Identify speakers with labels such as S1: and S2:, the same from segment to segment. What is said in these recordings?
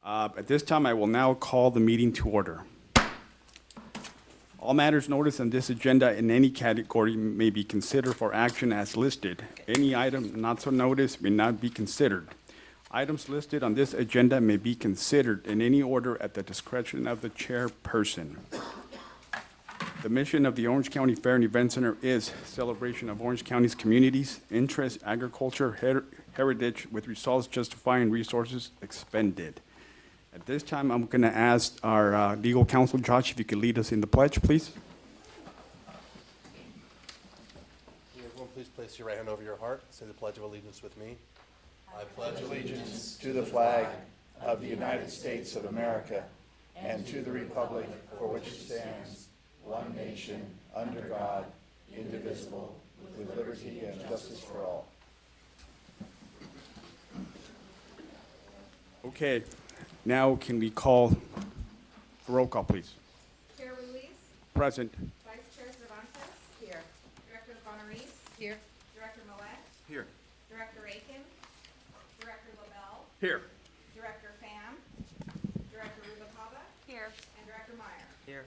S1: At this time, I will now call the meeting to order. All matters noticed on this agenda in any category may be considered for action as listed. Any item not so noticed may not be considered. Items listed on this agenda may be considered in any order at the discretion of the chairperson. The mission of the Orange County Fair and Event Center is celebration of Orange County's communities, interests, agriculture, heritage, with results justifying resources expended. At this time, I'm going to ask our legal counsel, Josh, if you could lead us in the pledge, please.
S2: Everyone, please place your right hand over your heart. Say the Pledge of Allegiance with me.
S3: I pledge allegiance to the flag of the United States of America and to the republic for which it stands, one nation, under God, indivisible, with liberty and justice for all.
S1: Okay, now can we call a roll call, please?
S4: Chair Ruiz,
S1: Present.
S4: Vice Chair Cervantes. Here. Director Bonaris. Here. Director Millet.
S1: Here.
S4: Director Aiken. Director LaBelle.
S1: Here.
S4: Director Pham. Director Rubicava. Here. And Director Meyer.
S5: Here.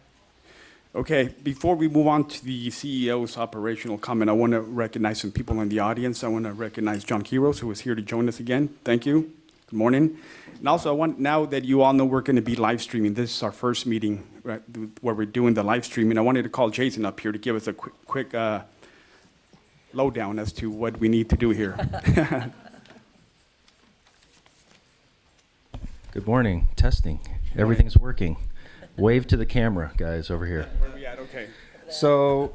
S1: Okay, before we move on to the CEO's operational comment, I want to recognize some people in the audience. I want to recognize John Quiros, who is here to join us again. Thank you. Good morning. And also, I want, now that you all know we're going to be live streaming, this is our first meeting, right, where we're doing the live streaming. I wanted to call Jason up here to give us a quick lowdown as to what we need to do here.
S5: Good morning. Testing. Everything's working. Wave to the camera, guys, over here.
S1: Where are we at? Okay.
S5: So,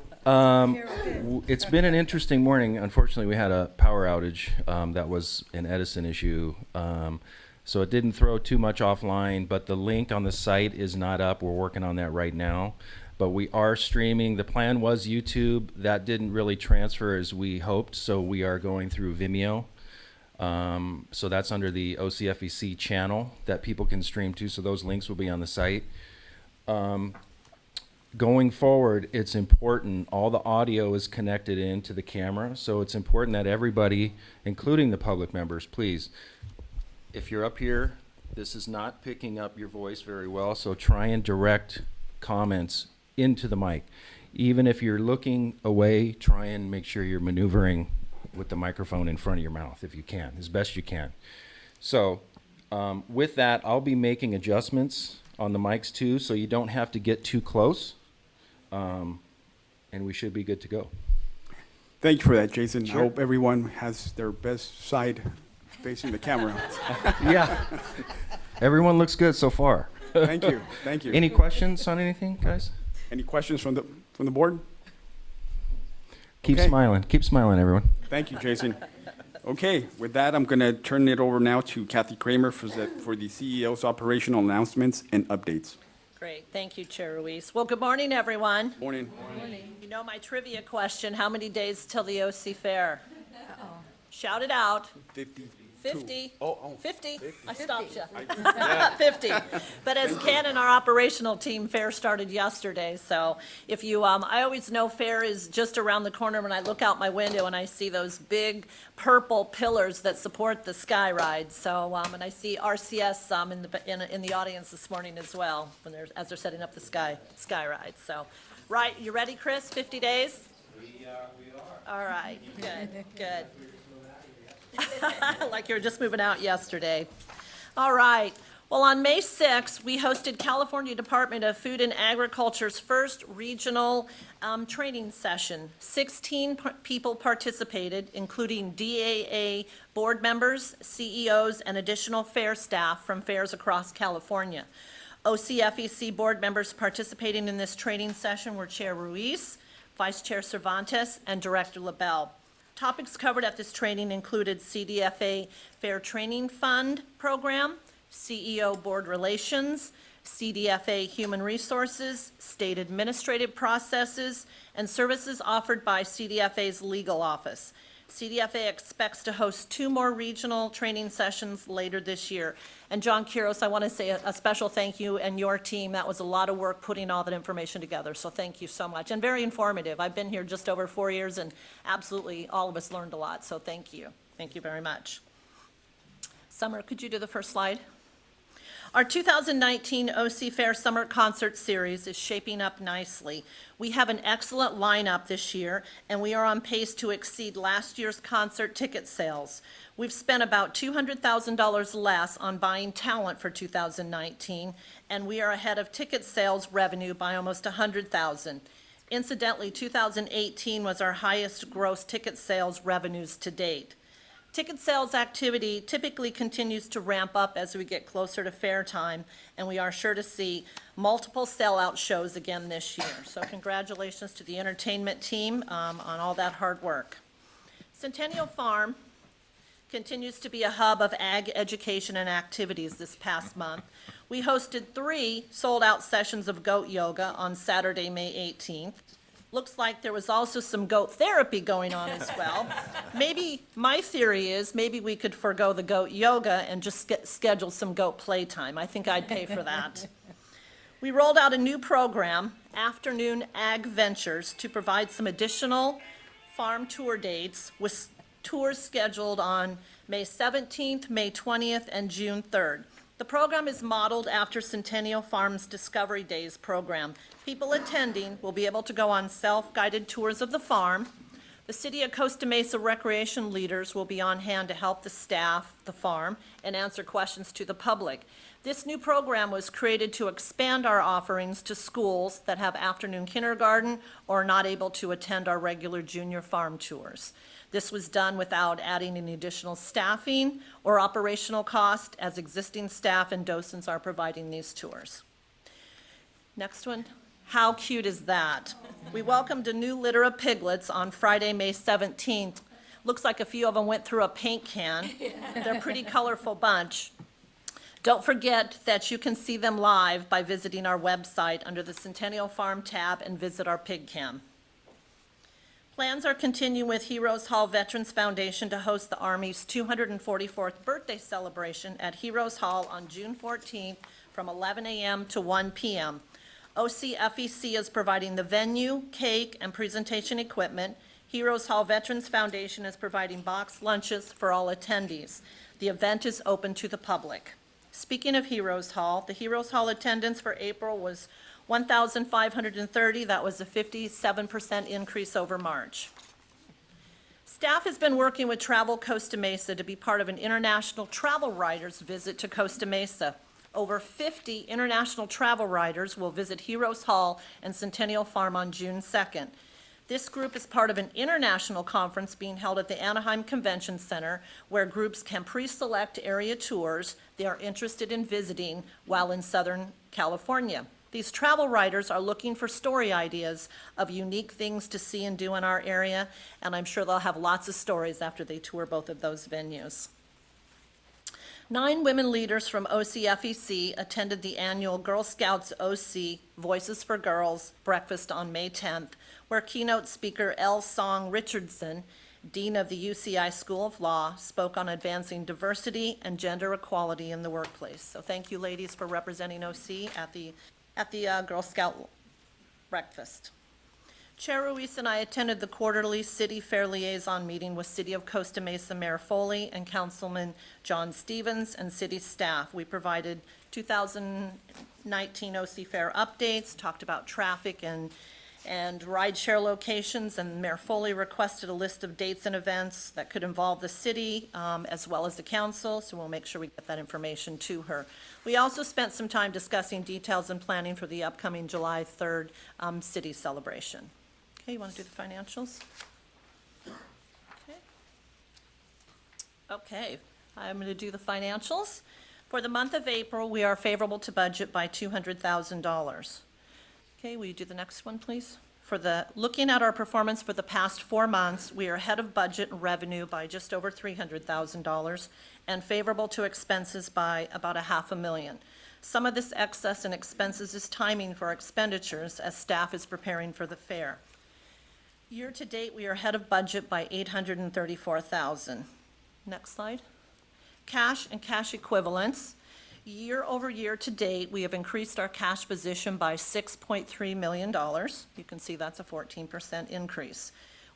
S5: it's been an interesting morning. Unfortunately, we had a power outage that was an Edison issue. So it didn't throw too much offline, but the link on the site is not up. We're working on that right now. But we are streaming. The plan was YouTube. That didn't really transfer as we hoped, so we are going through Vimeo. So that's under the OCFEC channel that people can stream to, so those links will be on the site. Going forward, it's important, all the audio is connected into the camera, so it's important that everybody, including the public members, please, if you're up here, this is not picking up your voice very well, so try and direct comments into the mic. Even if you're looking away, try and make sure you're maneuvering with the microphone in front of your mouth if you can, as best you can. So with that, I'll be making adjustments on the mics too, so you don't have to get too close, and we should be good to go.
S1: Thank you for that, Jason.
S5: Sure.
S1: I hope everyone has their best side facing the camera.
S5: Yeah. Everyone looks good so far.
S1: Thank you. Thank you.
S5: Any questions on anything, guys?
S1: Any questions from the board?
S5: Keep
S1: Okay.
S5: smiling. Keep smiling, everyone.
S1: Thank you, Jason. Okay, with that, I'm going to turn it over now to Kathy Kramer for the CEO's operational announcements and updates.
S6: Great, thank you, Chair Ruiz. Well, good morning, everyone.
S1: Morning.
S6: You know my trivia question, how many days till the OC Fair? Shout it out.
S1: 50.
S6: 50.
S1: Oh,
S6: 50? I stopped you. 50. But as Ken and our operational team, fair started yesterday, so if you, I always know fair is just around the corner when I look out my window and I see those big purple pillars that support the Sky Ride. So, and I see RCS in the audience this morning as well, as they're setting up the Sky Ride. So, right, you ready, Chris? 50 days? We are. All right, good. Like you were just moving out yesterday. All right. Well, on May 6th, we hosted California Department of Food and Agriculture's first regional training session. 16 people participated, including DAA board members, CEOs, and additional fair staff from fairs across California. OCFEC board members participating in this training session were Chair Ruiz, Vice Chair Cervantes, and Director LaBelle. Topics covered at this training included CDFA Fair Training Fund Program, CEO Board Relations, CDFA Human Resources, state administrative processes, and services offered by CDFA's legal office. CDFA expects to host 2 more regional training sessions later this year. And John Quiros, I want to say a special thank you and your team. That was a lot of work putting all that information together, so thank you so much. And very informative. I've been here just over 4 years, and absolutely all of us learned a lot, so thank you. Thank you very much. Summer, could you do the first slide? Our 2019 OC Fair Summer Concert Series is shaping up nicely. We have an excellent lineup this year, and we are on pace to exceed last year's concert ticket sales. We've spent about $200,000 less on buying talent for 2019, and we are ahead of ticket sales revenue by almost $100,000. Incidentally, 2018 was our highest gross ticket sales revenues to date. Ticket sales activity typically continues to ramp up as we get closer to fair time, and we are sure to see multiple sellout shows again this year. So congratulations to the entertainment team on all that hard work. Centennial Farm continues to be a hub of ag education and activities this past month. We hosted 3 sold-out sessions of goat yoga on Saturday, May 18th. Looks like there was also some goat therapy going on as well. Maybe, my theory is, maybe we could forego the goat yoga and just schedule some goat playtime. I think I'd pay for that. We rolled out a new program, Afternoon Ag Ventures, to provide some additional farm tour dates with tours scheduled on May 17th, May 20th, and June 3rd. The program is modeled after Centennial Farm's Discovery Days program. People attending will be able to go on self-guided tours of the farm. The City of Costa Mesa recreation leaders will be on hand to help the staff, the farm, and answer questions to the public. This new program was created to expand our offerings to schools that have afternoon kindergarten or are not able to attend our regular junior farm tours. This was done without adding any additional staffing or operational cost, as existing staff and docents are providing these tours. Next one. How cute is that? We welcomed a new litter of piglets on Friday, May 17th. Looks like a few of them went through a paint can. They're a pretty colorful bunch. Don't forget that you can see them live by visiting our website under the Centennial Farm tab and visit our pig cam. Plans are continuing with Heroes Hall Veterans Foundation to host the Army's 244th birthday celebration at Heroes Hall on June 14th from 11 a.m. to 1 p.m. OCFEC is providing the venue, cake, and presentation equipment. Heroes Hall Veterans Foundation is providing boxed lunches for all attendees. The event is open to the public. Speaking of Heroes Hall, the Heroes Hall attendance for April was 1,530. That was a 57% increase over March. Staff has been working with Travel Costa Mesa to be part of an international travel writers visit to Costa Mesa. Over 50 international travel writers will visit Heroes Hall and Centennial Farm on June 2nd. This group is part of an international conference being held at the Anaheim Convention Center, where groups can pre-select area tours they are interested in visiting while in Southern California. These travel writers are looking for story ideas of unique things to see and do in our area, and I'm sure they'll have lots of stories after they tour both of those venues. 9 women leaders from OCFEC attended the annual Girl Scouts OC Voices for Girls breakfast on May 10th, where keynote speaker L. Song Richardson, Dean of the UCI School of Law, spoke on advancing diversity and gender equality in the workplace. So thank you, ladies, for representing OC at the Girl Scout breakfast. Chair Ruiz and I attended the quarterly City Fair Liaison meeting with City of Costa Mesa Mayor Foley and Councilman John Stevens and city staff. We provided 2019 OC Fair updates, talked about traffic and rideshare locations, and Mayor Foley requested a list of dates and events that could involve the city as well as the council, so we'll make sure we get that information to her. We also spent some time discussing details and planning for the upcoming July 3rd city celebration. Okay, you want to do the financials? Okay, I'm going to do the financials. For the month of April, we are favorable to budget by $200,000. Okay, will you do the next one, please? Looking at our performance for the past 4 months, we are ahead of budget and revenue by just over $300,000 and favorable to expenses by about $500,000. Some of this excess in expenses is timing for expenditures as staff is preparing for the fair. Year-to-date, we are ahead of budget by $834,000. Next slide. Cash and cash equivalents. Year over year to date, we have increased our cash position by $6.3 million. You can see that's a 14% increase.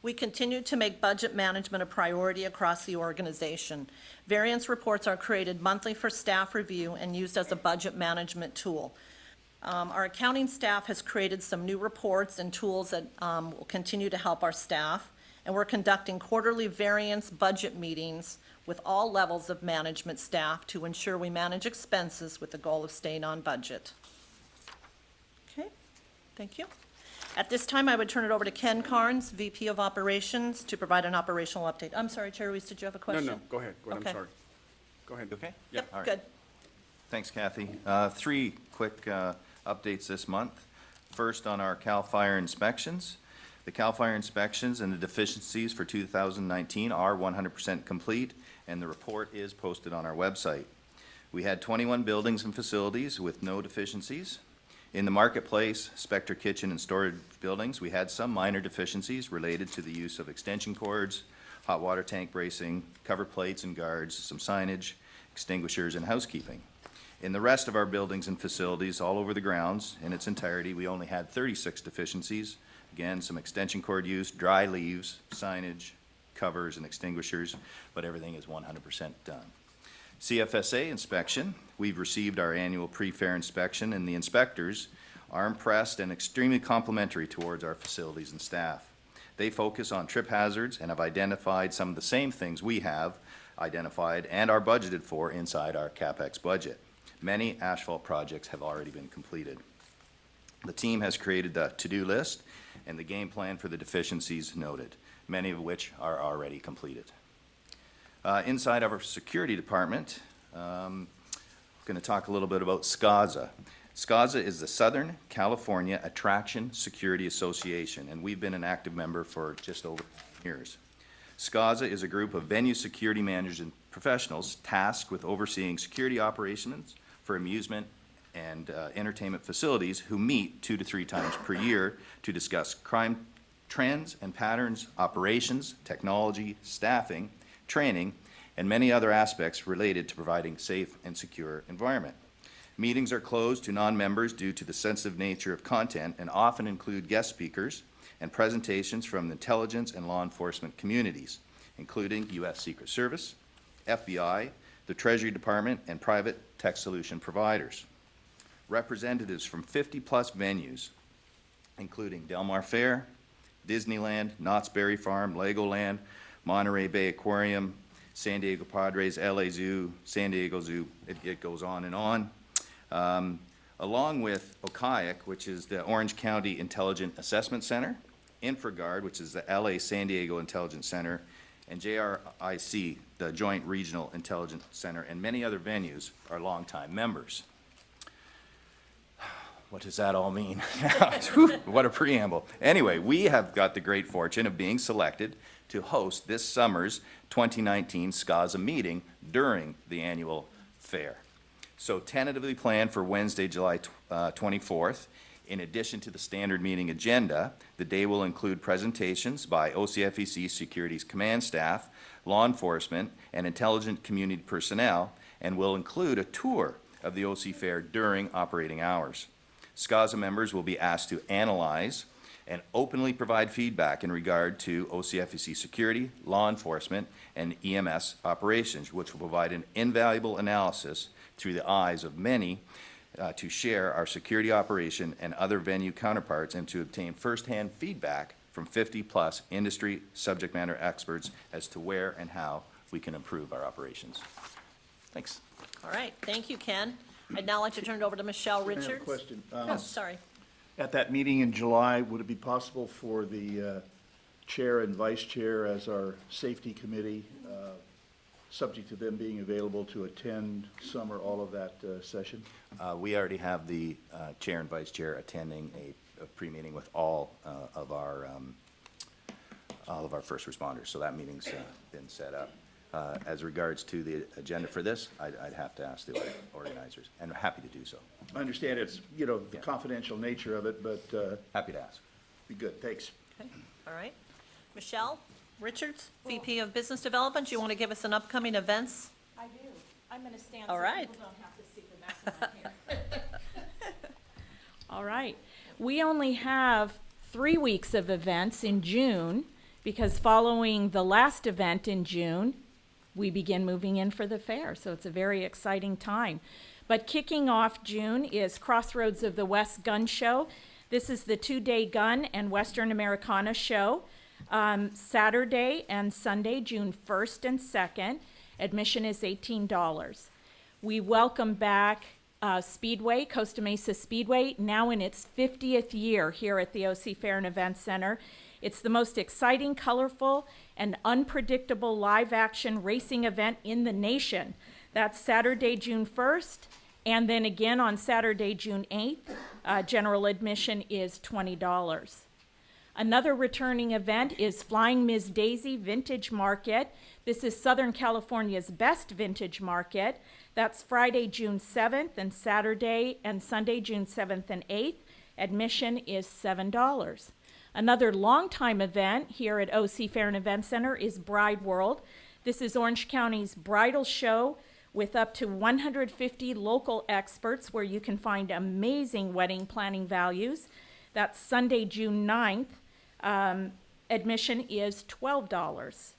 S6: We continue to make budget management a priority across the organization. Variance reports are created monthly for staff review and used as a budget management tool. Our accounting staff has created some new reports and tools that will continue to help our staff, and we're conducting quarterly variance budget meetings with all levels of management staff to ensure we manage expenses with the goal of staying on budget. Okay, thank you. At this time, I would turn it over to Ken Carnes, VP of Operations, to provide an operational update. I'm sorry, Chair Ruiz, did you have a
S1: No,
S6: question?
S1: no, go ahead,
S6: Okay.
S1: I'm sorry. Go ahead.
S5: Okay?
S1: Yeah.
S6: Yep,
S5: All right.
S6: good.
S5: Thanks, Kathy. Three quick updates this month. First, on our CAL FIRE inspections. The CAL FIRE inspections and the deficiencies for 2019 are 100% complete, and the report is posted on our website. We had 21 buildings and facilities with no deficiencies. In the Marketplace, Spectre Kitchen, and storage buildings, we had some minor deficiencies related to the use of extension cords, hot water tank bracing, cover plates and guards, some signage, extinguishers, and housekeeping. In the rest of our buildings and facilities all over the grounds, in its entirety, we only had 36 deficiencies. Again, some extension cord use, dry leaves, signage, covers, and extinguishers, but everything is 100% done. CFSA inspection, we've received our annual pre-fair inspection, and the inspectors are impressed and extremely complimentary towards our facilities and staff. They focus on trip hazards and have identified some of the same things we have identified and are budgeted for inside our CapEx budget. Many asphalt projects have already been completed. The team has created the to-do list and the game plan for the deficiencies noted, many of which are already completed. Inside of our security department, I'm going to talk a little bit about SCASA. SCASA is the Southern California Attraction Security Association, and we've been an active member for just over 10 years. SCASA is a group of venue security managers and professionals tasked with overseeing security operations for amusement and entertainment facilities who meet 2 to 3 times per year to discuss crime trends and patterns, operations, technology, staffing, training, and many other aspects related to providing safe and secure environment. Meetings are closed to non-members due to the sensitive nature of content and often include guest speakers and presentations from the intelligence and law enforcement communities, including U.S. Secret Service, FBI, the Treasury Department, and private tech solution providers. Representatives from 50-plus venues, including Del Mar Fair, Disneyland, Knott's Berry Farm, Legoland, Monterey Bay Aquarium, San Diego Padres, LA Zoo, San Diego Zoo, it goes on and on. Along with OCFEC, which is the Orange County Intelligent Assessment Center, InfraGard, which is the LA San Diego Intelligence Center, and JRIC, the Joint Regional Intelligence Center, and many other venues are longtime members. What does that all mean? What a preamble. Anyway, we have got the great fortune of being selected to host this summer's 2019 SCASA meeting during the annual fair. So tentatively planned for Wednesday, July 24th. In addition to the standard meeting agenda, the day will include presentations by OCFEC Securities Command staff, law enforcement, and intelligent community personnel, and will include a tour of the OC Fair during operating hours. SCASA members will be asked to analyze and openly provide feedback in regard to OCFEC security, law enforcement, and EMS operations, which will provide an invaluable analysis through the eyes of many to share our security operation and other venue counterparts and to obtain firsthand feedback from 50-plus industry subject matter experts as to where and how we can improve our operations. Thanks.
S6: All right, thank you, Ken. I'd now like to turn it over to Michelle
S3: I
S6: Richards.
S3: have a question.
S6: Oh, sorry.
S3: At that meeting in July, would it be possible for the chair and vice chair as our safety committee, subject to them being available to attend some or all of that session?
S5: We already have the chair and vice chair attending a pre-meeting with all of our first responders, so that meeting's been set up. As regards to the agenda for this, I'd have to ask the organizers, and I'm happy to do so.
S3: I understand it's, the
S5: Yeah.
S3: confidential nature of it, but
S5: Happy to ask.
S3: be good, thanks.
S6: Okay, all right. Michelle Richards, VP of Business Development, you want to give us an upcoming events?
S7: I do. I'm going to stand
S6: All
S7: so
S6: right.
S7: people don't have to see the back of my hair. All right. We only have 3 weeks of events in June. because following the last event in June, we begin moving in for the fair, so it's a very exciting time. But kicking off June is Crossroads of the West Gun Show. This is the two-day gun and Western Americana show. Saturday and Sunday, June 1st and 2nd. Admission is $18. We welcome back Speedway, Costa Mesa Speedway, now in its 50th year here at the OC Fair and Event Center. It's the most exciting, colorful, and unpredictable live-action racing event in the nation. That's Saturday, June 1st, and then again on Saturday, June 8th. General admission is $20. Another returning event is Flying Ms. Daisy Vintage Market. This is Southern California's best vintage market. That's Friday, June 7th, and Saturday and Sunday, June 7th and 8th. Admission is $7. Another longtime event here at OC Fair and Event Center is Bride World. This is Orange County's bridal show with up to 150 local experts where you can find amazing wedding planning values. That's Sunday, June 9th. Admission is $12.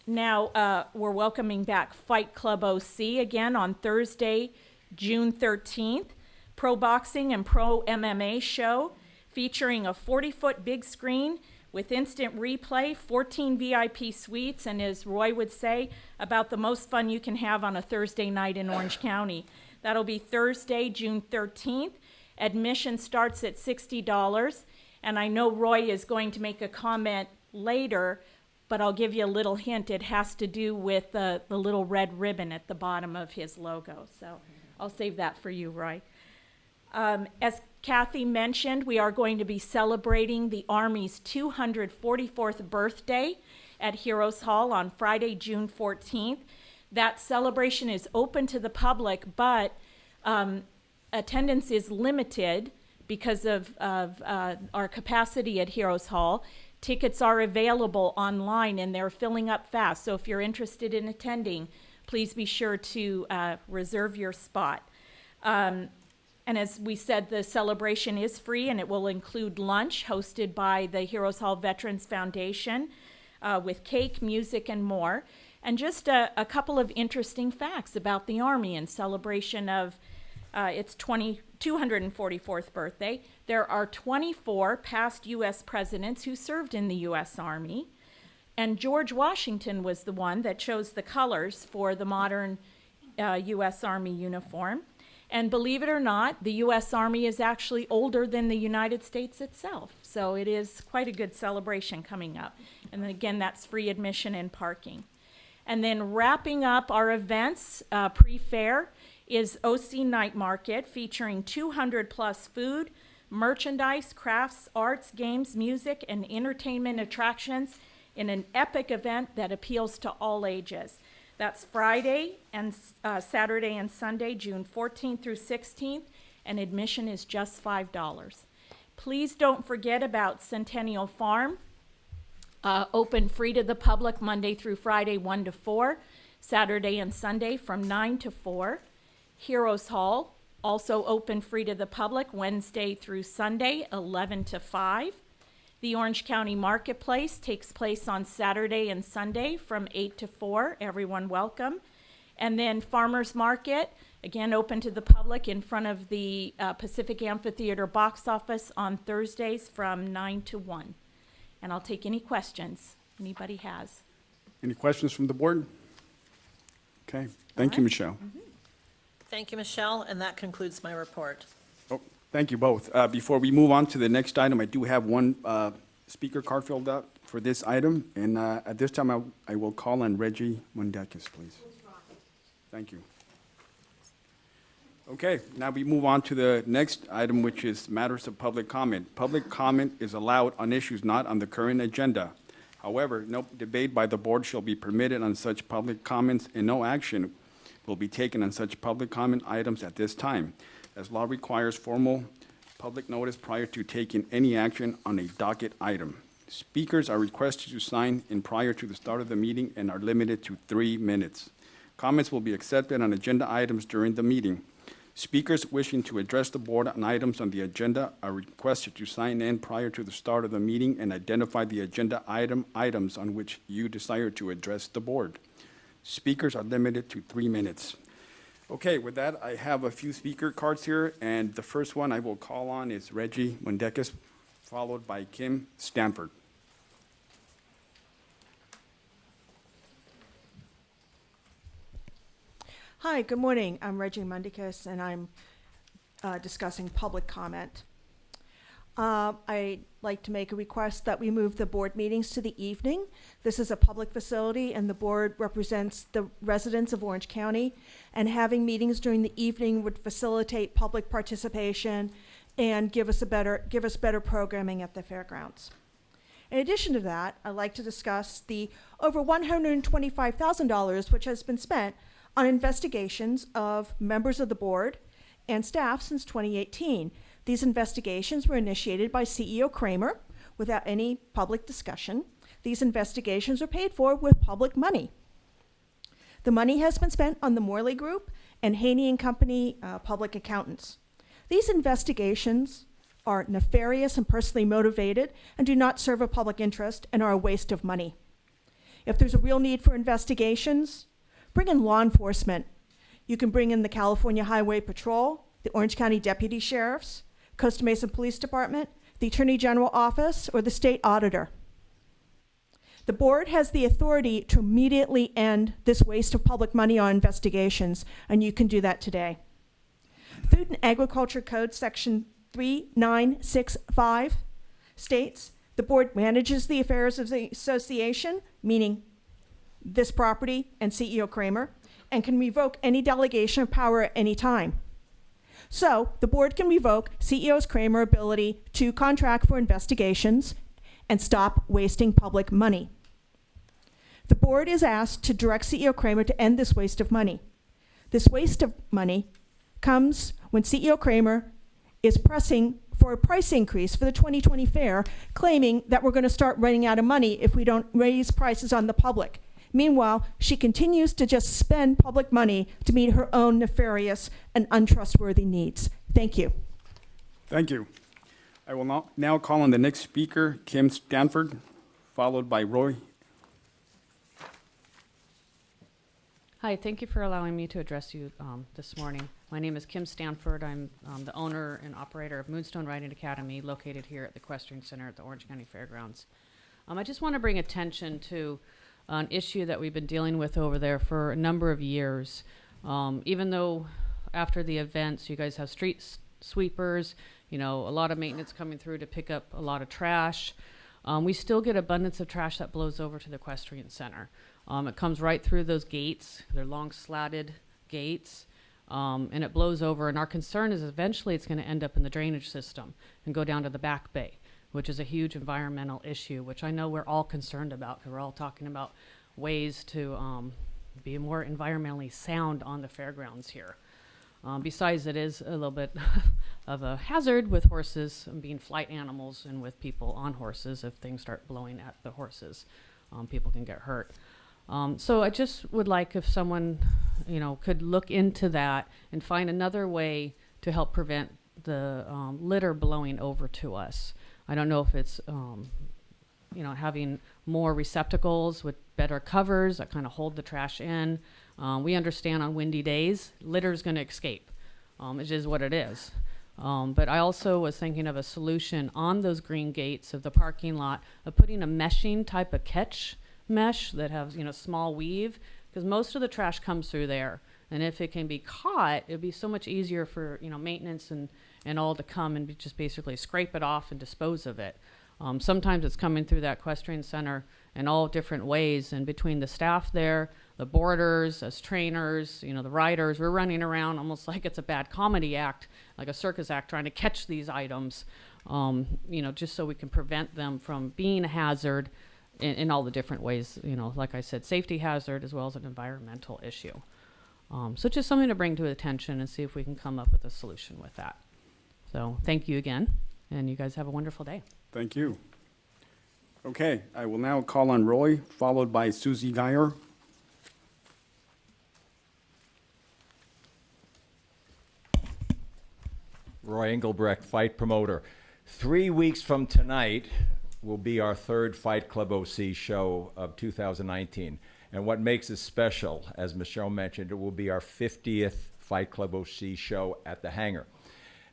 S7: Now, we're welcoming back Fight Club OC again on Thursday, June 13th. Pro Boxing and Pro MMA show featuring a 40-foot big screen with instant replay, 14 VIP suites, and as Roy would say, about the most fun you can have on a Thursday night in Orange County. That'll be Thursday, June 13th. Admission starts at $60, and I know Roy is going to make a comment later, but I'll give you a little hint. It has to do with the little red ribbon at the bottom of his logo, so I'll save that for you, Roy. As Kathy mentioned, we are going to be celebrating the Army's 244th birthday at Heroes Hall on Friday, June 14th. That celebration is open to the public, but attendance is limited because of our capacity at Heroes Hall. Tickets are available online and they're filling up fast. So if you're interested in attending, please be sure to reserve your spot. And as we said, the celebration is free and it will include lunch hosted by the Heroes Hall Veterans Foundation with cake, music, and more. And just a couple of interesting facts about the Army in celebration of its 244th birthday. There are 24 past U.S. presidents who served in the U.S. Army. And George Washington was the one that chose the colors for the modern U.S. Army uniform. And believe it or not, the U.S. Army is actually older than the United States itself. So it is quite a good celebration coming up. And then again, that's free admission and parking. And then wrapping up our events pre-fair is OC Night Market featuring 200 plus food, merchandise, crafts, arts, games, music, and entertainment attractions in an epic event that appeals to all ages. That's Friday and Saturday and Sunday, June 14th through 16th, and admission is just $5. Please don't forget about Centennial Farm, open free to the public Monday through Friday, 1 to 4, Saturday and Sunday from 9 to 4. Heroes Hall, also open free to the public Wednesday through Sunday, 11 to 5. The Orange County Marketplace takes place on Saturday and Sunday from 8 to 4. Everyone welcome. And then Farmers Market, again open to the public in front of the Pacific Amphitheater box office on Thursdays from 9 to 1. And I'll take any questions anybody has.
S1: Any questions from the board? Okay, thank you, Michelle.
S6: Thank you, Michelle, and that concludes my report.
S1: Oh, thank you both. Before we move on to the next item, I do have one speaker card filled out for this item, and at this time, I will call on Reggie Mundakis, please. Thank you. Okay, now we move on to the next item, which is matters of public comment. Public comment is allowed on issues not on the current agenda. However, no debate by the board shall be permitted on such public comments, and no action will be taken on such public comment items at this time, as law requires formal public notice prior to taking any action on a docket item. Speakers are requested to sign in prior to the start of the meeting and are limited to 3 minutes. Comments will be accepted on agenda items during the meeting. Speakers wishing to address the board on items on the agenda are requested to sign in prior to the start of the meeting and identify the agenda items on which you desire to address the board. Speakers are limited to 3 minutes. Okay, with that, I have a few speaker cards here, and the first one I will call on is Reggie Mundekis, followed by Kim Stanford.
S8: Hi, good morning. I'm Reggie Mundekis, and I'm discussing public comment. I'd like to make a request that we move the board meetings to the evening. This is a public facility, and the board represents the residents of Orange County, and having meetings during the evening would facilitate public participation and give us better programming at the fairgrounds. In addition to that, I'd like to discuss the over $125,000 which has been spent on investigations of members of the board and staff since 2018. These investigations were initiated by CEO Kramer without any public discussion. These investigations are paid for with public money. The money has been spent on the Morley Group and Haney and Company public accountants. These investigations are nefarious and personally motivated and do not serve a public interest and are a waste of money. If there's a real need for investigations, bring in law enforcement. You can bring in the California Highway Patrol, the Orange County Deputy Sheriffs, Costa Mesa Police Department, the Attorney General Office, or the State Auditor. The board has the authority to immediately end this waste of public money on investigations, and you can do that today. Food and Agriculture Code Section 3965 states, the board manages the affairs of the association, meaning this property and CEO Kramer, and can revoke any delegation of power at any time. So the board can revoke CEO Kramer's ability to contract for investigations and stop wasting public money. The board is asked to direct CEO Kramer to end this waste of money. This waste of money comes when CEO Kramer is pressing for a price increase for the 2020 fair, claiming that we're going to start running out of money if we don't raise prices on the public. Meanwhile, she continues to just spend public money to meet her own nefarious and untrustworthy needs. Thank you.
S1: Thank you. I will now call on the next speaker, Kim Stanford, followed by Roy.
S9: Hi, thank you for allowing me to address you this morning. My name is Kim Stanford. I'm the owner and operator of Moonstone Riding Academy, located here at the Equestrian Center at the Orange County Fairgrounds. I just want to bring attention to an issue that we've been dealing with over there for a number of years. Even though after the events, you guys have street sweepers, a lot of maintenance coming through to pick up a lot of trash. We still get abundance of trash that blows over to the Equestrian Center. It comes right through those gates. They're long slatted gates, and it blows over. And our concern is eventually it's going to end up in the drainage system and go down to the back bay, which is a huge environmental issue, which I know we're all concerned about, because we're all talking about ways to be more environmentally sound on the fairgrounds here. Besides, it is a little bit of a hazard with horses being flight animals and with people on horses. If things start blowing at the horses, people can get hurt. So I just would like if someone, could look into that and find another way to help prevent the litter blowing over to us. I don't know if it's, having more receptacles with better covers that kind of hold the trash in. We understand on windy days, litter is going to escape. It is what it is. But I also was thinking of a solution on those green gates of the parking lot of putting a meshing type of catch mesh that has, small weave, because most of the trash comes through there. And if it can be caught, it'd be so much easier for, maintenance and all to come and just basically scrape it off and dispose of it. Sometimes it's coming through that equestrian center in all different ways, and between the staff there, the boarders, as trainers, the riders, we're running around almost like it's a bad comedy act, like a circus act, trying to catch these items, just so we can prevent them from being a hazard in all the different ways, like I said, safety hazard as well as an environmental issue. So just something to bring to attention and see if we can come up with a solution with that. So thank you again, and you guys have a wonderful day.
S1: Thank you. Okay, I will now call on Roy, followed by Susie Geyer.
S10: Roy Engelbrecht, fight promoter. 3 weeks from tonight will be our third Fight Club OC show of 2019. And what makes it special, as Michelle mentioned, it will be our 50th Fight Club OC show at the Hangar.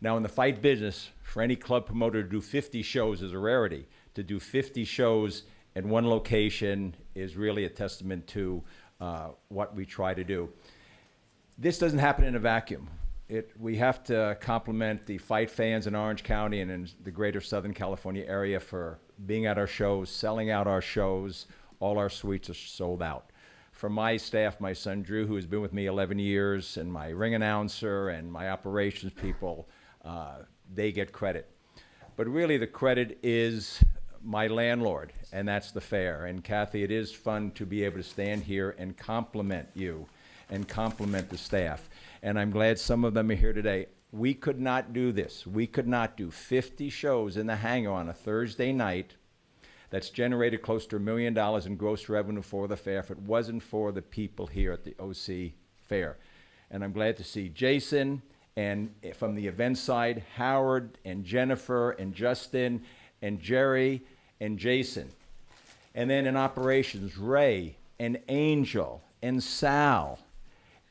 S10: Now, in the fight business, for any club promoter to do 50 shows is a rarity. To do 50 shows in one location is really a testament to what we try to do. This doesn't happen in a vacuum. We have to compliment the fight fans in Orange County and in the greater Southern California area for being at our shows, selling out our shows. All our suites are sold out. For my staff, my son Drew, who has been with me 11 years, and my ring announcer and my operations people, they get credit. But really the credit is my landlord, and that's the fair. And Kathy, it is fun to be able to stand here and compliment you and compliment the staff. And I'm glad some of them are here today. We could not do this. We could not do 50 shows in the Hangar on a Thursday night that's generated close to $1 million in gross revenue for the fair if it wasn't for the people here at the OC Fair. And I'm glad to see Jason, and from the event side, Howard and Jennifer and Justin and Jerry and Jason. And then in operations, Ray and Angel and Sal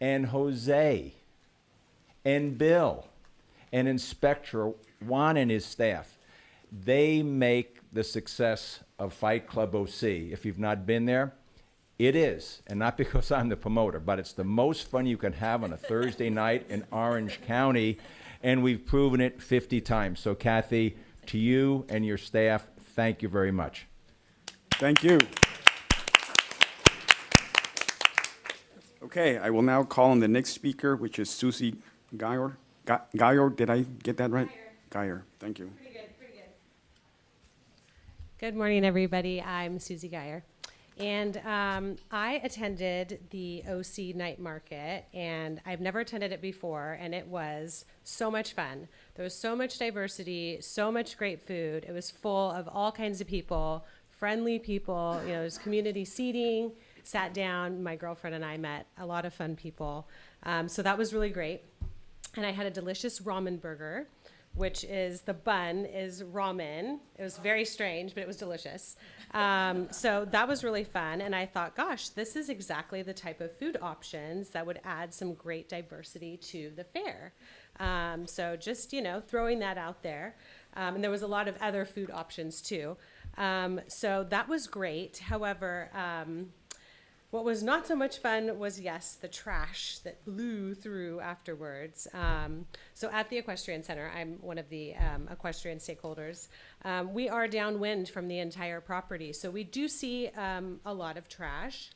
S10: and Jose and Bill and Inspector Juan and his staff. They make the success of Fight Club OC. If you've not been there, it is, and not because I'm the promoter, but it's the most fun you can have on a Thursday night in Orange County, and we've proven it 50 times. So Kathy, to you and your staff, thank you very much.
S1: Thank you. Okay, I will now call on the next speaker, which is Susie Geyer. Geyer, did I get that right? Geyer, thank you.
S11: Pretty good. Good morning, everybody. I'm Susie Geyer. And I attended the OC Night Market, and I've never attended it before, and it was so much fun. There was so much diversity, so much great food. It was full of all kinds of people, friendly people. You know, there's community seating, sat down. My girlfriend and I met a lot of fun people. So that was really great. And I had a delicious ramen burger, which is the bun is ramen. It was very strange, but it was delicious. So that was really fun. And I thought, gosh, this is exactly the type of food options that would add some great diversity to the fair. So just, you know, throwing that out there. And there was a lot of other food options too. So that was great. However, what was not so much fun was, yes, the trash that blew through afterwards. So at the Equestrian Center, I'm one of the equestrian stakeholders. We are downwind from the entire property, so we do see a lot of trash.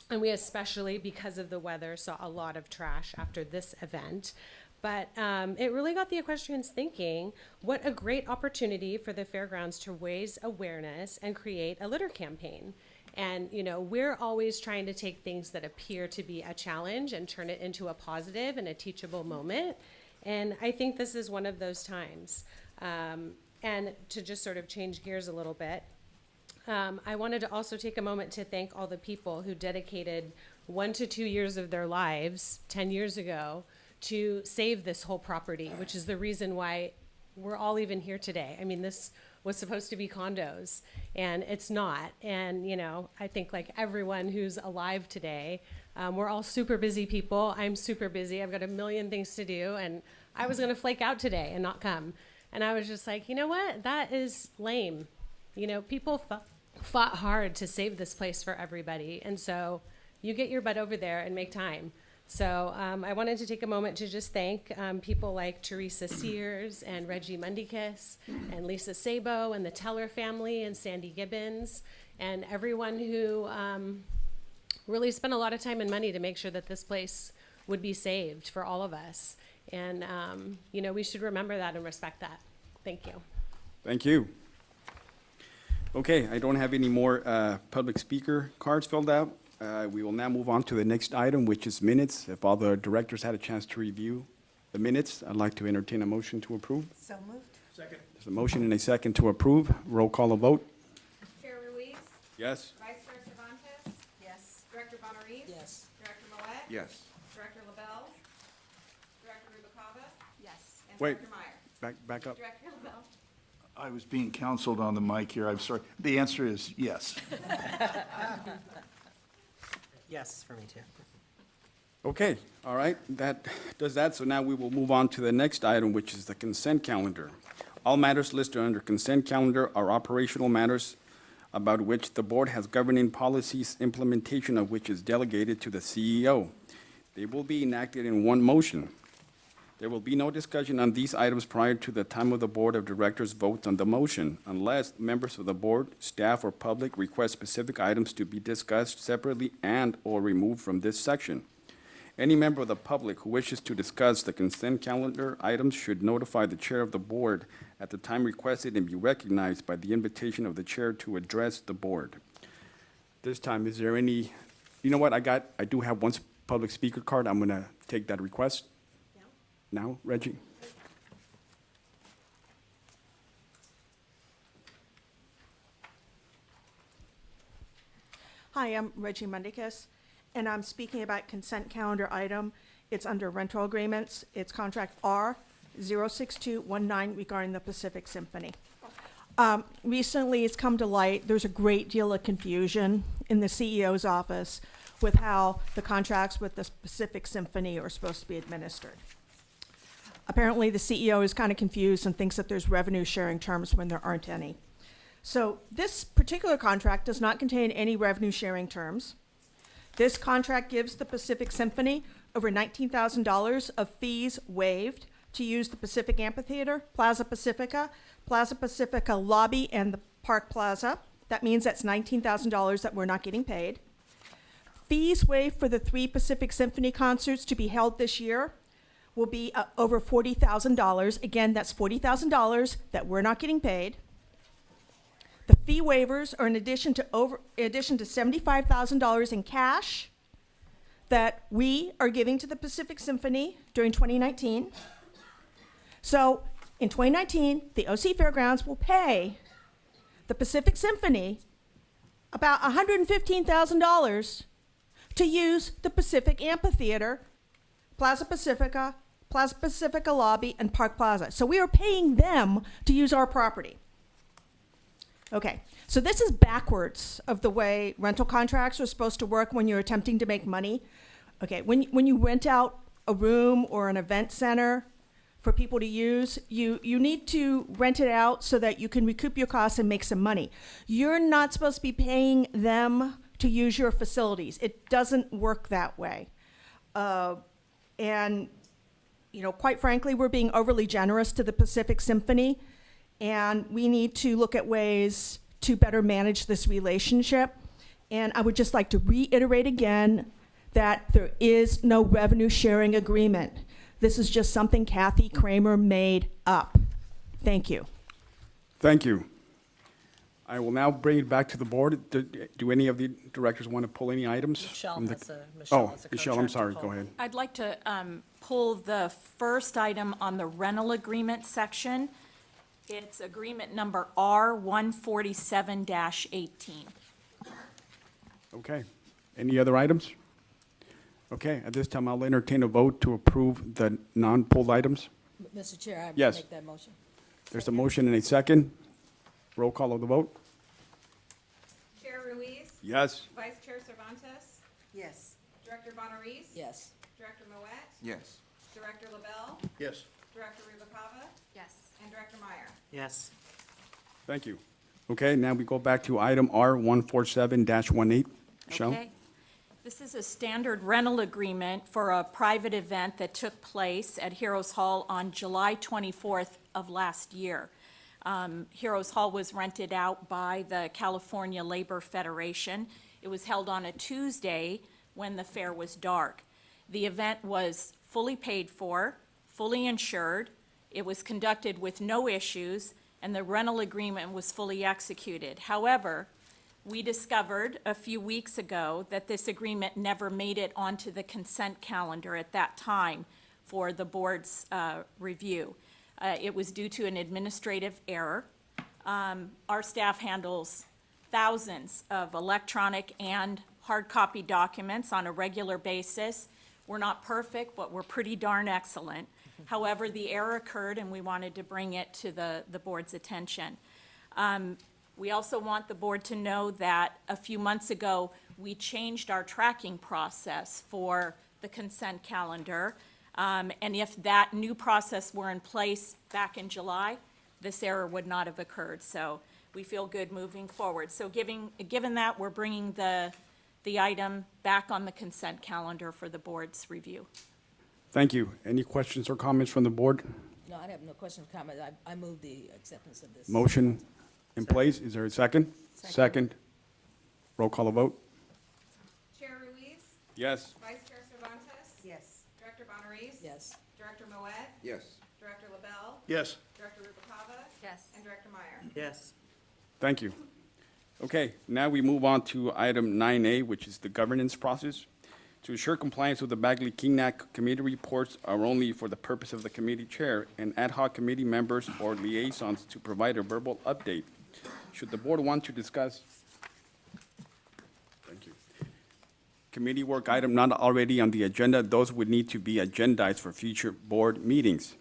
S11: And we especially, because of the weather, saw a lot of trash after this event. But it really got the equestrians thinking, what a great opportunity for the fairgrounds to raise awareness and create a litter campaign. And, you know, we're always trying to take things that appear to be a challenge and turn it into a positive and a teachable moment. And I think this is one of those times. And to just sort of change gears a little bit, I wanted to also take a moment to thank all the people who dedicated 1 to 2 years of their lives 10 years ago to save this whole property, which is the reason why we're all even here today. I mean, this was supposed to be condos, and it's not. And, you know, I think like everyone who's alive today, we're all super busy people. I'm super busy. I've got a million things to do, and I was gonna flake out today and not come. And I was just like, you know what? That is lame. You know, people fought hard to save this place for everybody. And so you get your butt over there and make time. So I wanted to take a moment to just thank people like Teresa Sears and Reggie Mundicus and Lisa Sabo and the Teller family and Sandy Gibbons and everyone who really spent a lot of time and money to make sure that this place would be saved for all of us. And, you know, we should remember that and respect that. Thank you.
S1: Thank you. Okay, I don't have any more public speaker cards filled out. We will now move on to the next item, which is minutes. If all the directors had a chance to review the minutes, I'd like to entertain a motion to approve.
S4: So moved.
S2: Second.
S1: There's a motion and a second to approve. Roll call a vote.
S4: Chair Ruiz,
S1: Yes.
S4: Vice Chair Cervantes,
S6: Yes.
S4: Director Bonariz.
S11: Yes.
S4: Director Moet.
S3: Yes.
S4: Director LaBelle, Director Rubacava?
S6: Yes.
S4: And
S1: Wait.
S4: Director Meyer?
S1: Back up.
S4: Director LaBelle?
S3: I was being counseled on the mic here, I'm sorry. The answer is yes.
S12: Yes, for me too.
S1: Okay, all right, that does that. So now we will move on to the next item, which is the consent calendar. All matters listed under consent calendar are operational matters about which the board has governing policies, implementation of which is delegated to the CEO. They will be enacted in one motion. There will be no discussion on these items prior to the time of the Board of Directors' vote on the motion, unless members of the board, staff, or public request specific items to be discussed separately and/or removed from this section. Any member of the public who wishes to discuss the consent calendar items should notify the chair of the board at the time requested and be recognized by the invitation of the chair to address the board. This time, is there any, you know what, I do have one public speaker card. I'm gonna take that request. Now, Reggie?
S8: Hi, I'm Reggie Mundicus, and I'm speaking about consent calendar item. It's under rental agreements. It's contract R 06219 regarding the Pacific Symphony. Recently, it's come to light, there's a great deal of confusion in the CEO's office with how the contracts with the Pacific Symphony are supposed to be administered. Apparently, the CEO is kind of confused and thinks that there's revenue sharing terms when there aren't any. So this particular contract does not contain any revenue sharing terms. This contract gives the Pacific Symphony over $19,000 of fees waived to use the Pacific Amphitheater, Plaza Pacifica Lobby, and the Park Plaza. That means that's $19,000 that we're not getting paid. Fees waived for the 3 Pacific Symphony concerts to be held this year will be over $40,000. Again, that's $40,000 that we're not getting paid. The fee waivers are in addition to $75,000 in cash that we are giving to the Pacific Symphony during 2019. So in 2019, the OC Fairgrounds will pay the Pacific Symphony about $115,000 to use the Pacific Amphitheater, Plaza Pacifica Lobby, and Park Plaza. So we are paying them to use our property. Okay, so this is backwards of the way rental contracts are supposed to work when you're attempting to make money. Okay, when you rent out a room or an event center for people to use, you need to rent it out so that you can recoup your costs and make some money. You're not supposed to be paying them to use your facilities. It doesn't work that way. And, you know, quite frankly, we're being overly generous to the Pacific Symphony, and we need to look at ways to better manage this relationship. And I would just like to reiterate again that there is no revenue sharing agreement. This is just something Kathy Kramer made up. Thank you.
S1: Thank you. I will now bring it back to the board. Do any of the directors want to pull any items?
S6: Michelle
S1: from the-
S6: has a
S1: Oh,
S6: contract
S1: Michelle, I'm
S6: to
S1: sorry,
S6: pull.
S1: go ahead.
S7: I'd like to pull the first item on the rental agreement section. It's agreement number R147-18.
S1: Okay. Any other items? Okay, at this time, I'll entertain a vote to approve the non-pulled items.
S13: Mr. Chair, I
S1: Yes.
S13: make that motion.
S1: There's a motion and a second. Roll call of the vote.
S4: Chair Ruiz?
S1: Yes.
S4: Vice Chair Cervantes?
S13: Yes.
S4: Director Bonarice?
S13: Yes.
S4: Director Moet?
S3: Yes.
S4: Director LaBelle?
S3: Yes.
S4: Director Rubacava?
S6: Yes.
S4: And Director Meyer?
S12: Yes.
S1: Thank you. Okay, now we go back to item R147-18. Michelle?
S7: Okay. This is a standard rental agreement for a private event that took place at Heroes Hall on July 24th of last year. Heroes Hall was rented out by the California Labor Federation. It was held on a Tuesday when the fair was dark. The event was fully paid for, fully insured. It was conducted with no issues, and the rental agreement was fully executed. However, we discovered a few weeks ago that this agreement never made it onto the consent calendar at that time for the board's review. It was due to an administrative error. Our staff handles thousands of electronic and hard copy documents on a regular basis. We're not perfect, but we're pretty darn excellent. However, the error occurred, and we wanted to bring it to the board's attention. We also want the board to know that a few months ago, we changed our tracking process for the consent calendar. And if that new process were in place back in July, this error would not have occurred. So we feel good moving forward. So given that, we're bringing the item back on the consent calendar for the board's review.
S1: Thank you. Any questions or comments from the board?
S13: No, I have no questions or comments. I move the acceptance of this.
S1: Motion in place. Is there a second? Second. Roll call a vote.
S4: Chair Ruiz,
S1: Yes.
S4: Vice Chair Cervantes,
S13: Yes.
S4: Director Bonarice.
S13: Yes.
S4: Director Moet,
S3: Yes.
S4: Director LaBelle,
S3: Yes.
S4: Director Rubicava,
S13: Yes.
S4: and Director Meyer.
S12: Yes.
S1: Thank you. Okay, now we move on to item 9A, which is the governance process. To ensure compliance with the Bagley-Kingnack committee reports are only for the purpose of the committee chair and ad hoc committee members or liaisons to provide a verbal update. Should the board want to discuss? Thank you. Committee work item not already on the agenda, those would need to be agendized for future board meetings.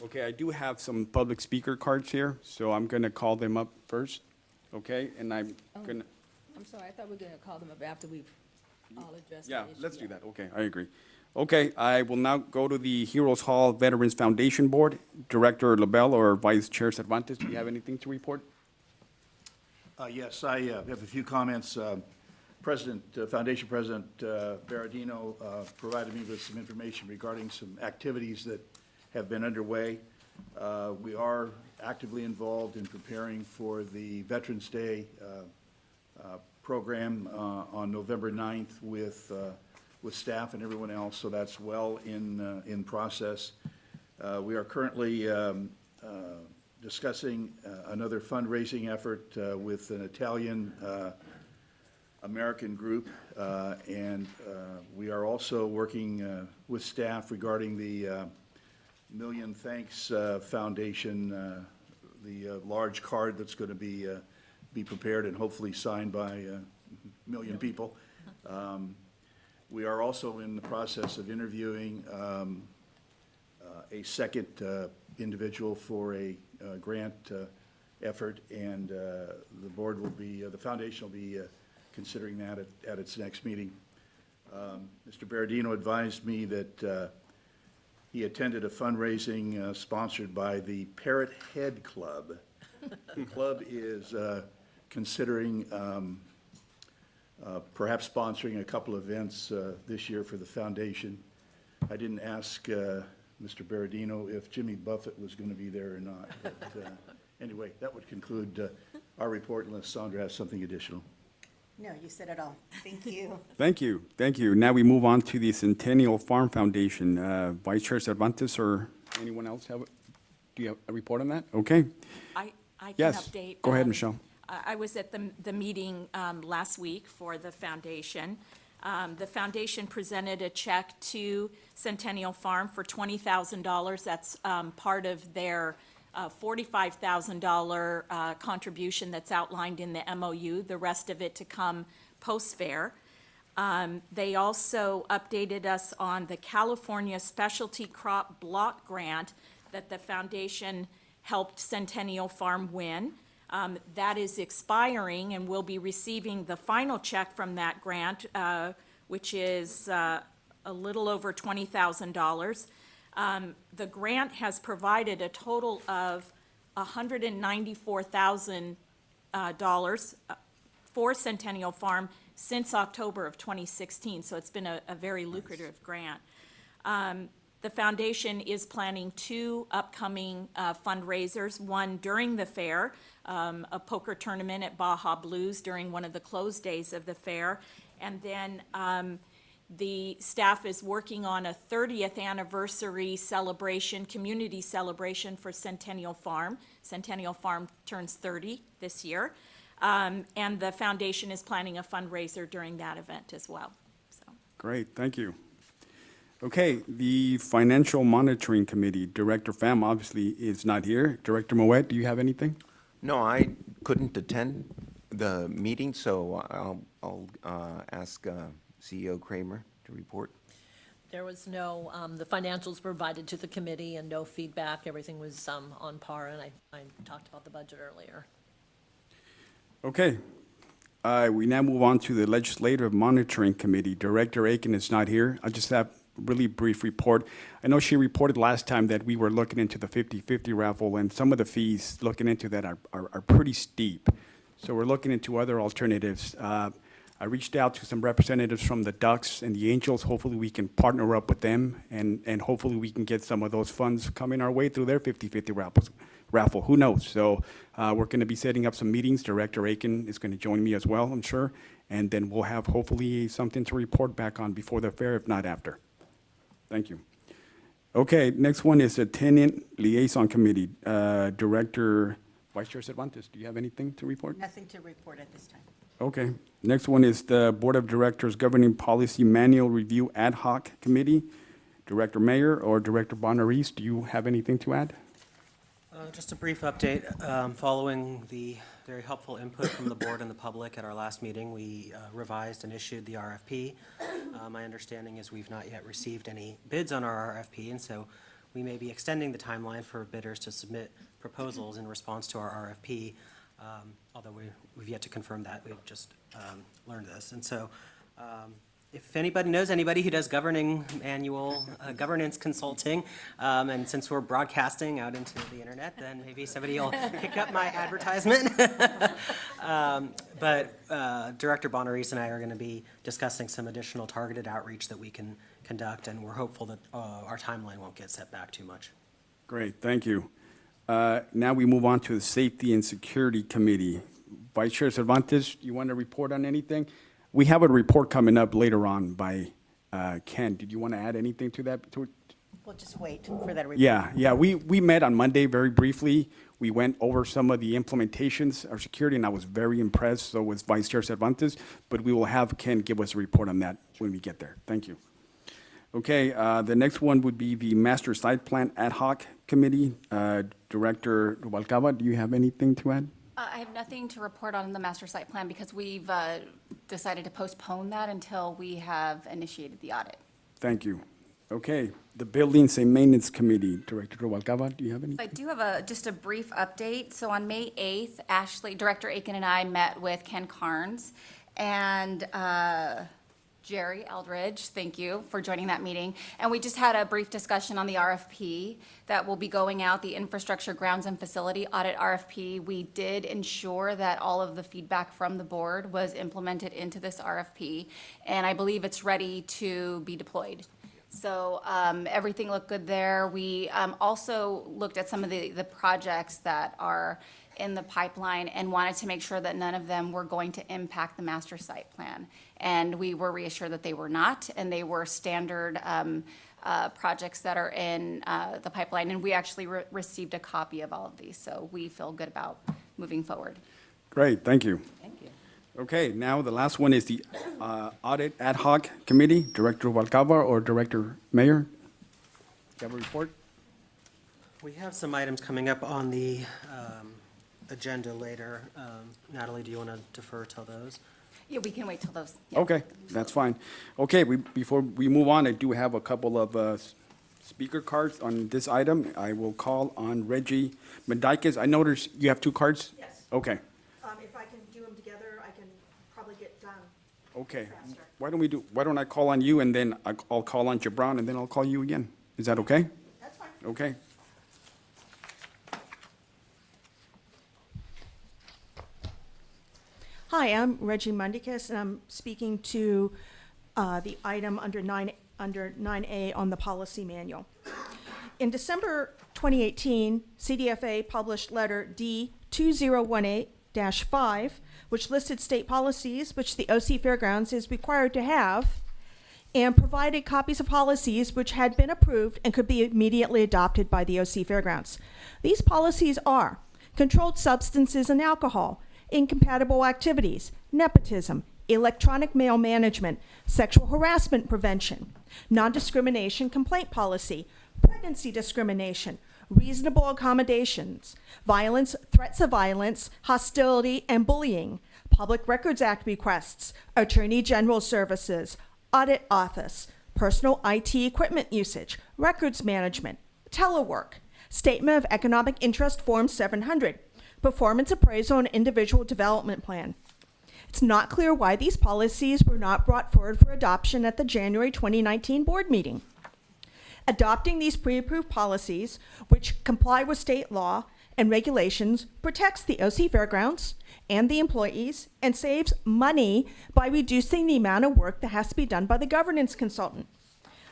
S1: Okay, I do have some public speaker cards here, so I'm gonna call them up first, okay? And I'm gonna,
S13: I'm sorry, I thought we were gonna call them up after we've all addressed the
S1: yeah,
S13: issue.
S1: let's do that, okay, I agree. Okay, I will now go to the Heroes Hall Veterans Foundation Board. Director LaBelle or Vice Chair Cervantes, do you have anything to report?
S3: Yes, I have a few comments. Foundation President Berardino provided me with some information regarding some activities that have been underway. We are actively involved in preparing for the Veterans Day program on November 9th with staff and everyone else, so that's well in process. We are currently discussing another fundraising effort with an Italian American group, and we are also working with staff regarding the Million Thanks Foundation, the large card that's going to be prepared and hopefully signed by a million people. We are also in the process of interviewing a second individual for a grant effort, and the board will be, the foundation will be considering that at its next meeting. Mr. Berardino advised me that he attended a fundraising sponsored by the Parrot Head Club. The club is considering perhaps sponsoring a couple events this year for the foundation. I didn't ask Mr. Berardino if Jimmy Buffett was going to be there or not. But anyway, that would conclude our report unless Sandra has something additional.
S13: No, you said it all. Thank you.
S1: Thank you, thank you. Now we move on to the Centennial Farm Foundation. Vice Chair Cervantes or anyone else do you have a report on that? Okay.
S7: I can
S1: Yes,
S7: update.
S1: go ahead, Michelle.
S7: I was at the meeting last week for the foundation. The foundation presented a check to Centennial Farm for $20,000. That's part of their $45,000 contribution that's outlined in the MOU, the rest of it to come post-fair. They also updated us on the California Specialty Crop Block Grant that the foundation helped Centennial Farm win. That is expiring, and we'll be receiving the final check from that grant, which is a little over $20,000. The grant has provided a total of $194,000 for Centennial Farm since October of 2016, so it's been a very lucrative grant. The foundation is planning two upcoming fundraisers, one during the fair, a poker tournament at Baja Blues during one of the closed days of the fair, and then the staff is working on a 30th anniversary celebration, community celebration for Centennial Farm. Centennial Farm turns 30 this year, and the foundation is planning a fundraiser during that event as well. So.
S1: Great, thank you. Okay, the Financial Monitoring Committee, Director Pham obviously is not here. Director Moet, do you have anything?
S14: No, I couldn't attend the meeting, so I'll ask CEO Kramer to report.
S6: There was no, the financials provided to the committee and no feedback. Everything was on par, and I talked about the budget earlier.
S1: Okay. We now move on to the Legislative Monitoring Committee. Director Aiken is not here. I just have a really brief report. I know she reported last time that we were looking into the 50/50 raffle, and some of the fees looking into that are pretty steep. So we're looking into other alternatives. I reached out to some representatives from the Ducks and the Angels. Hopefully, we can partner up with them, and hopefully we can get some of those funds coming our way through their 50/50 raffle. Who knows? So we're going to be setting up some meetings. Director Aiken is going to join me as well, I'm sure. And then we'll have hopefully something to report back on before the fair, if not after. Thank you. Okay, next one is the Tenant Liaison Committee. Director, Vice Chair Cervantes, do you have anything to report?
S13: Nothing to report at this time.
S1: Okay. Next one is the Board of Directors Governing Policy Manual Review Ad Hoc Committee. Director Mayer or Director Bonaris, do you have anything to add?
S12: Just a brief update. Following the very helpful input from the board and the public at our last meeting, we revised and issued the RFP. My understanding is we've not yet received any bids on our RFP, and so we may be extending the timeline for bidders to submit proposals in response to our RFP, although we've yet to confirm that. We've just learned this. And so if anybody knows anybody who does governance consulting, and since we're broadcasting out into the internet, then maybe somebody will pick up my advertisement. But Director Bonaris and I are going to be discussing some additional targeted outreach that we can conduct, and we're hopeful that our timeline won't get set back too much.
S1: Great, thank you. Now we move on to the Safety and Security Committee. Vice Chair Cervantes, you want to report on anything? We have a report coming up later on by Ken. Did you want to add anything to that?
S13: We'll just wait for that report.
S1: Yeah, we met on Monday very briefly. We went over some of the implementations of security, and I was very impressed, so was Vice Chair Cervantes, but we will have Ken give us a report on that when we get there. Thank you. Okay, the next one would be the Master Site Plan Ad Hoc Committee. Director Rubalcaba, do you have anything to add?
S15: I have nothing to report on the master site plan because we've decided to postpone that until we have initiated the audit.
S1: Thank you. Okay, the Buildings and Maintenance Committee. Director Rubalcaba, do you have anything?
S15: I do have just a brief update. So on May 8th, Director Aiken and I met with Ken Carnes and Jerry Eldridge, thank you for joining that meeting. And we just had a brief discussion on the RFP that will be going out, the Infrastructure Grounds and Facility Audit RFP. We did ensure that all of the feedback from the board was implemented into this RFP, and I believe it's ready to be deployed. So everything looked good there. We also looked at some of the projects that are in the pipeline and wanted to make sure that none of them were going to impact the master site plan. And we were reassured that they were not, and they were standard projects that are in the pipeline. And we actually received a copy of all of these, so we feel good about moving forward.
S1: Great, thank you.
S15: Thank you.
S1: Okay, now the last one is the Audit Ad Hoc Committee. Director Rubalcaba or Director Mayer? Do you have a report?
S12: We have some items coming up on the agenda later. Natalie, do you want to defer till those?
S15: Yeah, we can wait till those. Yeah.
S1: Okay, that's fine. Okay, before we move on, I do have a couple of speaker cards on this item. I will call on Reggie Mendikis. I noticed you have two cards?
S8: Yes.
S1: Okay,
S8: If I can do them together, I can probably get done
S1: okay.
S8: faster.
S1: Why don't I call on you, and then I'll call on Gibran, and then I'll call you again? Is that okay?
S8: That's fine.
S1: Okay.
S8: Hi, I'm Reggie Mundicus, and I'm speaking to the item under 9A on the policy manual. In December 2018, CDFA published letter D 2018-5, which listed state policies which the OC Fairgrounds is required to have, and provided copies of policies which had been approved and could be immediately adopted by the OC Fairgrounds. These policies are controlled substances and alcohol, incompatible activities, nepotism, electronic mail management, sexual harassment prevention, non-discrimination complaint policy, pregnancy discrimination, reasonable accommodations, violence, threats of violence, hostility, and bullying, Public Records Act requests, Attorney General services, audit office, personal IT equipment usage, records management, telework, statement of economic interest Form 700, performance appraisal and individual development plan. It's not clear why these policies were not brought forward for adoption at the January 2019 board meeting. Adopting these pre-approved policies, which comply with state law and regulations, protects the OC Fairgrounds and the employees and saves money by reducing the amount of work that has to be done by the governance consultant.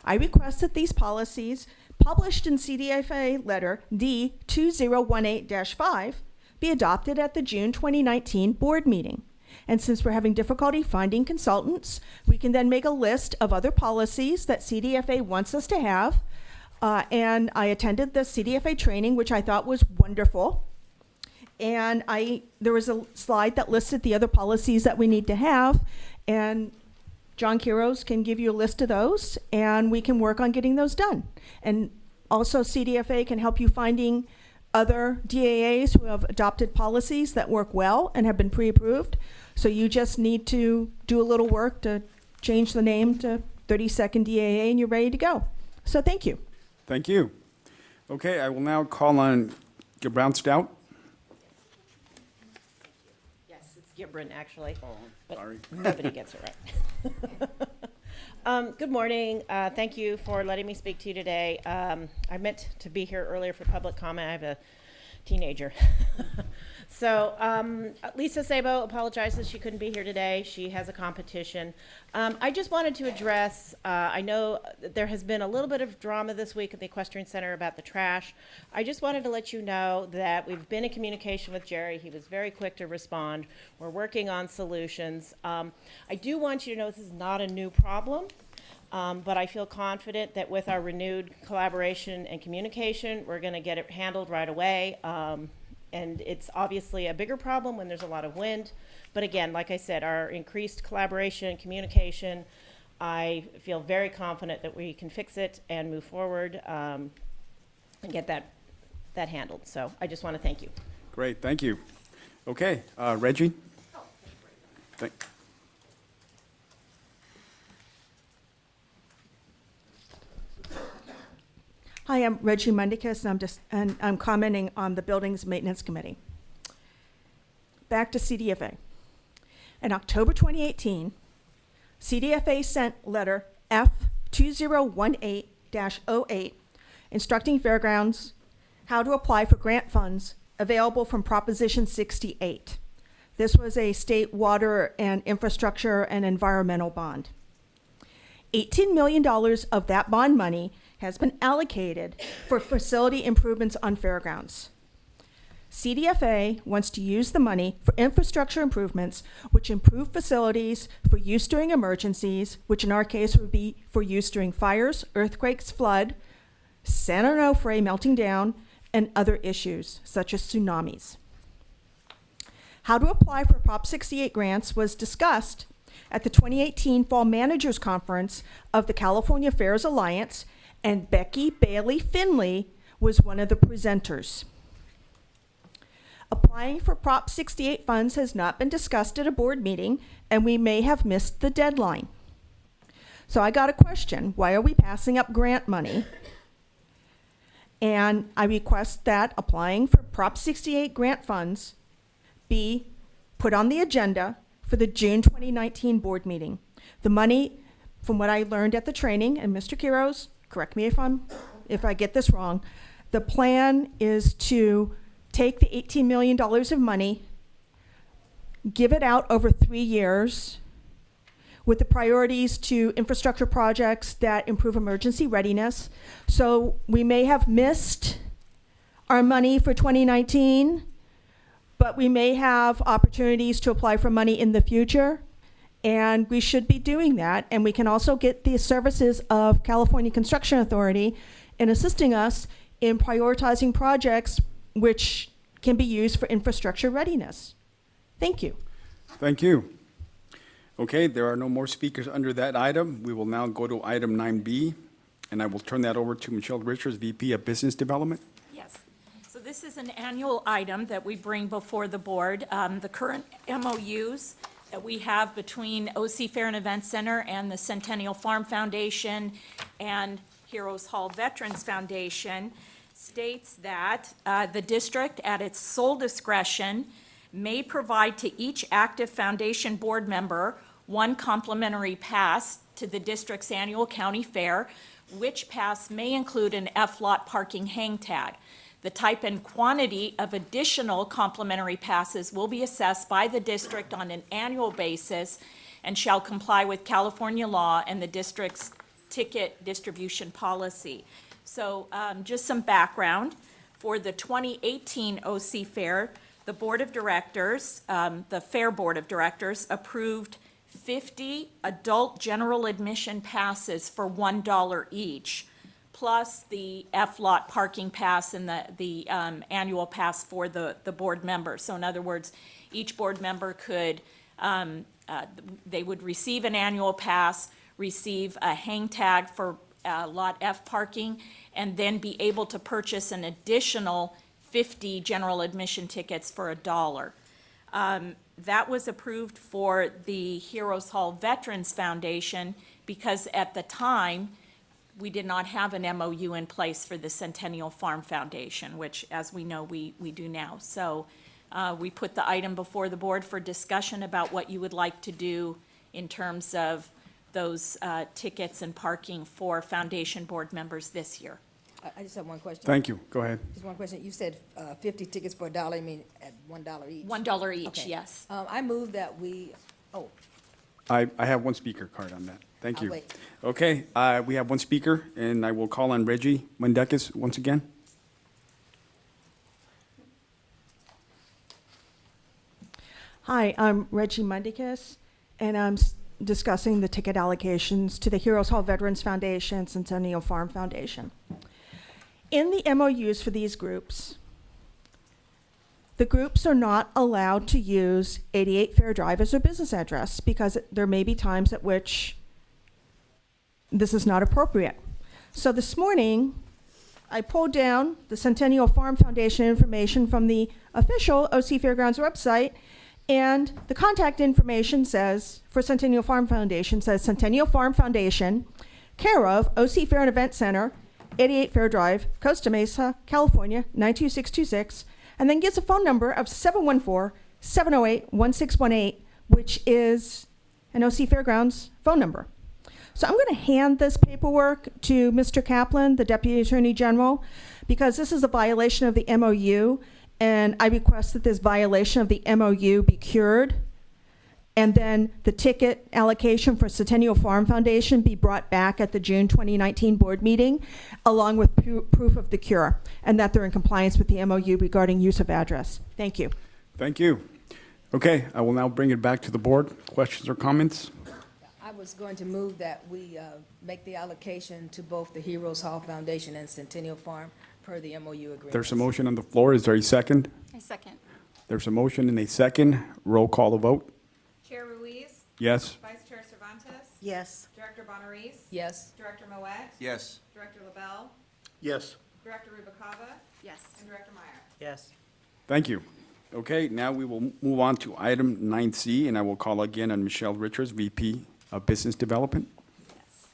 S8: I request that these policies, published in CDFA letter D2018-5, be adopted at the June 2019 board meeting. And since we're having difficulty finding consultants, we can then make a list of other policies that CDFA wants us to have. And I attended the CDFA training, which I thought was wonderful. And there was a slide that listed the other policies that we need to have. And John Quiros can give you a list of those, and we can work on getting those done. And also CDFA can help you finding other DAAs who have adopted policies that work well and have been pre-approved. So you just need to do a little work to change the name to 32nd DAA and you're ready to go. So thank you.
S1: Thank you. Okay, I will now call on Brown Stout.
S6: Yes, it's Gibran, actually. But
S1: sorry.
S6: nobody gets it right. Good morning. Thank you for letting me speak to you today. I meant to be here earlier for public comment. I have a teenager. So Lisa Sabo apologizes she couldn't be here today. She has a competition. I just wanted to address, I know that there has been a little bit of drama this week at the Equestrian Center about the trash. I just wanted to let you know that we've been in communication with Jerry. He was very quick to respond. We're working on solutions. I do want you to know this is not a new problem. But I feel confident that with our renewed collaboration and communication, we're going to get it handled right away. And it's obviously a bigger problem when there's a lot of wind. But again, like I said, our increased collaboration and communication, I feel very confident that we can fix it and move forward and get that handled. So I just want to thank you.
S1: Great, thank you. Okay, Reggie?
S8: Hi, I'm Reggie Mundicus, and I'm commenting on the Buildings Maintenance Committee. Back to CDFA. In October 2018, CDFA sent letter F2018-08 instructing fairgrounds how to apply for grant funds available from Proposition 68. This was a state water and infrastructure and environmental bond. $18 million of that bond money has been allocated for facility improvements on fairgrounds. CDFA wants to use the money for infrastructure improvements, which improve facilities for use during emergencies, which in our case would be for use during fires, earthquakes, flood, San Onofre melting down, and other issues such as tsunamis. How to apply for Prop 68 grants was discussed at the 2018 Fall Managers Conference of the California Fairs Alliance, and Becky Bailey Finley was one of the presenters. Applying for Prop 68 funds has not been discussed at a board meeting, and we may have missed the deadline. So I got a question, why are we passing up grant money? And I request that applying for Prop 68 grant funds be put on the agenda for the June 2019 board meeting. The money, from what I learned at the training, and Mr. Quiros, correct me if I get this wrong, the plan is to take the $18 million of money, give it out over 3 years with the priorities to infrastructure projects that improve emergency readiness. So we may have missed our money for 2019, but we may have opportunities to apply for money in the future. And we should be doing that. And we can also get the services of California Construction Authority in assisting us in prioritizing projects which can be used for infrastructure readiness. Thank you.
S1: Thank you. Okay, there are no more speakers under that item. We will now go to item 9B, and I will turn that over to Michelle Richards, VP of Business Development.
S7: Yes. So this is an annual item that we bring before the board. The current MOUs that we have between OC Fair and Event Center and the Centennial Farm Foundation and Heroes Hall Veterans Foundation states that the district, at its sole discretion, may provide to each active foundation board member one complimentary pass to the district's annual county fair, which pass may include an F-lot parking hang tag. The type and quantity of additional complimentary passes will be assessed by the district on an annual basis and shall comply with California law and the district's ticket distribution policy. So just some background. For the 2018 OC Fair, the Board of Directors, the Fair Board of Directors, approved 50 adult general admission passes for $1 each, plus the F-lot parking pass and the annual pass for the board members. So in other words, each board member could, they would receive an annual pass, receive a hang tag for Lot F parking, and then be able to purchase an additional 50 general admission tickets for $1. That was approved for the Heroes Hall Veterans Foundation because at the time, we did not have an MOU in place for the Centennial Farm Foundation, which, as we know, we do now. So we put the item before the board for discussion about what you would like to do in terms of those tickets and parking for foundation board members this year.
S13: I just have one question.
S1: Thank you. Go ahead.
S13: Just one question. You said 50 tickets for $1. I mean, at $1 each?
S7: $1 each,
S13: Okay.
S7: yes.
S13: I move that we,
S1: I have one speaker card on that. Thank
S13: I'll
S1: you.
S13: wait.
S1: Okay, we have one speaker, and I will call on Reggie Mendekis once again.
S8: Hi, I'm Reggie Mundicus, and I'm discussing the ticket allocations to the Heroes Hall Veterans Foundation and Centennial Farm Foundation. In the MOUs for these groups, the groups are not allowed to use 88 Fair Drive as their business address because there may be times at which this is not appropriate. So this morning, I pulled down the Centennial Farm Foundation information from the official OC Fairgrounds website, and the contact information says, for Centennial Farm Foundation, says Centennial Farm Foundation, care of OC Fair and Event Center, 88 Fair Drive, Costa Mesa, California, 92626, and then gives a phone number of 714-708-1618, which is an OC Fairgrounds phone number. So I'm going to hand this paperwork to Mr. Kaplan, the Deputy Attorney General, because this is a violation of the MOU, and I request that this violation of the MOU be cured, and then the ticket allocation for Centennial Farm Foundation be brought back at the June 2019 board meeting, along with proof of the cure, and that they're in compliance with the MOU regarding use of address. Thank you.
S1: Thank you. Okay, I will now bring it back to the board. Questions or comments?
S13: I was going to move that we make the allocation to both the Heroes Hall Foundation and Centennial Farm per the MOU agreement.
S1: There's a motion on the floor. Is there a second?
S15: I second.
S1: There's a motion and a second. Roll call the vote.
S4: Chair Ruiz,
S1: Yes?
S4: Vice Chair Cervantes,
S13: Yes.
S4: Director Bonarice,
S13: Yes.
S4: Director Moet,
S14: Yes.
S4: Director LaBelle,
S2: Yes.
S4: Director Rubacava,
S15: Yes.
S4: and Director Meyer.
S12: Yes.
S1: Thank you. Okay, now we will move on to item 9C, and I will call again on Michelle Richards, VP of Business Development.
S15: Yes.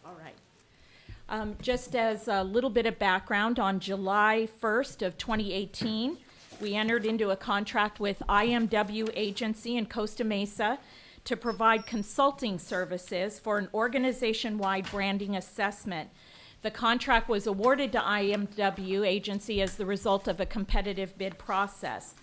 S7: All right. Just as a little bit of background, on July 1st of 2018, we entered into a contract with IMW Agency in Costa Mesa to provide consulting services for an organization-wide branding assessment. The contract was awarded to IMW Agency as the result of a competitive bid process.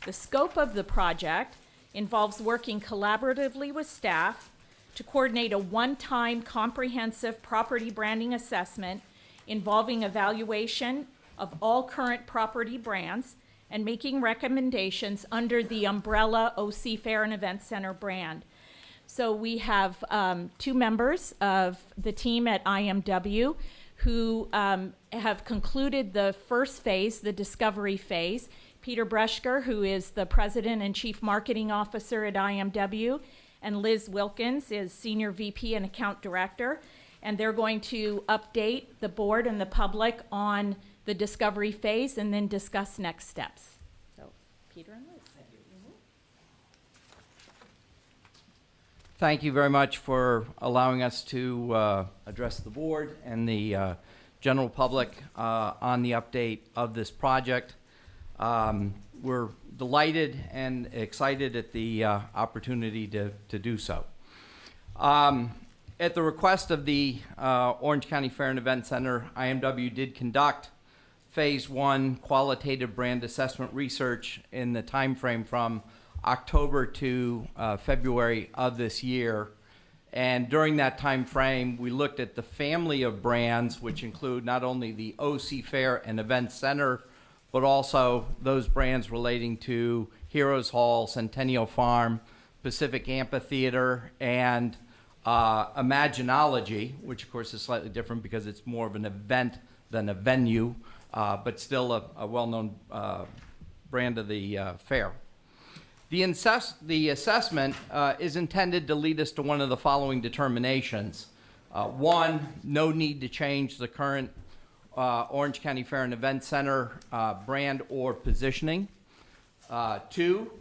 S7: The scope of the project involves working collaboratively with staff to coordinate a one-time comprehensive property branding assessment involving evaluation of all current property brands and making recommendations under the umbrella OC Fair and Event Center brand. So we have two members of the team at IMW who have concluded the first phase, the discovery phase. Peter Breschker, who is the President and Chief Marketing Officer at IMW, and Liz Wilkins is Senior VP and Account Director. and they're going to update the board and the public on the discovery phase and then discuss next steps. So, Peter and Liz.
S16: Thank you very much for allowing us to address the board and the general public on the update of this project. We're delighted and excited at the opportunity to do so. At the request of the Orange County Fair and Event Center, IMW did conduct Phase 1 qualitative brand assessment research in the time frame from October to February of this year. And during that time frame, we looked at the family of brands, which include not only the OC Fair and Event Center, but also those brands relating to Heroes Hall, Centennial Farm, Pacific Amphitheater, and Imaginology, which of course is slightly different because it's more of an event than a venue, but still a well-known brand of the fair. The assessment is intended to lead us to one of the following determinations. One, no need to change the current Orange County Fair and Event Center brand or positioning. Two,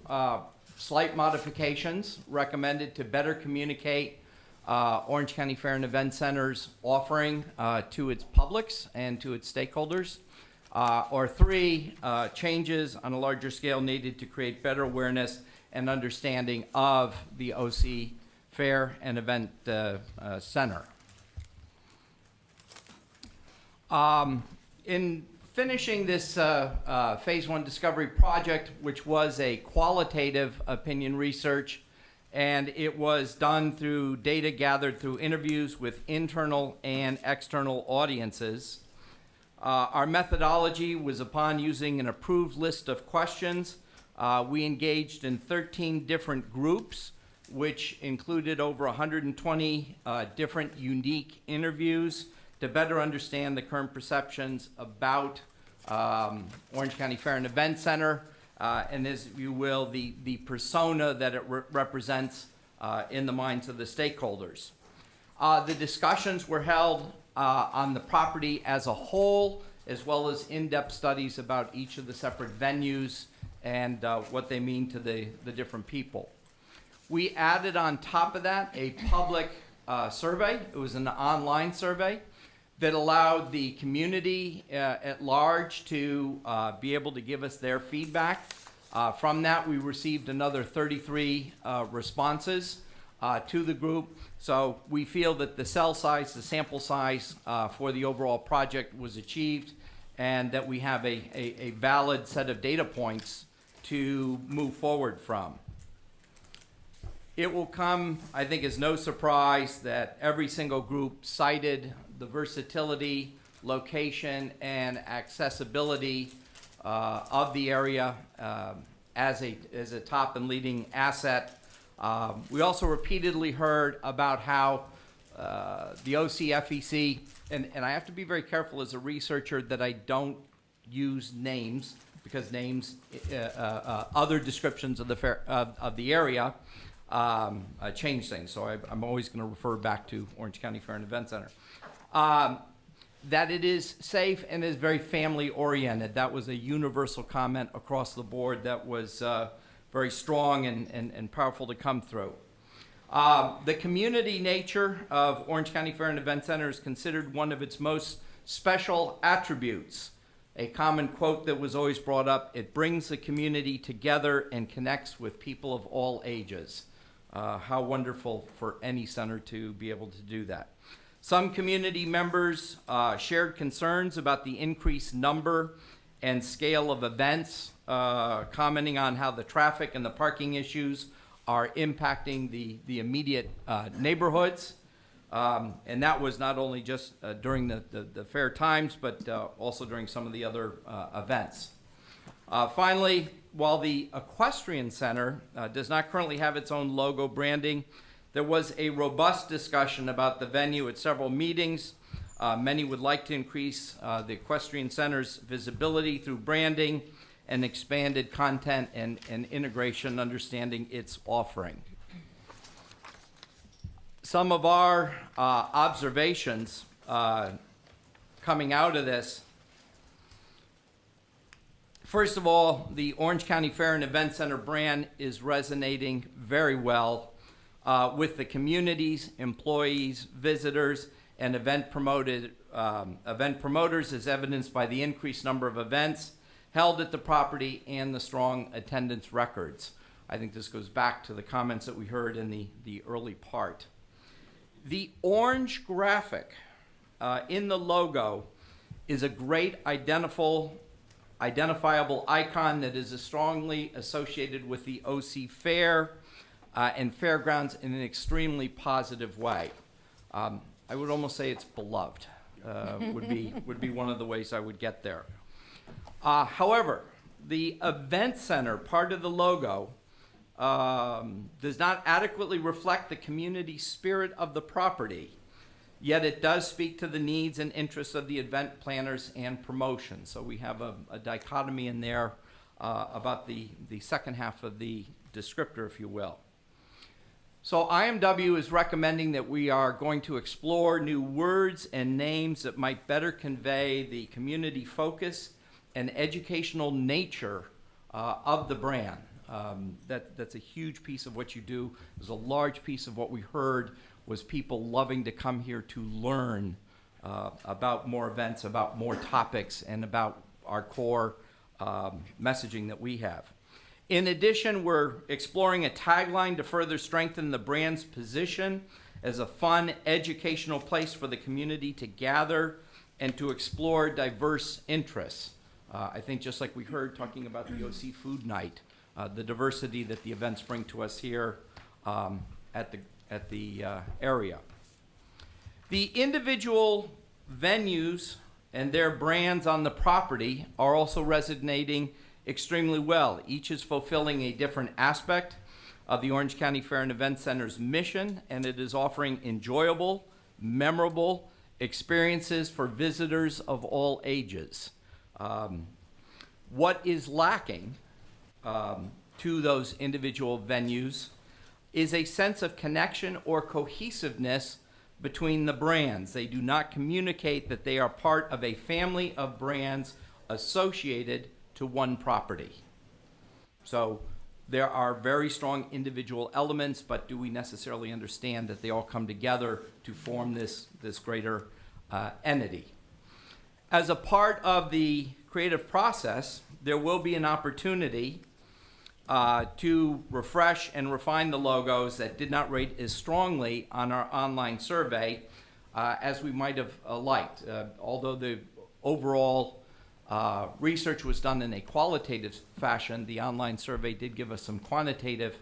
S16: slight modifications recommended to better communicate Orange County Fair and Event Center's offering to its publics and to its stakeholders. Or three, changes on a larger scale needed to create better awareness and understanding of the OC Fair and Event Center. In finishing this Phase 1 discovery project, which was a qualitative opinion research, and it was done through data gathered through interviews with internal and external audiences. Our methodology was upon using an approved list of questions. We engaged in 13 different groups, which included over 120 different unique interviews to better understand the current perceptions about Orange County Fair and Event Center, and as you will, the persona that it represents in the minds of the stakeholders. The discussions were held on the property as a whole, as well as in-depth studies about each of the separate venues and what they mean to the different people. We added on top of that a public survey. It was an online survey that allowed the community at large to be able to give us their feedback. From that, we received another 33 responses to the group. So we feel that the cell size, the sample size for the overall project was achieved, and that we have a valid set of data points to move forward from. It will come, I think, as no surprise that every single group cited the versatility, location, and accessibility of the area as a top and leading asset. We also repeatedly heard about how the OCFEC, and I have to be very careful as a researcher that I don't use names, because names, other descriptions of the fair, of the area change things. So I'm always going to refer back to Orange County Fair and Event Center. That it is safe and is very family oriented. That was a universal comment across the board that was very strong and powerful to come through. The community nature of Orange County Fair and Event Center is considered one of its most special attributes. A common quote that was always brought up: it brings the community together and connects with people of all ages. How wonderful for any center to be able to do that. Some community members shared concerns about the increased number and scale of events, commenting on how the traffic and the parking issues are impacting the immediate neighborhoods. And that was not only just during the fair times, but also during some of the other events. Finally, while the Equestrian Center does not currently have its own logo branding, there was a robust discussion about the venue at several meetings. Many would like to increase the Equestrian Center's visibility through branding and expanded content and integration, understanding its offering. some of our observations coming out of this. First of all, the Orange County Fair and Event Center brand is resonating very well with the communities, employees, visitors, and event promoters, as evidenced by the increased number of events held at the property and the strong attendance records. I think this goes back to the comments that we heard in the early part. The orange graphic in the logo is a great identifiable icon that is strongly associated with the OC Fair and Fairgrounds in an extremely positive way. I would almost say it's beloved, would be one of the ways I would get there. However, the event center part of the logo does not adequately reflect the community spirit of the property, yet it does speak to the needs and interests of the event planners and promotion. So we have a dichotomy in there about the second half of the descriptor, if you will. So IMW is recommending that we are going to explore new words and names that might better convey the community focus and educational nature of the brand. That's a huge piece of what you do. There's a large piece of what we heard was people loving to come here to learn about more events, about more topics, and about our core messaging that we have. In addition, we're exploring a tagline to further strengthen the brand's position as a fun, educational place for the community to gather and to explore diverse interests. I think just like we heard talking about the OC Food Night, the diversity that the events bring to us here at the area. The individual venues and their brands on the property are also resonating extremely well. Each is fulfilling a different aspect of the Orange County Fair and Event Center's mission, and it is offering enjoyable, memorable experiences for visitors of all ages. What is lacking to those individual venues is a sense of connection or cohesiveness between the brands. They do not communicate that they are part of a family of brands associated to one property. So there are very strong individual elements, but do we necessarily understand that they all come together to form this greater entity? As a part of the creative process, there will be an opportunity to refresh and refine the logos that did not rate as strongly on our online survey as we might have liked. Although the overall research was done in a qualitative fashion, the online survey did give us some quantitative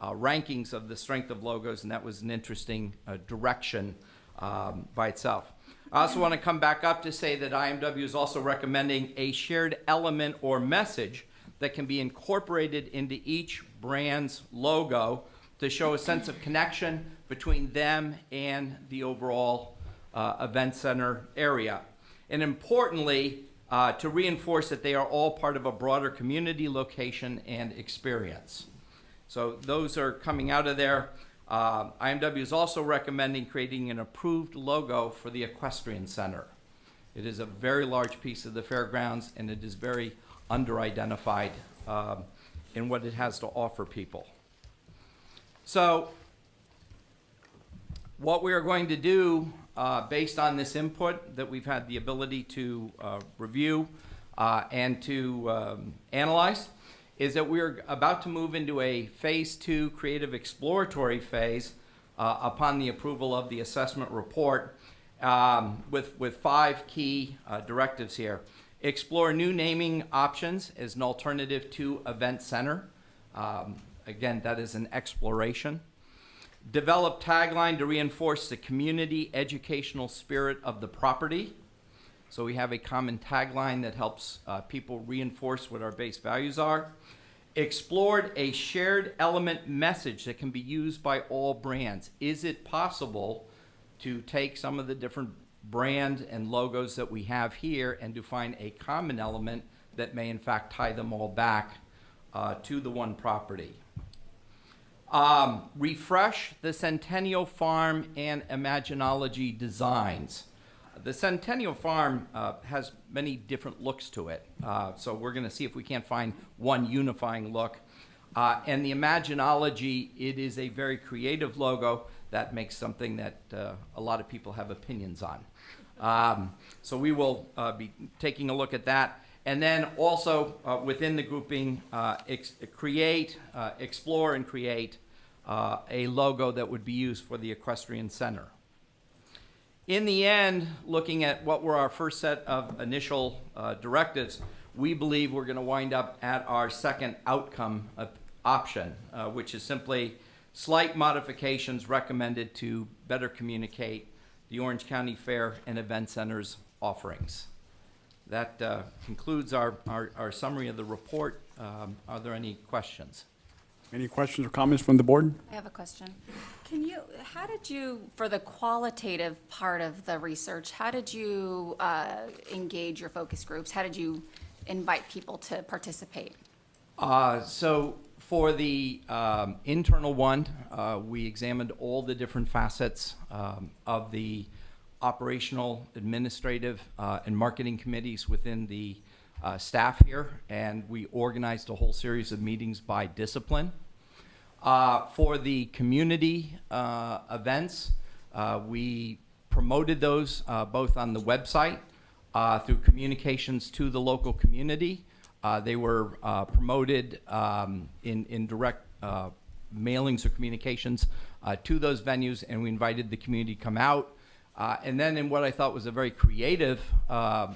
S16: rankings of the strength of logos, and that was an interesting direction by itself. I also want to come back up to say that IMW is also recommending a shared element or message that can be incorporated into each brand's logo to show a sense of connection between them and the overall event center area. And importantly, to reinforce that they are all part of a broader community location and experience. So those are coming out of there. IMW is also recommending creating an approved logo for the Equestrian Center. It is a very large piece of the fairgrounds, and it is very under-identified in what it has to offer people. So what we are going to do based on this input that we've had the ability to review and to analyze is that we're about to move into a phase 2 creative exploratory phase upon the approval of the assessment report with 5 key directives here. Explore new naming options as an alternative to Event Center. Again, that is an exploration. Develop tagline to reinforce the community educational spirit of the property. So we have a common tagline that helps people reinforce what our base values are. Explored a shared element message that can be used by all brands. Is it possible to take some of the different brand and logos that we have here and to find a common element that may in fact tie them all back to the one property? Refresh the Centennial Farm and Imaginology designs. The Centennial Farm has many different looks to it, so we're going to see if we can't find one unifying look. And the Imaginology, it is a very creative logo that makes something that a lot of people have opinions on. So we will be taking a look at that. And then also within the grouping, explore and create a logo that would be used for the Equestrian Center. In the end, looking at what were our first set of initial directives, we believe we're going to wind up at our second outcome option, which is simply slight modifications recommended to better communicate the Orange County Fair and Event Center's offerings. That concludes our summary of the report. Are there any questions?
S1: Any questions or comments from the board?
S15: I have a question. How did you, for the qualitative part of the research, how did you engage your focus groups? How did you invite people to participate?
S16: So for the internal one, we examined all the different facets of the operational, administrative, and marketing committees within the staff here, and we organized a whole series of meetings by discipline. For the community events, we promoted those both on the website through communications to the local community. They were promoted in direct mailings or communications to those venues, and we invited the community to come out. And then in what I thought was a very creative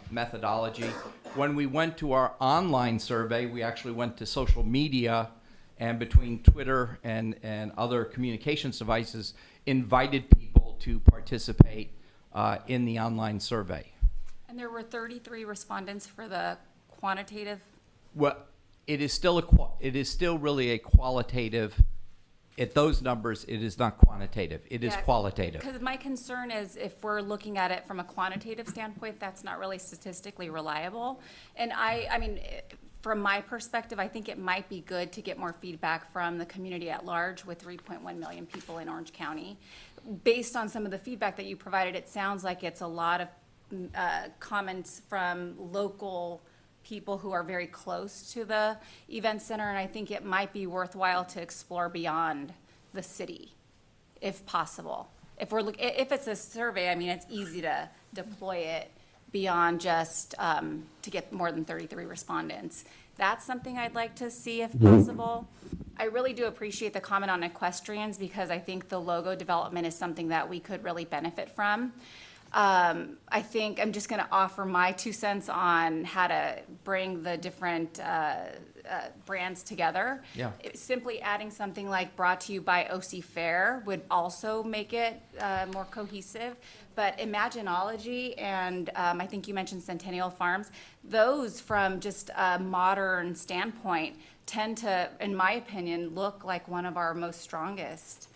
S16: methodology, when we went to our online survey, we actually went to social media and between Twitter and other communications devices, invited people to participate in the online survey.
S15: And there were 33 respondents for the quantitative?
S16: Well, it is still really a qualitative. At those numbers, it is not quantitative. It is qualitative.
S15: Because my concern is if we're looking at it from a quantitative standpoint, that's not really statistically reliable. And I mean, from my perspective, I think it might be good to get more feedback from the community at large with 3.1 million people in Orange County. Based on some of the feedback that you provided, it sounds like it's a lot of comments from local people who are very close to the event center, and I think it might be worthwhile to explore beyond the city, if possible. If it's a survey, I mean, it's easy to deploy it beyond just to get more than 33 respondents. That's something I'd like to see if possible. I really do appreciate the comment on equestrians because I think the logo development is something that we could really benefit from. I think I'm just going to offer my 2 cents on how to bring the different brands together.
S16: Yeah.
S15: Simply adding something like brought to you by OCFEC would also make it more cohesive. But Imaginology and I think you mentioned Centennial Farms, those from just a modern standpoint tend to, in my opinion, look like one of our most strongest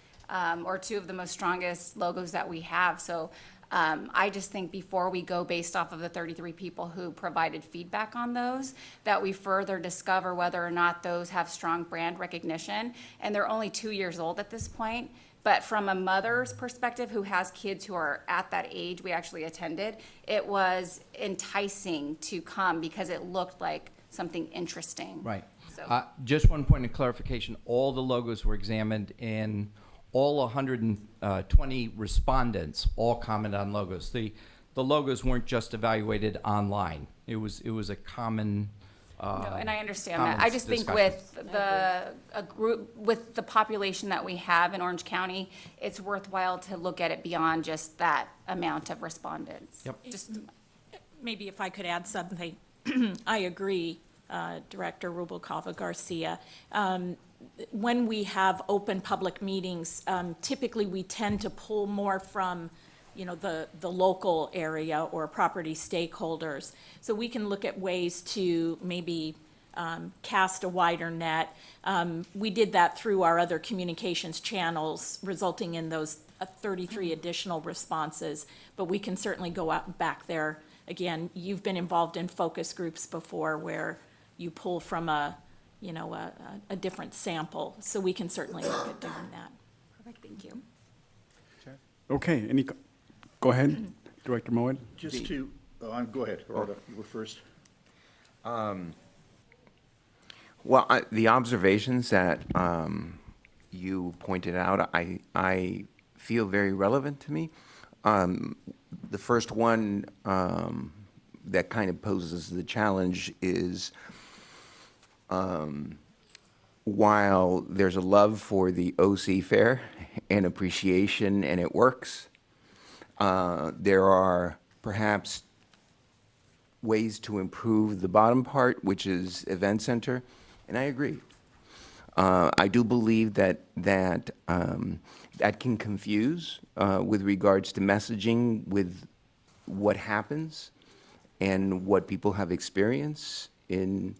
S15: or two of the most strongest logos that we have. So I just think before we go based off of the 33 people who provided feedback on those, that we further discover whether or not those have strong brand recognition. And they're only 2 years old at this point. But from a mother's perspective who has kids who are at that age, we actually attended, it was enticing to come because it looked like something interesting.
S16: Right.
S15: So.
S16: Just one point of clarification. All the logos were examined in all 120 respondents all commented on logos. The logos weren't just evaluated online. It was a common.
S15: No, and I understand that. I just think with with the population that we have in Orange County, it's worthwhile to look at it beyond just that amount of respondents.
S16: Yep.
S15: Just
S7: Maybe if I could add something. I agree, Director Rubalcava Garcia. When we have open public meetings, typically we tend to pull more from, the local area or property stakeholders. So we can look at ways to maybe cast a wider net. We did that through our other communications channels, resulting in those 33 additional responses. But we can certainly go out back there. Again, you've been involved in focus groups before where you pull from a you know, a different sample. So we can certainly look at doing that.
S15: Perfect, thank you.
S1: Okay, go ahead, Director Moed.
S3: Just to, go ahead, Gerardo, you were first.
S14: Well, the observations that you pointed out, I feel very relevant to me. The first one that kind of poses the challenge is while there's a love for the OC Fair and appreciation, and it works, there are perhaps ways to improve the bottom part, which is event center, and I agree. I do believe that can confuse with regards to messaging with what happens and what people have experienced in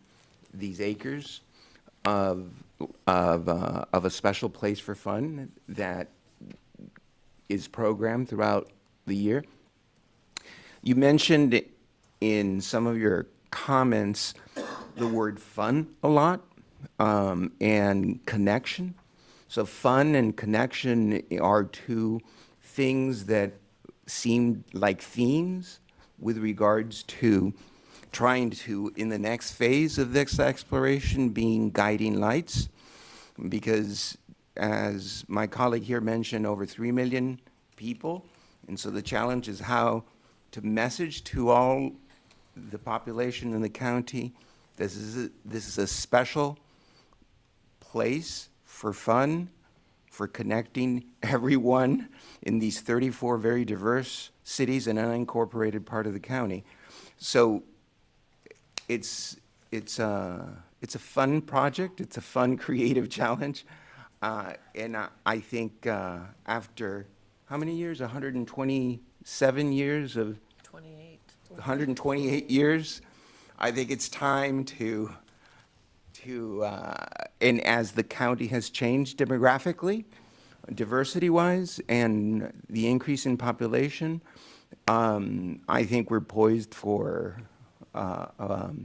S14: these acres of a special place for fun that is programmed throughout the year. You mentioned in some of your comments the word fun a lot, and connection. So fun and connection are two things that seem like themes with regards to trying to, in the next phase of this exploration, being guiding lights. Because as my colleague here mentioned, over 3 million people. And so the challenge is how to message to all the population in the county, this is a special place for fun, for connecting everyone in these 34 very diverse cities and unincorporated part of the county. So it's a fun project. It's a fun, creative challenge. And I think after how many years? 127 years of 128 years. I think it's time to and as the county has changed demographically, diversity-wise, and the increase in population, I think we're poised for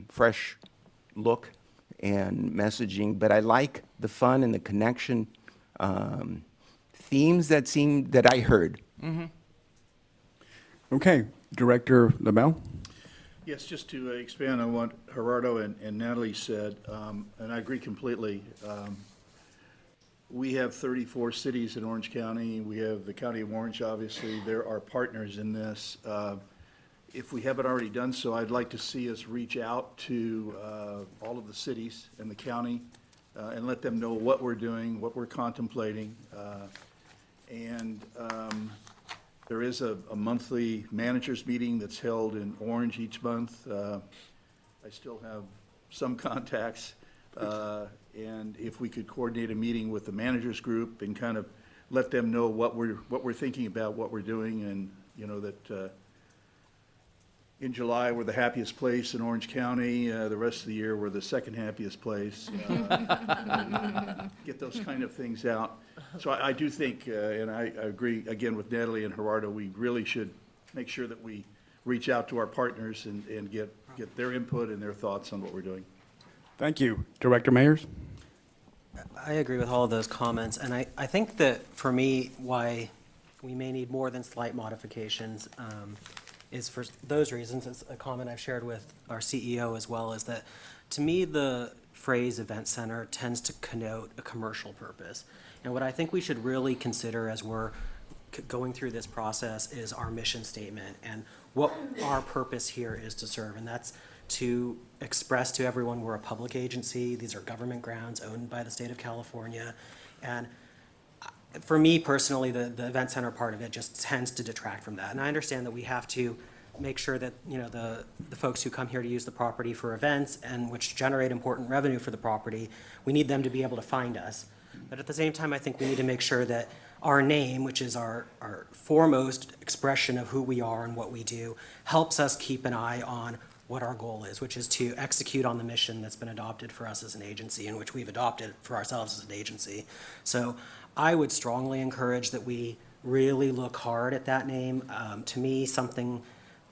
S14: fresh look and messaging. But I like the fun and the connection themes that I heard.
S16: Mm-hmm.
S1: Okay, Director LaBelle.
S3: Yes, just to expand on what Gerardo and Natalie said, and I agree completely. We have 34 cities in Orange County. We have the County of Orange, obviously. There are partners in this. If we haven't already done so, I'd like to see us reach out to all of the cities in the county and let them know what we're doing, what we're contemplating. There is a monthly managers meeting that's held in Orange each month. I still have some contacts, and if we could coordinate a meeting with the managers group and kind of let them know what we're thinking about, what we're doing, and you know that in July we're the happiest place in Orange County. The rest of the year we're the second happiest place. Get those kind of things out. So I do think, and I agree again with Natalie and Gerardo, we really should make sure that we reach out to our partners and get their input and their thoughts on what we're doing.
S1: Thank you. Director Mayers?
S12: I agree with all of those comments, and I think that for me, why we may need more than slight modifications is for those reasons. It's a comment I've shared with our CEO as well, is that to me the phrase event center tends to connote a commercial purpose. And what I think we should really consider as we're going through this process is our mission statement and what our purpose here is to serve. And that's to express to everyone we're a public agency. These are government grounds owned by the state of California. And for me personally, the event center part of it just tends to detract from that. And I understand that we have to make sure that, you know, the folks who come here to use the property for events and which generate important revenue for the property, we need them to be able to find us. But at the same time, I think we need to make sure that our name, which is our foremost expression of who we are and what we do, helps us keep an eye on what our goal is, which is to execute on the mission that's been adopted for us as an agency and which we've adopted for ourselves as an agency. So I would strongly encourage that we really look hard at that name. To me, something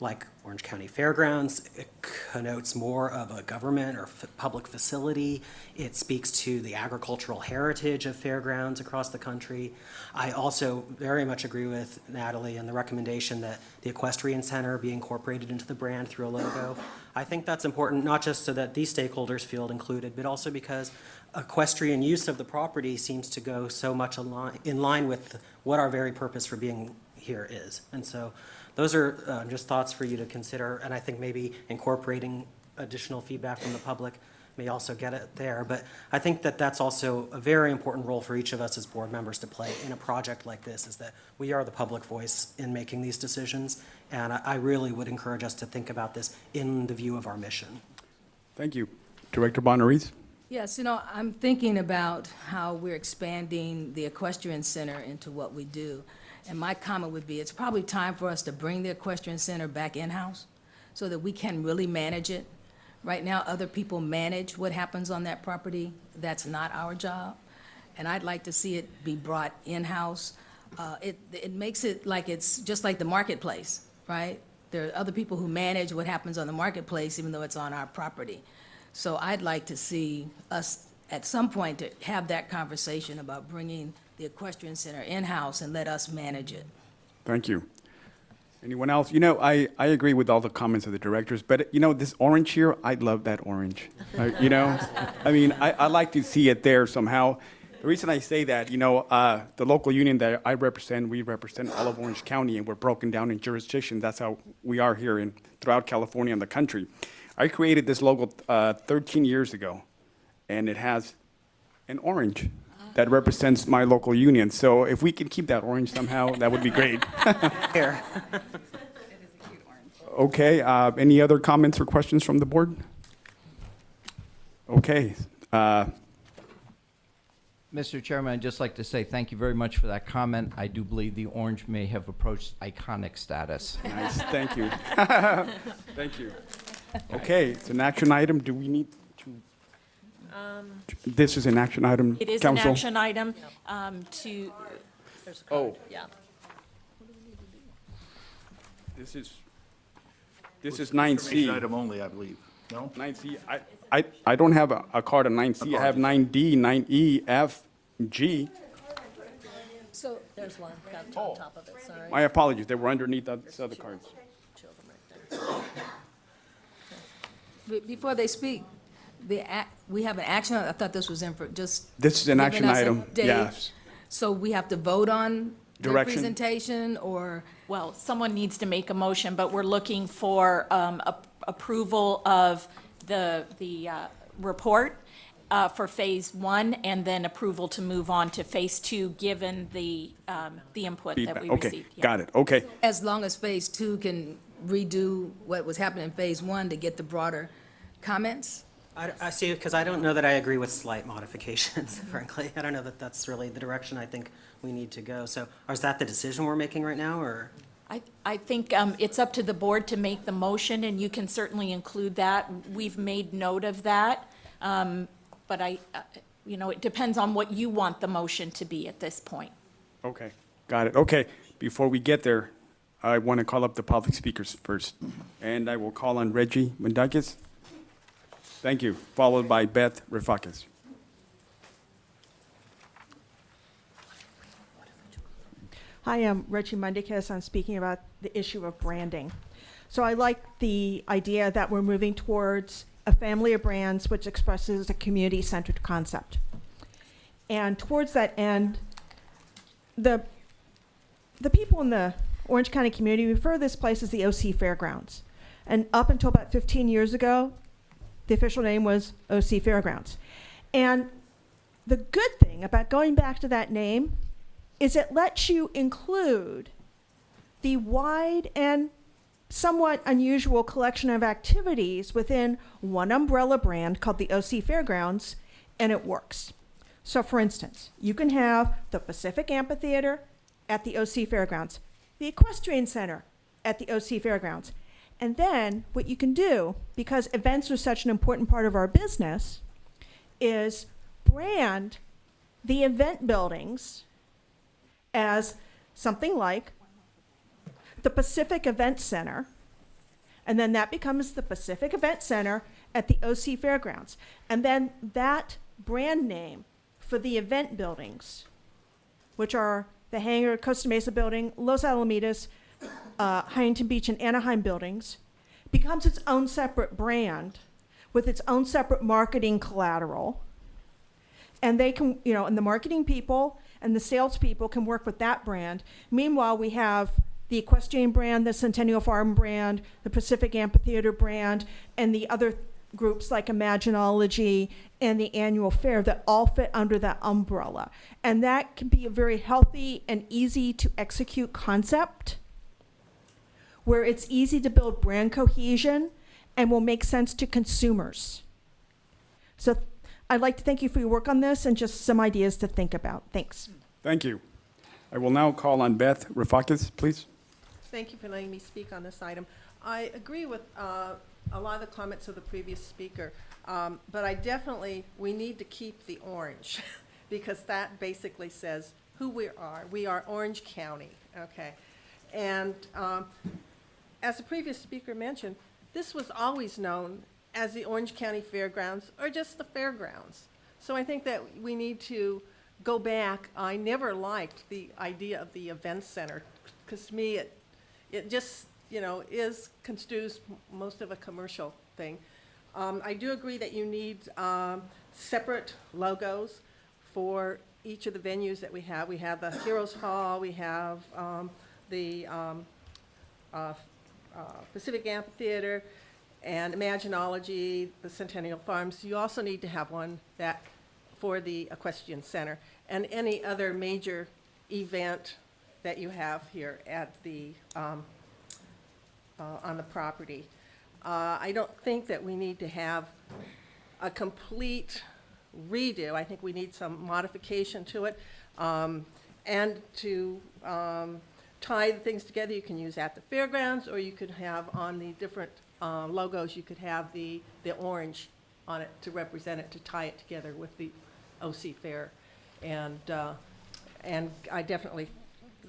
S12: like Orange County Fairgrounds. It connotes more of a government or public facility. It speaks to the agricultural heritage of fairgrounds across the country. I also very much agree with Natalie and the recommendation that the Equestrian Center be incorporated into the brand through a logo. I think that's important, not just so that these stakeholders feel included, but also because equestrian use of the property seems to go so much in line with what our very purpose for being here is. And so those are just thoughts for you to consider, and I think maybe incorporating additional feedback from the public may also get it there. But I think that that's also a very important role for each of us as board members to play in a project like this, is that we are the public voice in making these decisions, and I really would encourage us to think about this in the view of our mission.
S1: Thank you. Director Bonariz?
S13: Yes, you know, I'm thinking about how we're expanding the Equestrian Center into what we do. And my comment would be, it's probably time for us to bring the Equestrian Center back in-house so that we can really manage it. Right now, other people manage what happens on that property. That's not our job. And I'd like to see it be brought in-house. It makes it like it's just like the marketplace, right? There are other people who manage what happens on the marketplace, even though it's on our property. So I'd like to see us, at some point, to have that conversation about bringing the Equestrian Center in-house and let us manage it.
S1: Thank you. Anyone else? You know, I agree with all the comments of the directors, but you know, this orange here, I love that orange. You know, I mean, I like to see it there somehow. The reason I say that, you know, the local union that I represent, we represent all of Orange County, and we're broken down in jurisdiction. That's how we are here in throughout California and the country. I created this logo 13 years ago, and it has an orange that represents my local union. So if we can keep that orange somehow, that would be great.
S12: Here.
S1: Okay, any other comments or questions from the board? Okay.
S16: Mr. Chairman, I'd just like to say thank you very much for that comment. I do believe the orange may have approached iconic status.
S1: Nice, thank you. Thank you. Okay, it's an action item. Do we need to? This is an action item,
S7: It is
S1: Council?
S7: an action item to, there's a card, yeah.
S1: This is 9C.
S3: Item only, I believe. No?
S1: 9C, I don't have a card on 9C. I have 9D, 9E, F, G.
S6: So there's one, got on top of it, sorry.
S1: My apologies, they were underneath the other cards.
S13: Before they speak, we have an action, I thought this was in for just.
S1: This is an
S13: giving
S1: action
S13: us a
S1: item,
S13: date.
S1: yes.
S13: So we have to vote on their
S1: Direction.
S13: presentation, or?
S7: Well, someone needs to make a motion, but we're looking for approval of the report for Phase 1, and then approval to move on to Phase 2, given the input that
S1: Feedback.
S7: we
S1: Okay,
S7: received. Yeah.
S1: got it, okay.
S13: As long as Phase 2 can redo what was happening in Phase 1 to get the broader comments?
S12: I see, because I don't know that I agree with slight modifications, frankly. I don't know that that's really the direction I think we need to go. So is that the decision we're making right now, or?
S7: I think it's up to the board to make the motion, and you can certainly include that. We've made note of that. But you know, it depends on what you want the motion to be at this point.
S1: Okay, got it. Okay, before we get there, I want to call up the public speakers first. And I will call on Reggie Mendakis. Thank you, followed by Beth Rafakis.
S8: Hi, I'm Reggie Mendakis. I'm speaking about the issue of branding. So I like the idea that we're moving towards a family of brands which expresses a community-centered concept. And towards that end, the people in the Orange County community refer to this place as the OC Fairgrounds. And up until about 15 years ago, the official name was OC Fairgrounds. And the good thing about going back to that name is it lets you include the wide and somewhat unusual collection of activities within one umbrella brand called the OC Fairgrounds, and it works. So for instance, you can have the Pacific Amphitheater at the OC Fairgrounds, the Equestrian Center at the OC Fairgrounds. And then what you can do, because events are such an important part of our business, is brand the event buildings as something like the Pacific Event Center And then that becomes the Pacific Event Center at the OC Fairgrounds. And then that brand name for the event buildings, which are the Hangar, Costa Mesa Building, Los Alamitos, Huntington Beach, and Anaheim buildings, becomes its own separate brand with its own separate marketing collateral. And they can, you know, and the marketing people and the salespeople can work with that brand. Meanwhile, we have the equestrian brand, the Centennial Farm brand, the Pacific Amphitheater brand, and the other groups like Imaginology and the annual fair that all fit under that umbrella. And that can be a very healthy and easy to execute concept where it's easy to build brand cohesion and will make sense to consumers. So I'd like to thank you for your work on this and just some ideas to think about. Thanks.
S1: Thank you. I will now call on Beth Rafakis, please.
S17: Thank you for letting me speak on this item. I agree with a lot of the comments of the previous speaker, but we need to keep the orange because that basically says who we are. We are Orange County, okay? And as the previous speaker mentioned, this was always known as the Orange County Fairgrounds or just the fairgrounds. So I think that we need to go back. I never liked the idea of the event center because to me it just, you know, construes most of a commercial thing. I do agree that you need separate logos for each of the venues that we have. We have the Heroes Hall, we have the Pacific Amphitheater, and Imaginology, the Centennial Farms. You also need to have one that for the Equestrian Center and any other major event that you have here at the on the property. I don't think that we need to have a complete redo. I think we need some modification to it, and to tie the things together. You can use at the fairgrounds, or you could have on the different logos, you could have the orange on it to represent it, to tie it together with the OC Fair. And I definitely,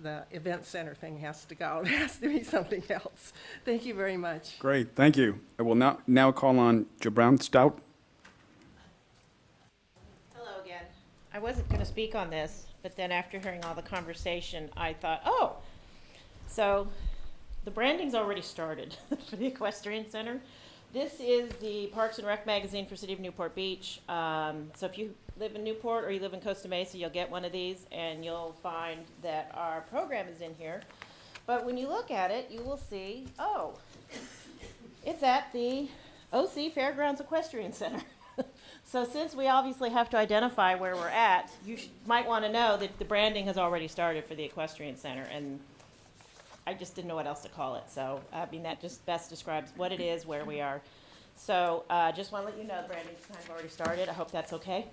S17: the event center thing has to go. It has to be something else. Thank you very much.
S1: Great, thank you. I will now call on Jabrown Stout.
S6: Hello again. I wasn't going to speak on this, but then after hearing all the conversation, I thought, oh, so the branding's already started for the Equestrian Center. This is the Parks and Rec magazine for City of Newport Beach. So if you live in Newport or you live in Costa Mesa, you'll get one of these and you'll find that our program is in here. But when you look at it, you will see, oh, it's at the OC Fairgrounds Equestrian Center. So since we obviously have to identify where we're at, you might want to know that the branding has already started for the Equestrian Center, and I just didn't know what else to call it. So, I mean, that just best describes what it is, where we are. So, just want to let you know the branding's kind of already started. I hope that's okay.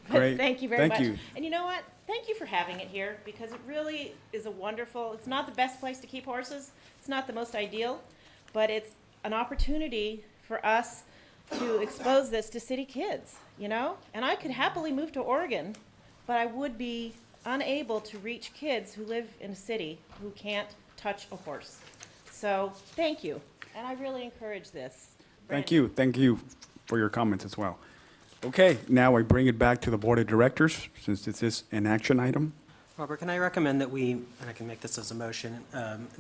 S1: Great.
S6: Thank you very much.
S1: Thank you.
S6: And you know what? Thank you for having it here, because it really is a wonderful, it's not the best place to keep horses. It's not the most ideal, but it's an opportunity for us to expose this to city kids, you know? And I could happily move to Oregon, but I would be unable to reach kids who live in a city who can't touch a horse. So, thank you. And I really encourage this.
S1: Thank you for your comments as well. Okay, now I bring it back to the Board of Directors, since this is an action item.
S12: Robert, can I recommend that we, and I can make this as a motion,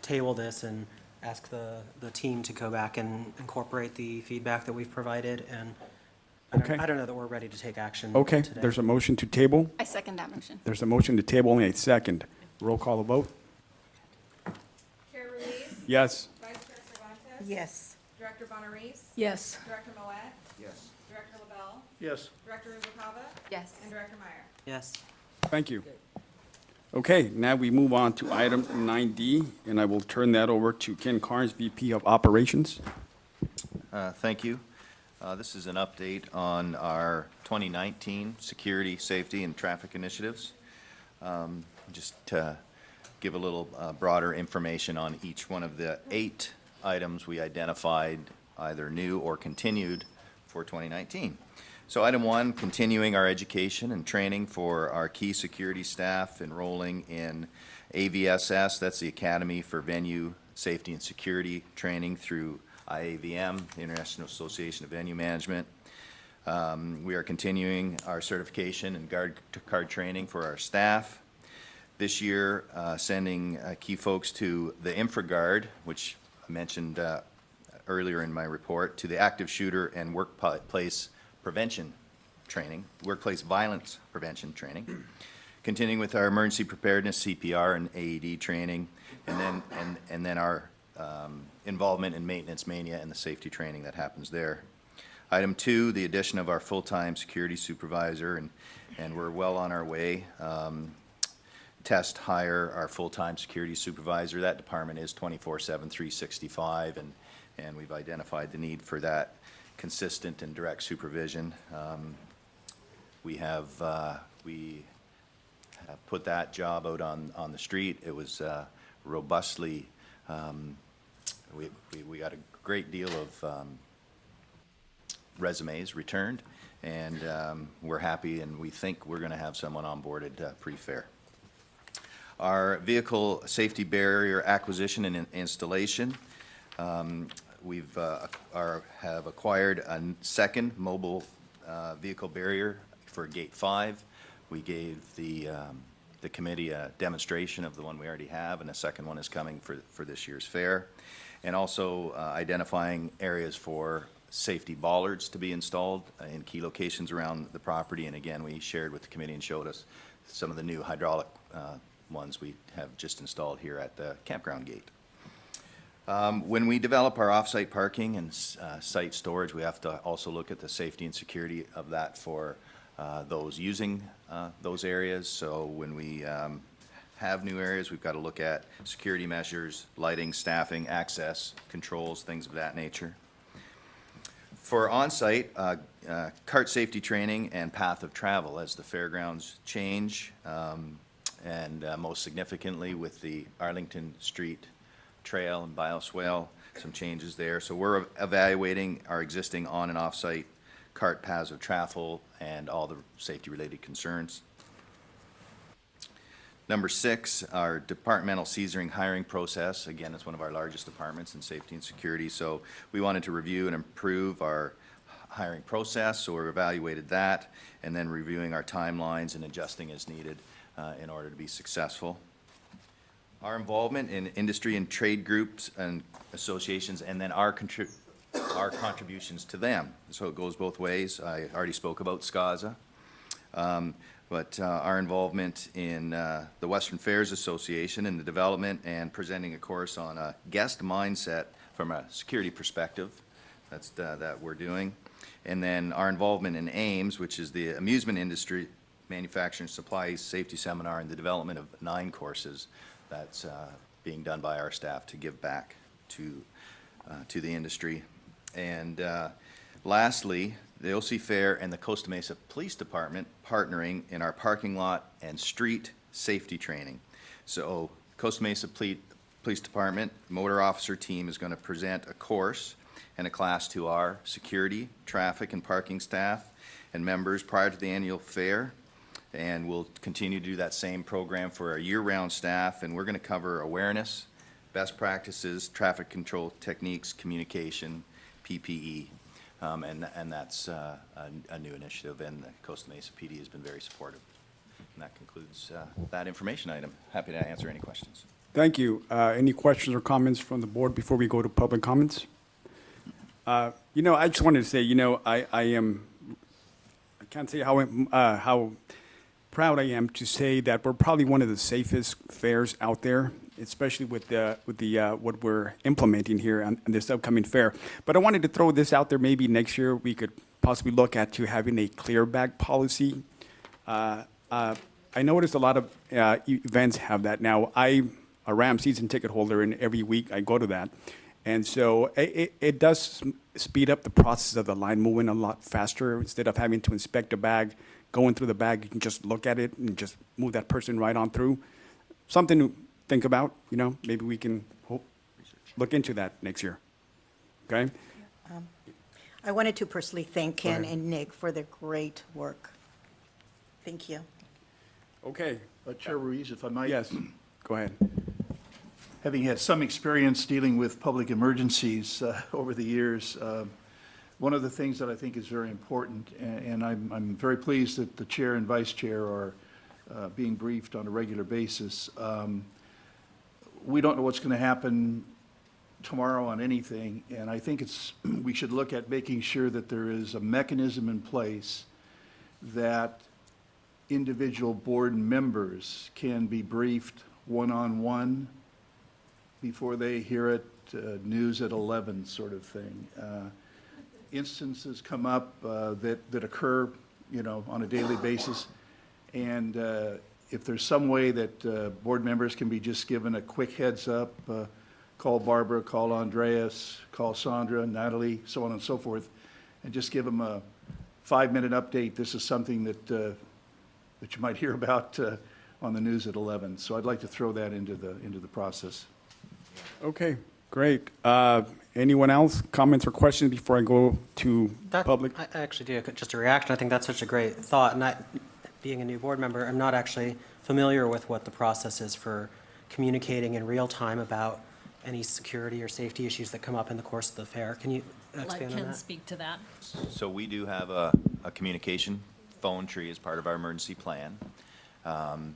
S12: table this and ask the team to go back and incorporate the feedback that we've provided, and I don't know that we're ready to take action
S1: Okay,
S12: today.
S1: there's a motion to table.
S15: I second that motion.
S1: There's a motion to table and a second. Roll call a vote.
S4: Chair Ruiz?
S1: Yes.
S4: Vice Chair Cervantes?
S17: Yes.
S4: Director Bonarese?
S13: Yes.
S4: Director Moet?
S3: Yes.
S4: Director LaBelle?
S3: Yes.
S4: Director Rubicava?
S15: Yes.
S4: And Director Meyer?
S12: Yes.
S1: Thank you. Okay, now we move on to item 9D, and I will turn that over to Ken Carnes, VP of Operations.
S18: Thank you. This is an update on our 2019 security, safety, and traffic initiatives. Just to give a little broader information on each one of the 8 items we identified, either new or continued for 2019. So item 1, continuing our education and training for our key security staff, enrolling in AVSS, that's the Academy for Venue safety and security training through IAVM, International Association of Venue Management. We are continuing our certification and card training for our staff. This year, sending key folks to the InfraGuard, which I mentioned earlier in my report, to the active shooter and workplace prevention training, workplace violence prevention training. Continuing with our emergency preparedness, CPR and AED training, and then our involvement in maintenance mania and the safety training that happens there. Item 2, the addition of our full-time security supervisor, and we're well on our way. Hire our full-time security supervisor. That department is 24/7, 365, and we've identified the need for that consistent and direct supervision. We have put that job out on the street. It was robustly, we got a great deal of resumes returned, and we're happy, and we think we're going to have someone onboarded pretty fair. Our vehicle safety barrier acquisition and installation. We've have acquired a second mobile vehicle barrier for Gate 5. We gave the committee a demonstration of the one we already have, and a second one is coming for this year's fair. And also identifying areas for safety bollards to be installed in key locations around the property. And again, we shared with the committee and showed us some of the new hydraulic ones we have just installed here at the campground gate. When we develop our off-site parking and site storage, we have to also look at the safety and security of that for those using those areas. So when we have new areas, we've got to look at security measures, lighting, staffing, access, controls, things of that nature. For on-site, cart safety training and path of travel as the fairgrounds change, and most significantly with the Arlington Street Trail and bioswale, some changes there. So we're evaluating our existing on and off-site cart paths of travel and all the safety-related concerns. Number 6, our departmental seasoning hiring process. Again, it's one of our largest departments in safety and security, so we wanted to review and improve our hiring process, so we evaluated that, and then reviewing our timelines and adjusting as needed in order to be successful. Our involvement in industry and trade groups and associations, and then our contributions to them. So it goes both ways. I already spoke about SCAZA. But our involvement in the Western Fairs Association in the development and presenting a course on a guest mindset from a security perspective, that's that we're doing. And then our involvement in AIMS, which is the Amusement Industry Manufacturing Supplies Safety Seminar, and the development of 9 courses that's being done by our staff to give back to the industry. And lastly, the OC Fair and the Costa Mesa Police Department partnering in our parking lot and street safety training. So Costa Mesa Police Department motor officer team is going to present a course and a class to our security, traffic, and parking staff and members prior to the annual fair. And we'll continue to do that same program for our year-round staff, and we're going to cover awareness, best practices, traffic control techniques, communication, PPE. And that's a new initiative, and the Costa Mesa PD has been very supportive. And that concludes that information item. Happy to answer any questions.
S1: Thank you. Any questions or comments from the board before we go to public comments? I just wanted to say, I can't say how proud I am to say that we're probably one of the safest fairs out there, especially with what we're implementing here on this upcoming fair. But I wanted to throw this out there. Maybe next year we could possibly look at having a clear bag policy. I noticed a lot of events have that now. I'm a Ram season ticket holder, and every week I go to that. And so it does speed up the process of the line moving a lot faster. Instead of having to inspect a bag, going through the bag, you can just look at it and just move that person right on through. Something to think about, maybe we can look into that next year. Okay?
S19: I wanted to personally thank Ken and Nick for their great work. Thank you.
S1: Okay.
S3: Chair Ruiz, if I might.
S1: Yes, go ahead.
S3: having had some experience dealing with public emergencies over the years, one of the things that I think is very important, and I'm very pleased that the chair and vice chair are being briefed on a regular basis. We don't know what's going to happen tomorrow on anything, and I think we should look at making sure that there is a mechanism in place that individual board members can be briefed one-on-one before they hear it, news at 11 sort of thing. Instances come up that occur, on a daily basis, and if there's some way that board members can be just given a quick heads up, call Barbara, call Andreas, call Sandra, Natalie, so on and so forth, and just give them a 5-minute update. This is something that you might hear about on the news at 11. So I'd like to throw that into the process.
S1: Okay, great. Anyone else, comments or questions before I go to public?
S12: I actually do, just a reaction. I think that's such a great thought. And being a new board member, I'm not actually familiar with what the process is for communicating in real time about any security or safety issues that come up in the course of the fair. Can you
S6: Let
S12: expand on
S6: Ken
S12: that?
S6: speak to that.
S18: So we do have a communication phone tree as part of our emergency plan. 90%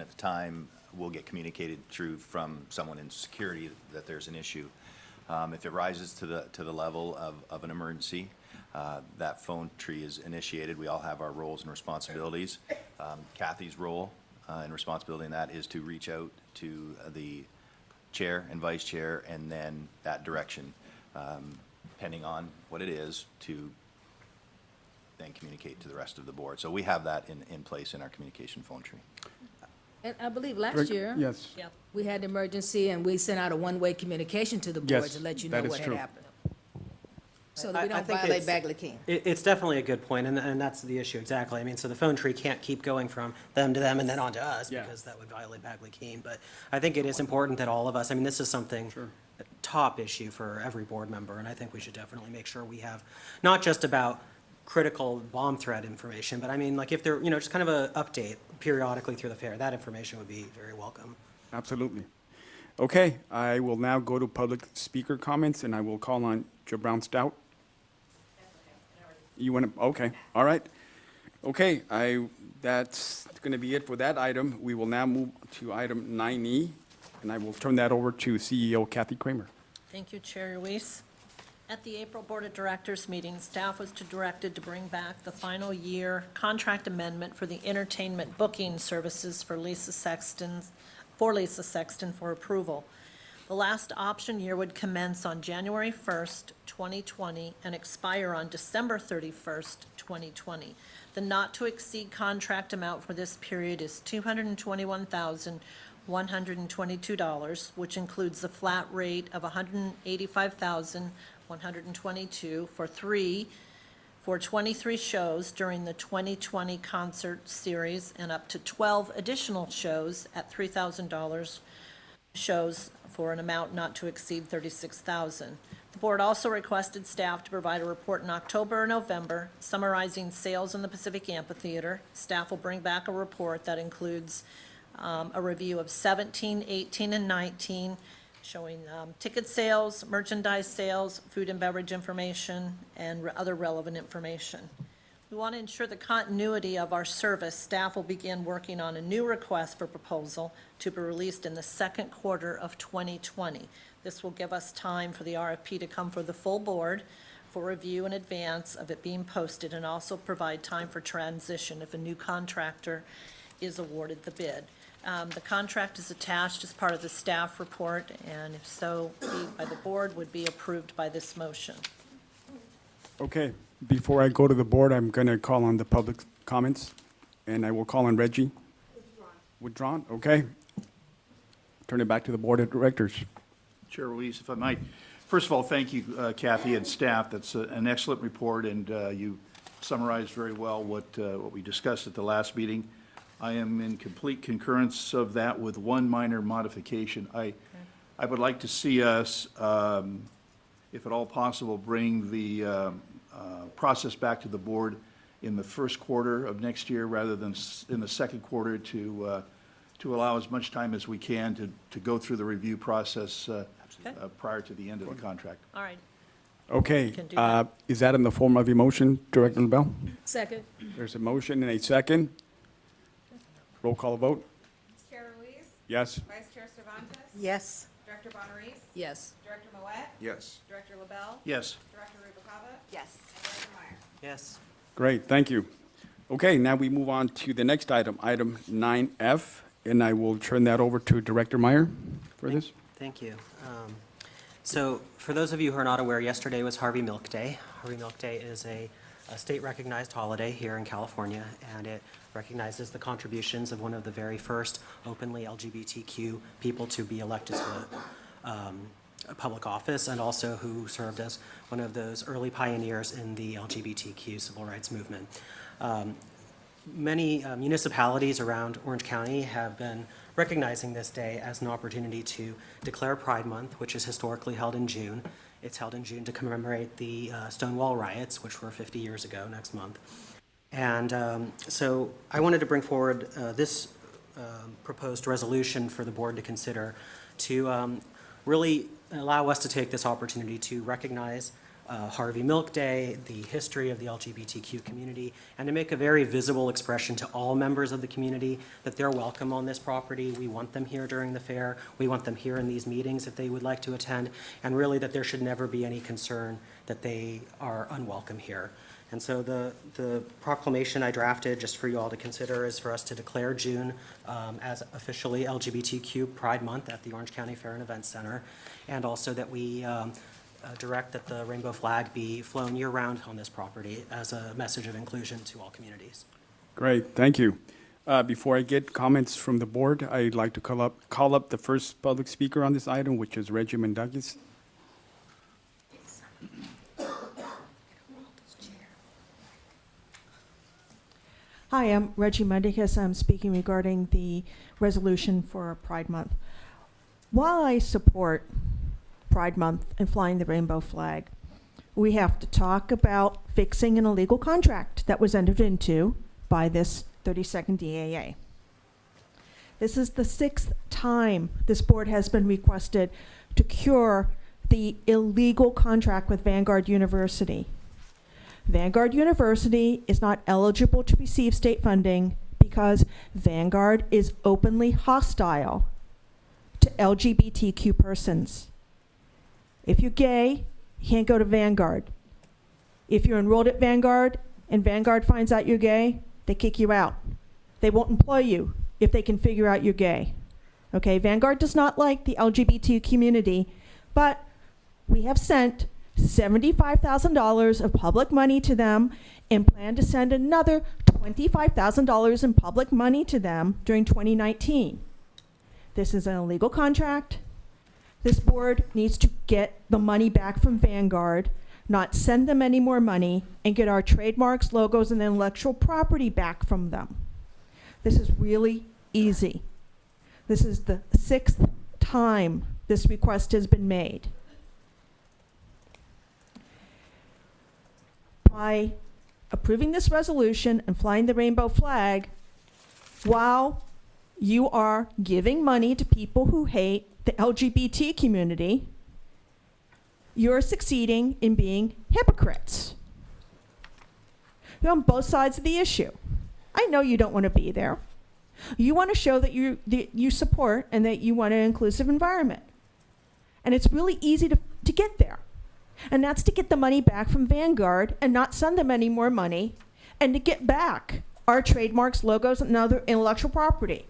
S18: of the time, we'll get communicated through from someone in security that there's an issue. If it rises to the level of an emergency, that phone tree is initiated. We all have our roles and responsibilities. Kathy's role and responsibility in that is to reach out to the chair and vice chair, and then that direction, depending on what it is, to then communicate to the rest of the board. So we have that in place in our communication phone tree.
S13: And I believe last year.
S1: Yes.
S6: Yep.
S13: We had emergency and we sent out a one-way communication to the board
S1: Yes,
S13: to let you
S1: that
S13: know
S1: is
S13: what had
S1: true.
S13: happened. So that we
S12: I
S13: don't
S12: think
S13: violate
S12: it's-
S13: Bagley King.
S12: It's definitely a good point, and that's the issue, exactly. I mean, so the phone tree can't keep going from them to them and then on to us,
S1: Yeah.
S12: because that would violate Bagley Keene. But I think it is important that all of us, I mean, this is something, a top issue for every board member, and I think we should definitely make sure we have, not just about critical bomb threat information, but I mean, like if there, just kind of a update periodically through the fair, that information would be very welcome.
S1: Absolutely. Okay, I will now go to public speaker comments, and I will call on Joe Brown Stout. You want to, okay, all right. Okay, that's going to be it for that item. We will now move to item 9E, and I will turn that over to CEO Kathy Kramer.
S6: Thank you, Chair Ruiz. At the April Board of Directors meeting, staff was directed to bring back the final year contract amendment for the entertainment booking services for Lisa Sexton for approval. The last option year would commence on January 1st, 2020, and expire on December 31st, 2020. The not-to-exceed contract amount for this period is $221,122, which includes the flat rate of $185,122 for 23 shows during the 2020 concert series and up to 12 additional shows at $3,000 shows for an amount not to exceed $36,000. The board also requested staff to provide a report in October or November summarizing sales in the Pacific Amphitheater. Staff will bring back a report that includes a review of 17, 18, and 19, showing ticket sales, merchandise sales, food and beverage information, and other relevant information. We want to ensure the continuity of our service. Staff will begin working on a new request for proposal to be released in the second quarter of 2020. This will give us time for the RFP to come for the full board for review in advance of it being posted, and also provide time for transition if a new contractor is awarded the bid. The contract is attached as part of the staff report, and if so, by the board, would be approved by this motion.
S1: Okay, before I go to the board, I'm going to call on the public comments, and I will call on Reggie. Withdrawn, okay. Turn it back to the board of directors.
S3: Chair Ruiz, if I might. First of all, thank you, Kathy and staff. That's an excellent report, and you summarized very well what we discussed at the last meeting. I am in complete concurrence of that with one minor modification. I would like to see us, if at all possible, bring the process back to the board in the first quarter of next year rather than in the second quarter to to allow as much time as we can to go through the review process prior to the end of the contract.
S6: All right.
S1: Okay,
S6: Can do that.
S1: is that in the form of a motion, Director LaBelle?
S13: Second.
S1: There's a motion and a second. Roll call vote?
S4: Chair Ruiz?
S1: Yes?
S4: Vice Chair Cervantes?
S19: Yes.
S4: Director Bonarice?
S13: Yes.
S4: Director Moet?
S14: Yes.
S4: Director LaBelle?
S3: Yes.
S4: Director Rubicava?
S19: Yes.
S4: And Director Meyer?
S12: Yes.
S1: Great, thank you. Okay, now we move on to the next item, item 9F, and I will turn that over to Director Meyer for this.
S12: Thank you. So for those of you who are not aware, yesterday was Harvey Milk Day. Harvey Milk Day is a state-recognized holiday here in California, and it recognizes the contributions of one of the very first openly LGBTQ people to be elected to a public office, and also who served as one of those early pioneers in the LGBTQ civil rights movement. Many municipalities around Orange County have been recognizing this day as an opportunity to declare Pride Month, which is historically held in June. It's held in June to commemorate the Stonewall riots, which were 50 years ago next month. And so I wanted to bring forward this proposed resolution for the board to consider to really allow us to take this opportunity to recognize Harvey Milk Day, the history of the LGBTQ community, and to make a very visible expression to all members of the community that they're welcome on this property. We want them here during the fair. We want them here in these meetings if they would like to attend, and really that there should never be any concern that they are unwelcome here. And so the proclamation I drafted, just for you all to consider, is for us to declare June as officially LGBTQ Pride Month at the Orange County Fair and Events Center, and also that we direct that the rainbow flag be flown year-round on this property as a message of inclusion to all communities.
S1: Great, thank you. Before I get comments from the board, I'd like to call up the first public speaker on this item, which is Reggie Mendakis.
S8: Hi, I'm Reggie Mendicus. I'm speaking regarding the resolution for Pride Month. While I support Pride Month and flying the rainbow flag, we have to talk about fixing an illegal contract that was entered into by this 32nd DAA. This is the 6th time this board has been requested to cure the illegal contract with Vanguard University. Vanguard University is not eligible to receive state funding because Vanguard is openly hostile to LGBTQ persons. If you're gay, you can't go to Vanguard. If you're enrolled at Vanguard and Vanguard finds out you're gay, they kick you out. They won't employ you if they can figure out you're gay. Okay, Vanguard does not like the LGBT community, but we have sent $75,000 of public money to them and plan to send another $25,000 in public money to them during 2019. This is an illegal contract. This board needs to get the money back from Vanguard, not send them any more money, and get our trademarks, logos, and intellectual property back from them. This is really easy. This is the 6th time this request has been made. By approving this resolution and flying the rainbow flag, while you are giving money to people who hate the LGBT community, you're succeeding in being hypocrites. You're on both sides of the issue. I know you don't want to be there. You want to show that you support and that you want an inclusive environment. And it's really easy to get there. And that's to get the money back from Vanguard and not send them any more money, and to get back our trademarks, logos, and other intellectual property.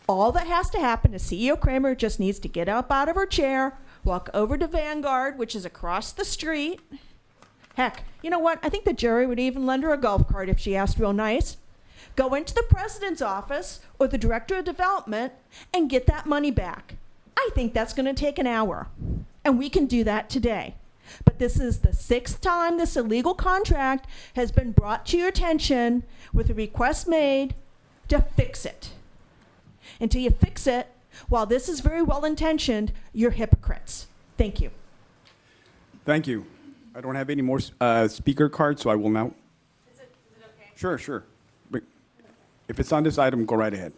S8: All that has to happen is CEO Kramer just needs to get up out of her chair, walk over to Vanguard, which is across the street. Heck, you know what? I think the jury would even lend her a golf cart if she asked real nice. Go into the president's office or the director of development and get that money back. I think that's going to take an hour. And we can do that today. But this is the 6th time this illegal contract has been brought to your attention with a request made to fix it. Until you fix it, while this is very well intentioned, you're hypocrites. Thank you.
S1: Thank you. I don't have any more speaker cards, so I will now. Is it okay? Sure. But if it's on this item, go right ahead.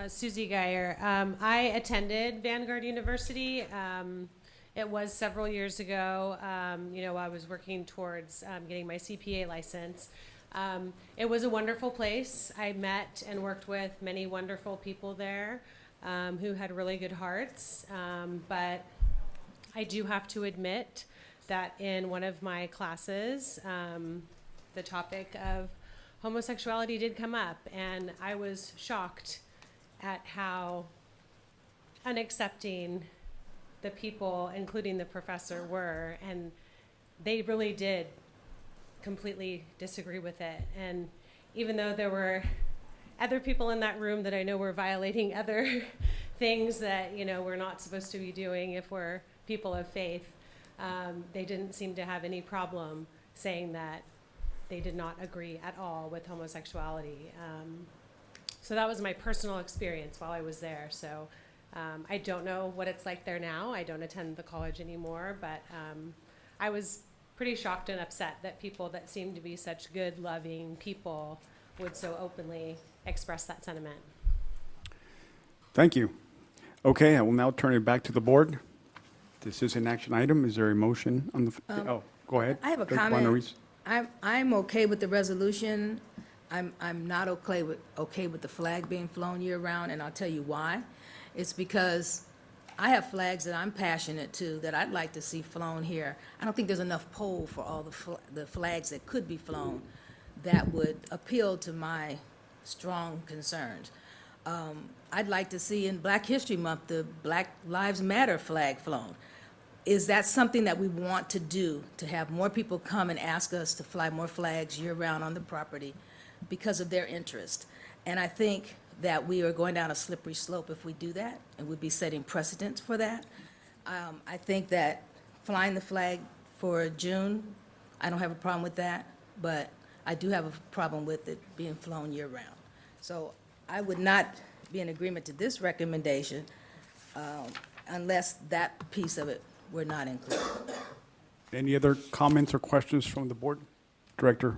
S11: Susie Geyer. I attended Vanguard University. It was several years ago. I was working towards getting my CPA license. It was a wonderful place. I met and worked with many wonderful people there who had really good hearts. But I do have to admit that in one of my classes, the topic of homosexuality did come up, and I was shocked at how unaccepting the people, including the professor, were, and they really did completely disagree with it. And even though there were other people in that room that I know were violating other things that, we're not supposed to be doing if we're people of faith, they didn't seem to have any problem saying that they did not agree at all with homosexuality. So that was my personal experience while I was there. So I don't know what it's like there now. I don't attend the college anymore, but I was pretty shocked and upset that people that seemed to be such good, loving people would so openly express that sentiment.
S1: Thank you. Okay, I will now turn it back to the board. This is an action item. Is there a motion on the, go ahead.
S13: I have a
S1: Director
S13: comment.
S1: Bonner-Reese.
S13: I'm okay with the resolution. I'm not okay with the flag being flown year-round, and I'll tell you why. It's because I have flags that I'm passionate to that I'd like to see flown here. I don't think there's enough pole for all the flags that could be flown that would appeal to my strong concerns. I'd like to see in Black History Month the Black Lives Matter flag flown. Is that something that we want to do, to have more people come and ask us to fly more flags year-round on the property because of their interest? And I think that we are going down a slippery slope if we do that, and we'd be setting precedents for that. I think that flying the flag for June, I don't have a problem with that, but I do have a problem with it being flown year-round. So I would not be in agreement to this recommendation unless that piece of it were not included.
S1: Any other comments or questions from the board? Director?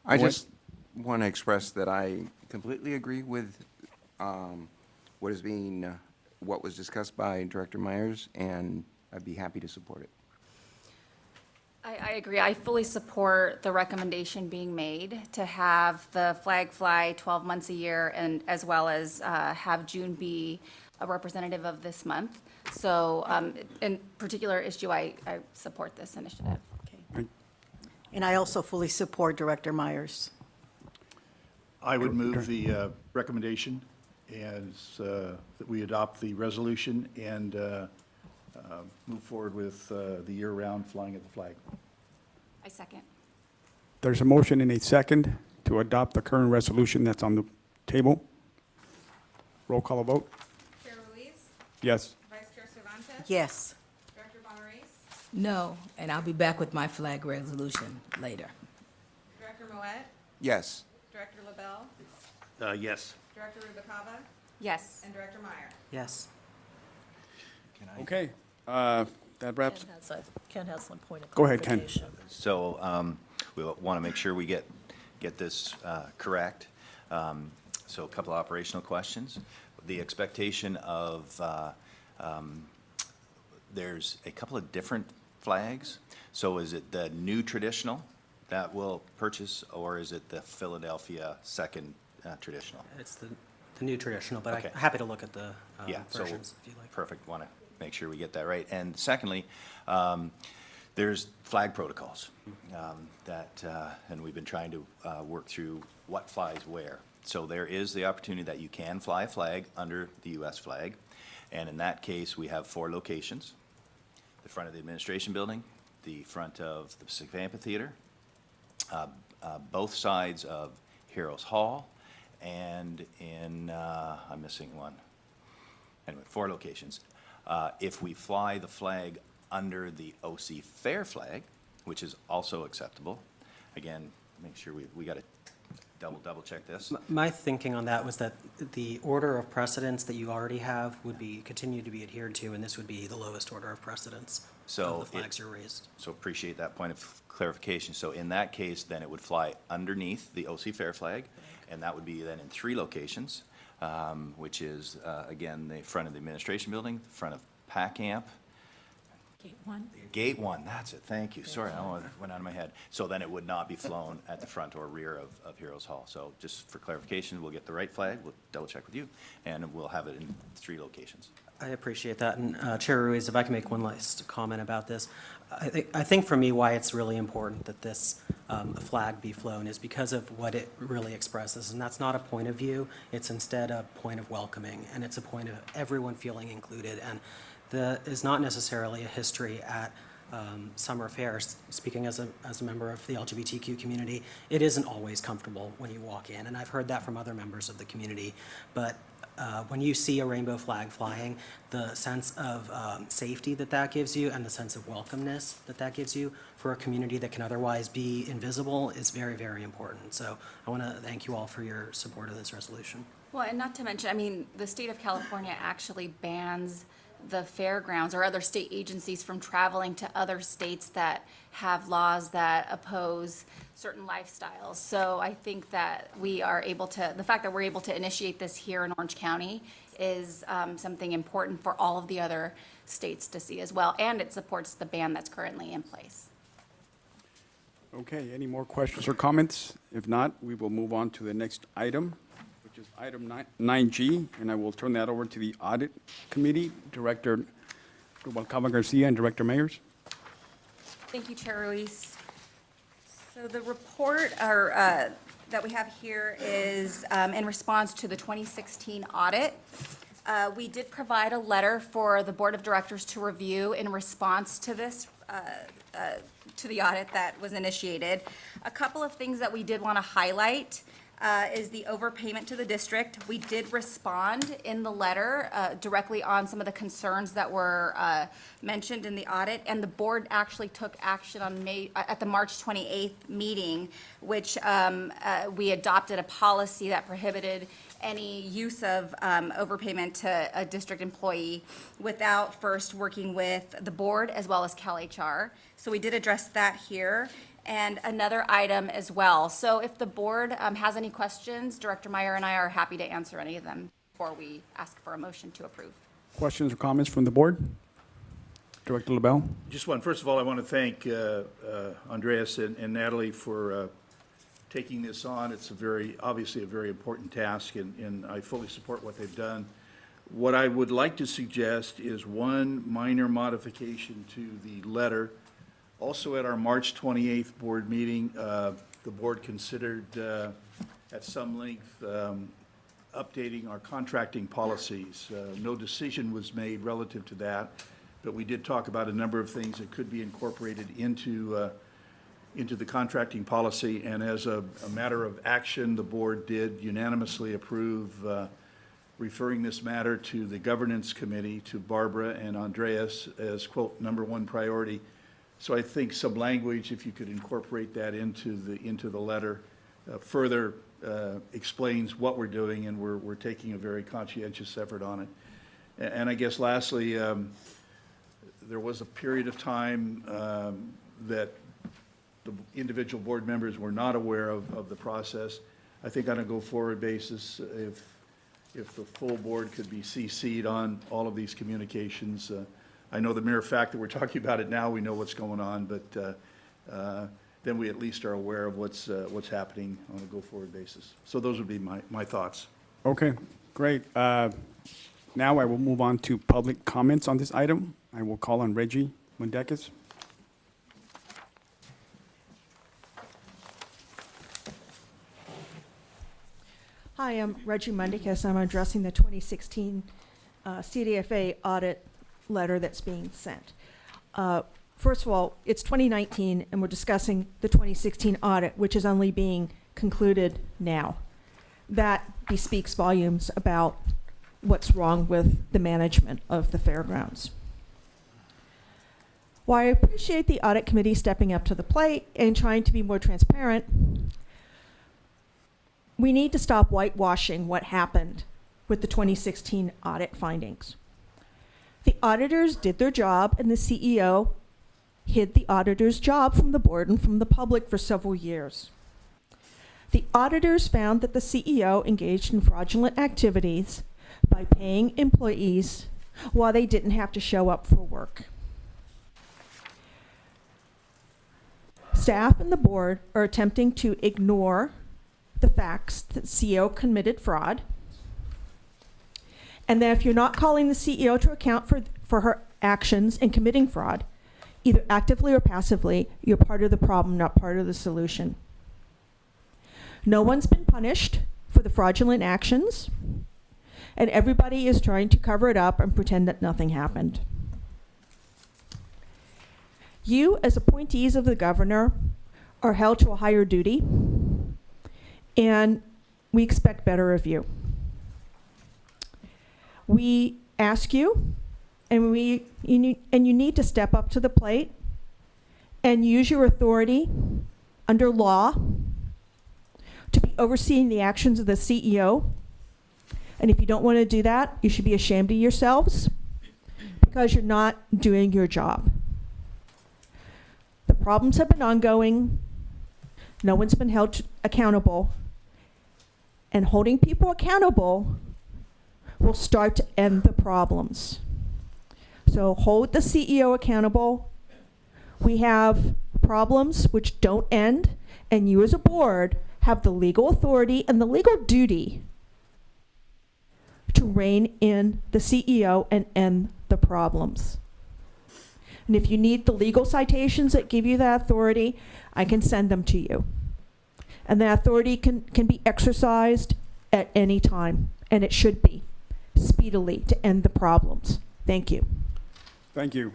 S14: I
S1: What?
S14: just want to express that I completely agree with what was discussed by Director Myers, and I'd be happy to support it.
S15: I agree. I fully support the recommendation being made to have the flag fly 12 months a year, and as well as have June be a representative of this month. So in particular issue, I support this initiative.
S19: And I also fully support Director Myers.
S20: I would move the recommendation as that we adopt the resolution and move forward with the year-round flying of the flag.
S15: I second.
S1: There's a motion and a second to adopt the current resolution that's on the table. Roll call vote.
S4: Chair Ruiz,
S1: Yes.
S4: Vice Chair Cervantes.
S19: Yes.
S4: Director Bonner-Reese,
S13: No, and I'll be back with my flag resolution later.
S4: Director Moet,
S14: Yes.
S4: Director LaBelle,
S20: Yes.
S4: Director Rubicava,
S15: Yes.
S4: and Director Meyer.
S12: Yes.
S1: Okay, that wraps.
S6: Ken has some point of
S1: Go ahead, Ken.
S6: clarification.
S18: So we want to make sure we get this correct. So a couple of operational questions. The expectation of, there's a couple of different flags. So is it the new traditional that we'll purchase, or is it the Philadelphia second traditional?
S12: It's the new traditional, but
S18: Okay.
S12: I'm happy to look at the
S18: Yeah, so,
S12: versions if you like.
S18: perfect, want to make sure we get that right. And secondly, there's flag protocols and we've been trying to work through what flies where. So there is the opportunity that you can fly a flag under the U.S. flag, and in that case, we have 4 locations: the front of the administration building, the front of the Pacific Amphitheater, both sides of Heroes Hall, and in, I'm missing one. Anyway, 4 locations. If we fly the flag under the OC Fair flag, which is also acceptable, again, make sure we got to double check this.
S12: My thinking on that was that the order of precedence that you already have would be, continue to be adhered to, and this would be the lowest order of precedence
S18: So
S12: of the flags are raised.
S18: So appreciate that point of clarification. So in that case, then it would fly underneath the OC Fair flag, and that would be then in 3 locations. which is, again, the front of the administration building, the front of PAC Amp.
S7: Gate 1.
S18: Gate 1, that's it, thank you. Sorry, I don't know, it went out of my head. So then it would not be flown at the front or rear of Heroes Hall. So just for clarification, we'll get the right flag, we'll double check with you, and we'll have it in 3 locations.
S12: I appreciate that. And Chair Ruiz, if I can make one last comment about this. I think for me why it's really important that this flag be flown is because of what it really expresses. And that's not a point of view, it's instead a point of welcoming. And it's a point of everyone feeling included. And that is not necessarily a history at summer fairs. Speaking as a member of the LGBTQ community, it isn't always comfortable when you walk in. And I've heard that from other members of the community. But when you see a rainbow flag flying, the sense of safety that gives you and the sense of welcomeness that gives you for a community that can otherwise be invisible is very, very important. So I want to thank you all for your support of this resolution.
S15: Well, and not to mention, I mean, the state of California actually bans the fairgrounds or other state agencies from traveling to other states that have laws that oppose certain lifestyles. So I think that we are able to, the fact that we're able to initiate this here in Orange County is something important for all of the other states to see as well, and it supports the ban that's currently in place.
S1: Okay, any more questions or comments? If not, we will move on to the next item, which is item 9G, and I will turn that over to the Audit Committee, Director Rubalcaba Garcia and Director Mayers.
S15: Thank you, Chair Ruiz. So the report that we have here is in response to the 2016 audit. We did provide a letter for the Board of Directors to review in response to this, to the audit that was initiated. A couple of things that we did want to highlight is the overpayment to the district. We did respond in the letter directly on some of the concerns that were mentioned in the audit, and the board actually took action on at the March 28th meeting, which we adopted a policy that prohibited any use of overpayment to a district employee without first working with the board as well as CalHR. So we did address that here. And another item as well. So if the board has any questions, Director Meyer and I are happy to answer any of them before we ask for a motion to approve.
S1: Questions or comments from the board? Director LaBelle?
S20: Just one. First of all, I want to thank Andreas and Natalie for taking this on. It's obviously a very important task, and I fully support what they've done. What I would like to suggest is one minor modification to the letter. Also, at our March 28th board meeting, the board considered at some length updating our contracting policies. No decision was made relative to that, but we did talk about a number of things that could be incorporated into the contracting policy. And as a matter of action, the board did unanimously approve referring this matter to the governance committee, to Barbara and Andreas as, quote, #1 priority. So I think some language, if you could incorporate that into the letter, further explains what we're doing, and we're taking a very conscientious effort on it. And I guess lastly, there was a period of time that the individual board members were not aware of the process. I think on a go-forward basis, if the full board could be CC'd on all of these communications, I know the mere fact that we're talking about it now, we know what's going on, but then we at least are aware of what's happening on a go-forward basis. So those would be my thoughts.
S1: Okay, great. Now I will move on to public comments on this item. I will call on Reggie Mundekis.
S8: Hi, I'm Reggie Mundekis. I'm addressing the 2016 CDFA audit letter that's being sent. First of all, it's 2019, and we're discussing the 2016 audit, which is only being concluded now. That bespeaks volumes about what's wrong with the management of the fairgrounds. While I appreciate the audit committee stepping up to the plate and trying to be more transparent, we need to stop whitewashing what happened with the 2016 audit findings. The auditors did their job, and the CEO hid the auditor's job from the board and from the public for several years. The auditors found that the CEO engaged in fraudulent activities by paying employees while they didn't have to show up for work. Staff and the board are attempting to ignore the facts that the CEO committed fraud, and that if you're not calling the CEO to account for her actions in committing fraud, either actively or passively, you're part of the problem, not part of the solution. No one's been punished for the fraudulent actions, and everybody is trying to cover it up and pretend that nothing happened. You, as appointees of the governor, are held to a higher duty, and we expect better of you. We ask you, and you need to step up to the plate and use your authority under law to be overseeing the actions of the CEO. And if you don't want to do that, you should be ashamed of yourselves because you're not doing your job. The problems have been ongoing. No one's been held accountable. And holding people accountable will start to end the problems. So hold the CEO accountable. We have problems which don't end, and you as a board have the legal authority and the legal duty to rein in the CEO and end the problems. And if you need the legal citations that give you that authority, I can send them to you. And that authority can be exercised at any time, and it should be speedily to end the problems. Thank you.
S1: Thank you.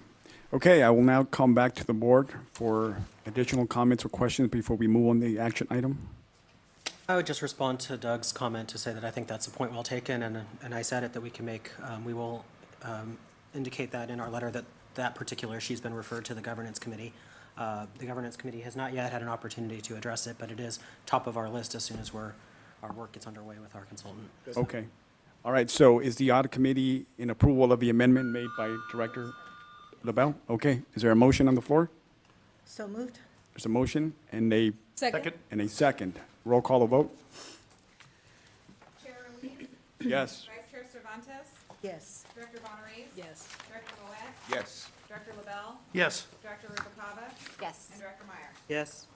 S1: Okay, I will now come back to the board for additional comments or questions before we move on the action item.
S12: I would just respond to Doug's comment to say that I think that's a point well taken, and a nice edit that we can make. We will indicate that in our letter that particular issue's been referred to the governance committee. The governance committee has not yet had an opportunity to address it, but it is top of our list as soon as our work gets underway with our consultant.
S1: Okay. All right, so is the audit committee in approval of the amendment made by Director LaBelle? Okay, is there a motion on the floor?
S19: So moved.
S1: There's a motion and a
S19: Second.
S1: and a second. Roll call a vote.
S4: Chair Ruiz?
S1: Yes.
S4: Vice Chair Cervantes?
S19: Yes.
S4: Director Bonner?
S13: Yes.
S4: Director Moet?
S14: Yes.
S4: Director LaBelle?
S20: Yes.
S4: Director Rubacava?
S15: Yes.
S4: And Director Meyer?
S12: Yes.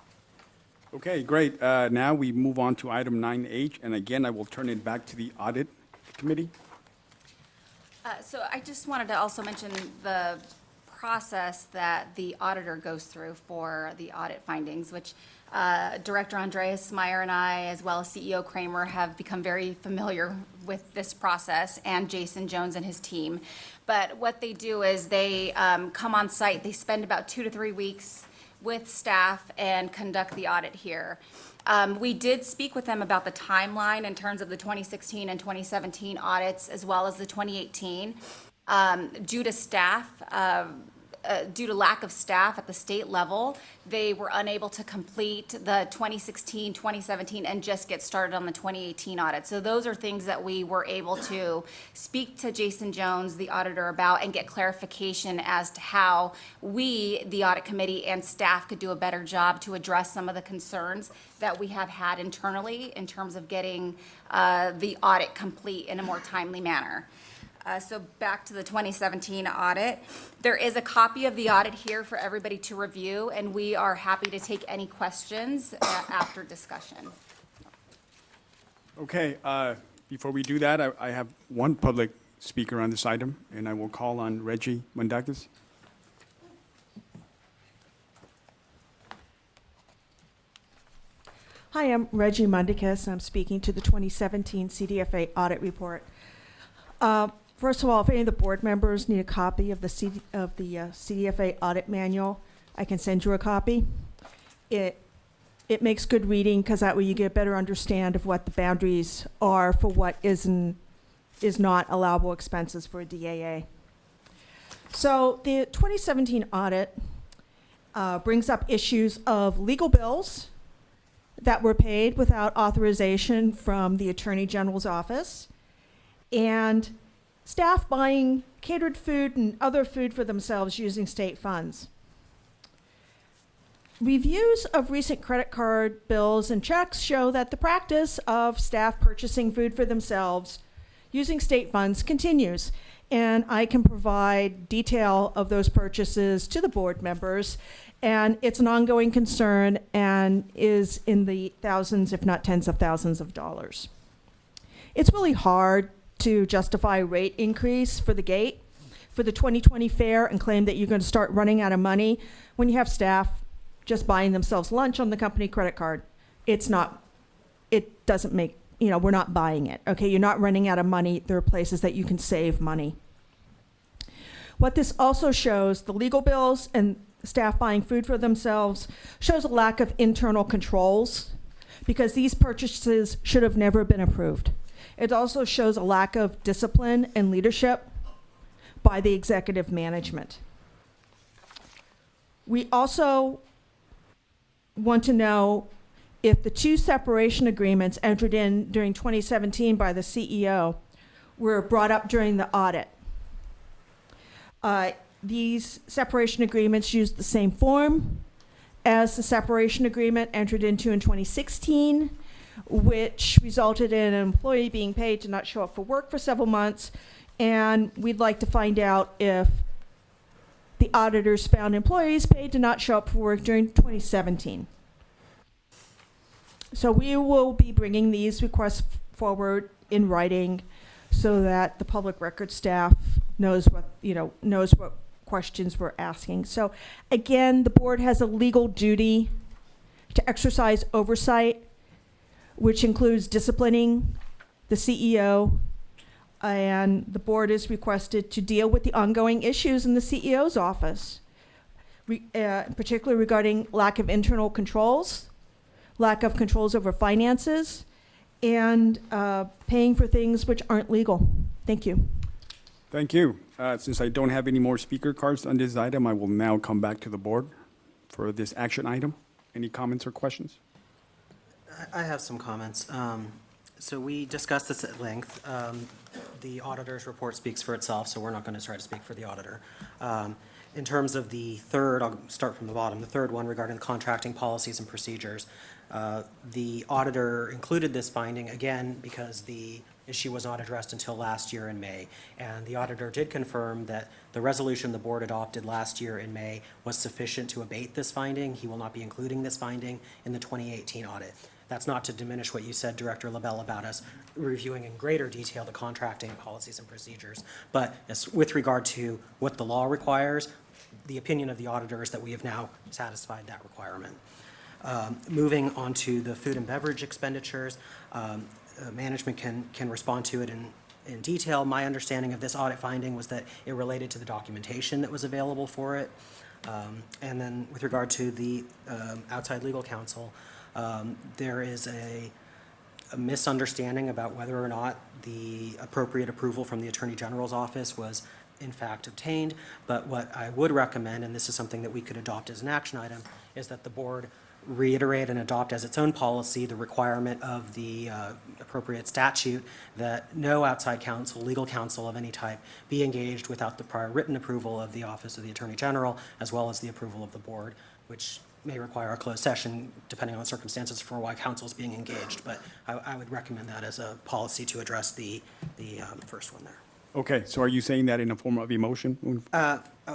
S1: Okay, great. Now we move on to item 9H, and again, I will turn it back to the audit committee.
S15: So I just wanted to also mention the process that the auditor goes through for the audit findings, which Director Andreas Meyer and I, as well as CEO Kramer, have become very familiar with this process, and Jason Jones and his team. But what they do is they come on site. They spend about 2 to 3 weeks with staff and conduct the audit here. We did speak with them about the timeline in terms of the 2016 and 2017 audits, as well as the 2018. Due to lack of staff at the state level, they were unable to complete the 2016, 2017, and just get started on the 2018 audit. So those are things that we were able to speak to Jason Jones, the auditor, about and get clarification as to how we, the audit committee, and staff could do a better job to address some of the concerns that we have had internally in terms of getting the audit complete in a more timely manner. So back to the 2017 audit. There is a copy of the audit here for everybody to review, and we are happy to take any questions after discussion.
S1: Okay, before we do that, I have one public speaker on this item, and I will call on Reggie Mundakis.
S8: Hi, I'm Reggie Mundakis. I'm speaking to the 2017 CDFA audit report. First of all, if any of the board members need a copy of the CDFA audit manual, I can send you a copy. It makes good reading because that way you get a better understand of what the boundaries are for what is not allowable expenses for a DAA. So the 2017 audit brings up issues of legal bills that were paid without authorization from the Attorney General's office, and staff buying catered food and other food for themselves using state funds. Reviews of recent credit card bills and checks show that the practice of staff purchasing food for themselves using state funds continues. And I can provide detail of those purchases to the board members. And it's an ongoing concern and is in the thousands, if not tens of thousands of dollars. It's really hard to justify rate increase for the gate for the 2020 fair and claim that you're going to start running out of money when you have staff just buying themselves lunch on the company credit card. It doesn't make, we're not buying it. Okay, you're not running out of money. There are places that you can save money. What this also shows, the legal bills and staff buying food for themselves, shows a lack of internal controls because these purchases should have never been approved. It also shows a lack of discipline and leadership by the executive management. We also want to know if the two separation agreements entered in during 2017 by the CEO were brought up during the audit. These separation agreements used the same form as the separation agreement entered into in 2016, which resulted in an employee being paid to not show up for work for several months. And we'd like to find out if the auditors found employees paid to not show up for work during 2017. So we will be bringing these requests forward in writing so that the public record staff knows what questions we're asking. So again, the board has a legal duty to exercise oversight, which includes disciplining the CEO, and the board is requested to deal with the ongoing issues in the CEO's office, particularly regarding lack of internal controls, lack of controls over finances, and paying for things which aren't legal. Thank you.
S1: Thank you. Since I don't have any more speaker cards on this item, I will now come back to the board for this action item. Any comments or questions?
S12: I have some comments. So we discussed this at length. The auditor's report speaks for itself, so we're not going to try to speak for the auditor. In terms of the third, I'll start from the bottom, the third one regarding contracting policies and procedures. The auditor included this finding, again, because the issue was not addressed until last year in May. And the auditor did confirm that the resolution the board adopted last year in May was sufficient to abate this finding. He will not be including this finding in the 2018 audit. That's not to diminish what you said, Director LaBelle, about us reviewing in greater detail the contracting policies and procedures. But with regard to what the law requires, the opinion of the auditor is that we have now satisfied that requirement. Moving on to the food and beverage expenditures, management can respond to it in detail. My understanding of this audit finding was that it related to the documentation that was available for it. And then with regard to the outside legal counsel, there is a misunderstanding about whether or not the appropriate approval from the Attorney General's office was in fact obtained. But what I would recommend, and this is something that we could adopt as an action item, is that the board reiterate and adopt as its own policy the requirement of the appropriate statute that no outside counsel, legal counsel of any type, be engaged without the prior written approval of the Office of the Attorney General, as well as the approval of the board, which may require a closed session depending on circumstances for why counsel is being engaged. But I would recommend that as a policy to address the first one there.
S1: Okay, so are you saying that in a form of emotion?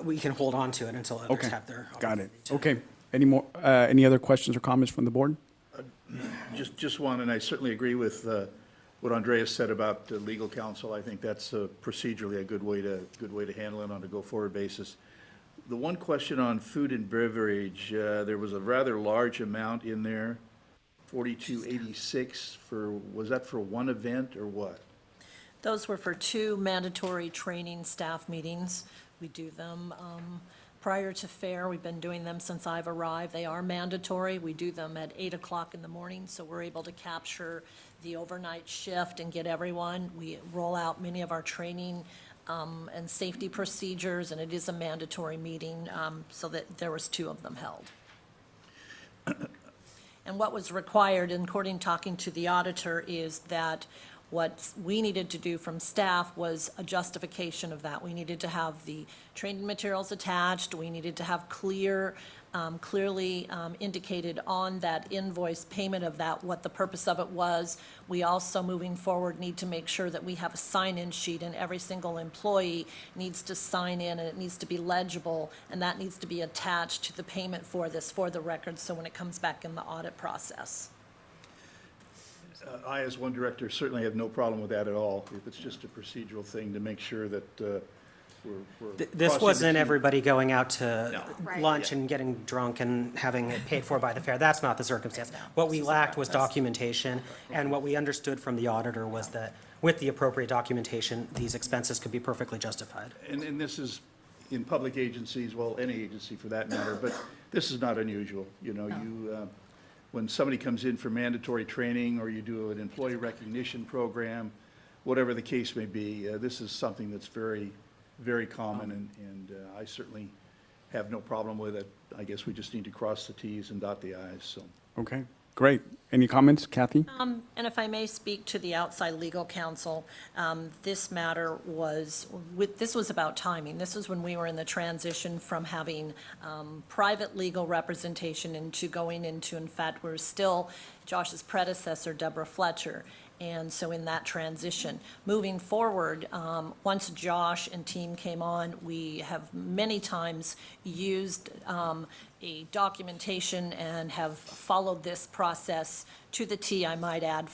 S12: We can hold on to it until others
S1: Okay,
S12: have their.
S1: got it. Okay, any other questions or comments from the board?
S20: Just one, and I certainly agree with what Andreas said about legal counsel. I think that's procedurally a good way to handle it on a go-forward basis. The one question on food and beverage, there was a rather large amount in there, 4286 was that for one event or what?
S6: Those were for 2 mandatory training staff meetings. We do them prior to fair. We've been doing them since I've arrived. They are mandatory. We do them at 8 o'clock in the morning, so we're able to capture the overnight shift and get everyone. We roll out many of our training and safety procedures, and it is a mandatory meeting, so that there was 2 of them held. And what was required, according to talking to the auditor, is that What we needed to do from staff was a justification of that. We needed to have the training materials attached. We needed to have clearly indicated on that invoice payment of that, what the purpose of it was. We also, moving forward, need to make sure that we have a sign-in sheet, and every single employee needs to sign in, and it needs to be legible, and that needs to be attached to the payment for this, for the record, so when it comes back in the audit process.
S20: I, as one director, certainly have no problem with that at all, if it's just a procedural thing to make sure that we're
S12: This
S20: crossing
S12: wasn't
S20: the T.
S12: everybody going out to
S20: No.
S4: Right.
S12: lunch and getting drunk and having it paid for by the fair. That's not the circumstance. What we lacked was documentation, and what we understood from the auditor was that with the appropriate documentation, these expenses could be perfectly justified.
S20: And this is in public agencies, well, any agency for that matter, but this is not unusual. You know, when somebody comes in for mandatory training, or you do an employee recognition program, whatever the case may be, this is something that's very, very common, and I certainly have no problem with it. I guess we just need to cross the Ts and dot the Is, so.
S1: Okay, great. Any comments, Kathy?
S6: And if I may speak to the outside legal counsel, this matter was, this was about timing. This was when we were in the transition from having private legal representation into going into, in fact, we're still Josh's predecessor, Deborah Fletcher. And so in that transition, moving forward, once Josh and team came on, we have many times used a documentation and have followed this process to the T, I might add,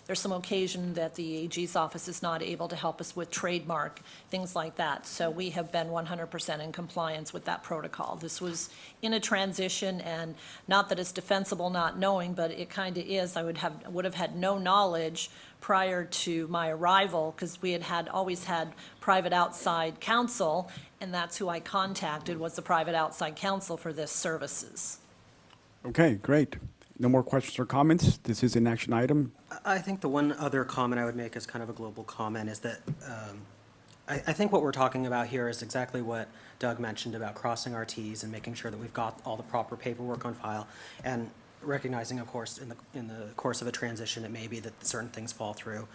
S6: there's some occasion that the AG's office is not able to help us with trademark, things like that. So we have been 100% in compliance with that protocol. This was in a transition, and not that it's defensible not knowing, but it kind of is. I would have had no knowledge prior to my arrival, because we had always had private outside counsel, and that's who I contacted, was the private outside counsel for this services.
S1: Okay, great. No more questions or comments? This is an action item.
S12: I think the one other comment I would make is kind of a global comment, is that I think what we're talking about here is exactly what Doug mentioned about crossing our Ts and making sure that we've got all the proper paperwork on file, and recognizing, of course, in the course of a transition, it may be that certain things fall through.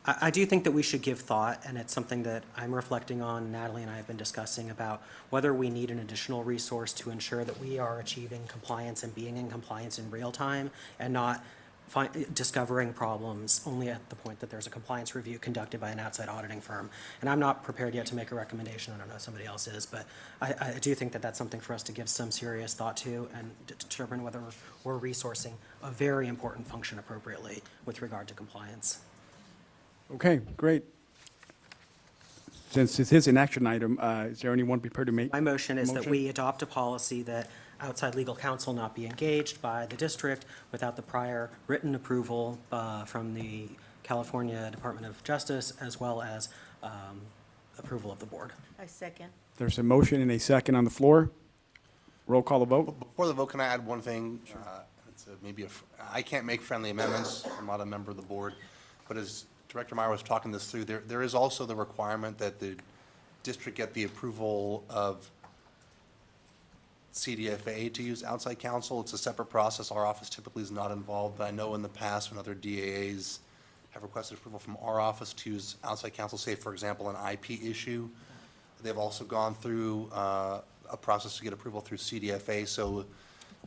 S12: I do think that we should give thought, and it's something that I'm reflecting on, Natalie and I have been discussing, about whether we need an additional resource to ensure that we are achieving compliance and being in compliance in real time, and not discovering problems only at the point that there's a compliance review conducted by an outside auditing firm. And I'm not prepared yet to make a recommendation. I don't know if somebody else is, but I do think that that's something for us to give some serious thought to, and determine whether we're resourcing a very important function appropriately with regard to compliance.
S1: Okay, great. Since this is an action item, is there anyone prepared to make?
S12: My motion is that we adopt a policy that outside legal counsel not be engaged by the district without the prior written approval from the California Department of Justice, as well as approval of the board.
S19: I second.
S1: There's a motion and a second on the floor. Roll call the vote.
S2: Before the vote, can I add one thing? I can't make friendly amendments. I'm not a member of the board. But as Director Meyer was talking this through, there is also the requirement that the district get the approval of CDFA to use outside counsel. It's a separate process. Our office typically is not involved, but I know in the past when other DAAs have requested approval from our office to use outside counsel, say, for example, an IP issue, they've also gone through a process to get approval through CDFA. So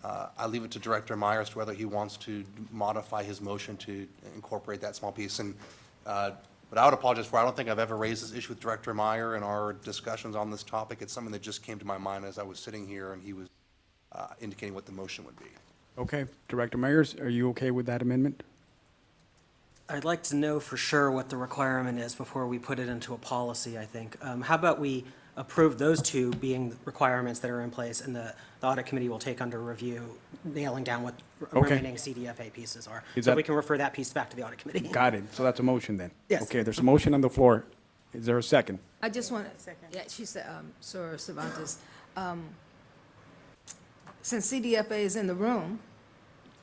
S2: I leave it to Director Meyer as to whether he wants to modify his motion to incorporate that small piece. And but I would apologize for, I don't think I've ever raised this issue with Director Meyer in our discussions on this topic. It's something that just came to my mind as I was sitting here, and he was indicating what the motion would be.
S1: Okay, Director Myers, are you okay with that amendment?
S12: I'd like to know for sure what the requirement is before we put it into a policy, I think. How about we approve those two being requirements that are in place, and the audit committee will take under review, nailing down what remaining CDFA pieces are. So we can refer that piece back to the audit committee.
S1: Got it. So that's a motion then?
S12: Yes.
S1: Okay, there's a motion on the floor. Is there a second?
S13: I just want to, yeah, she said, Sir Cervantes, since CDFA is in the room,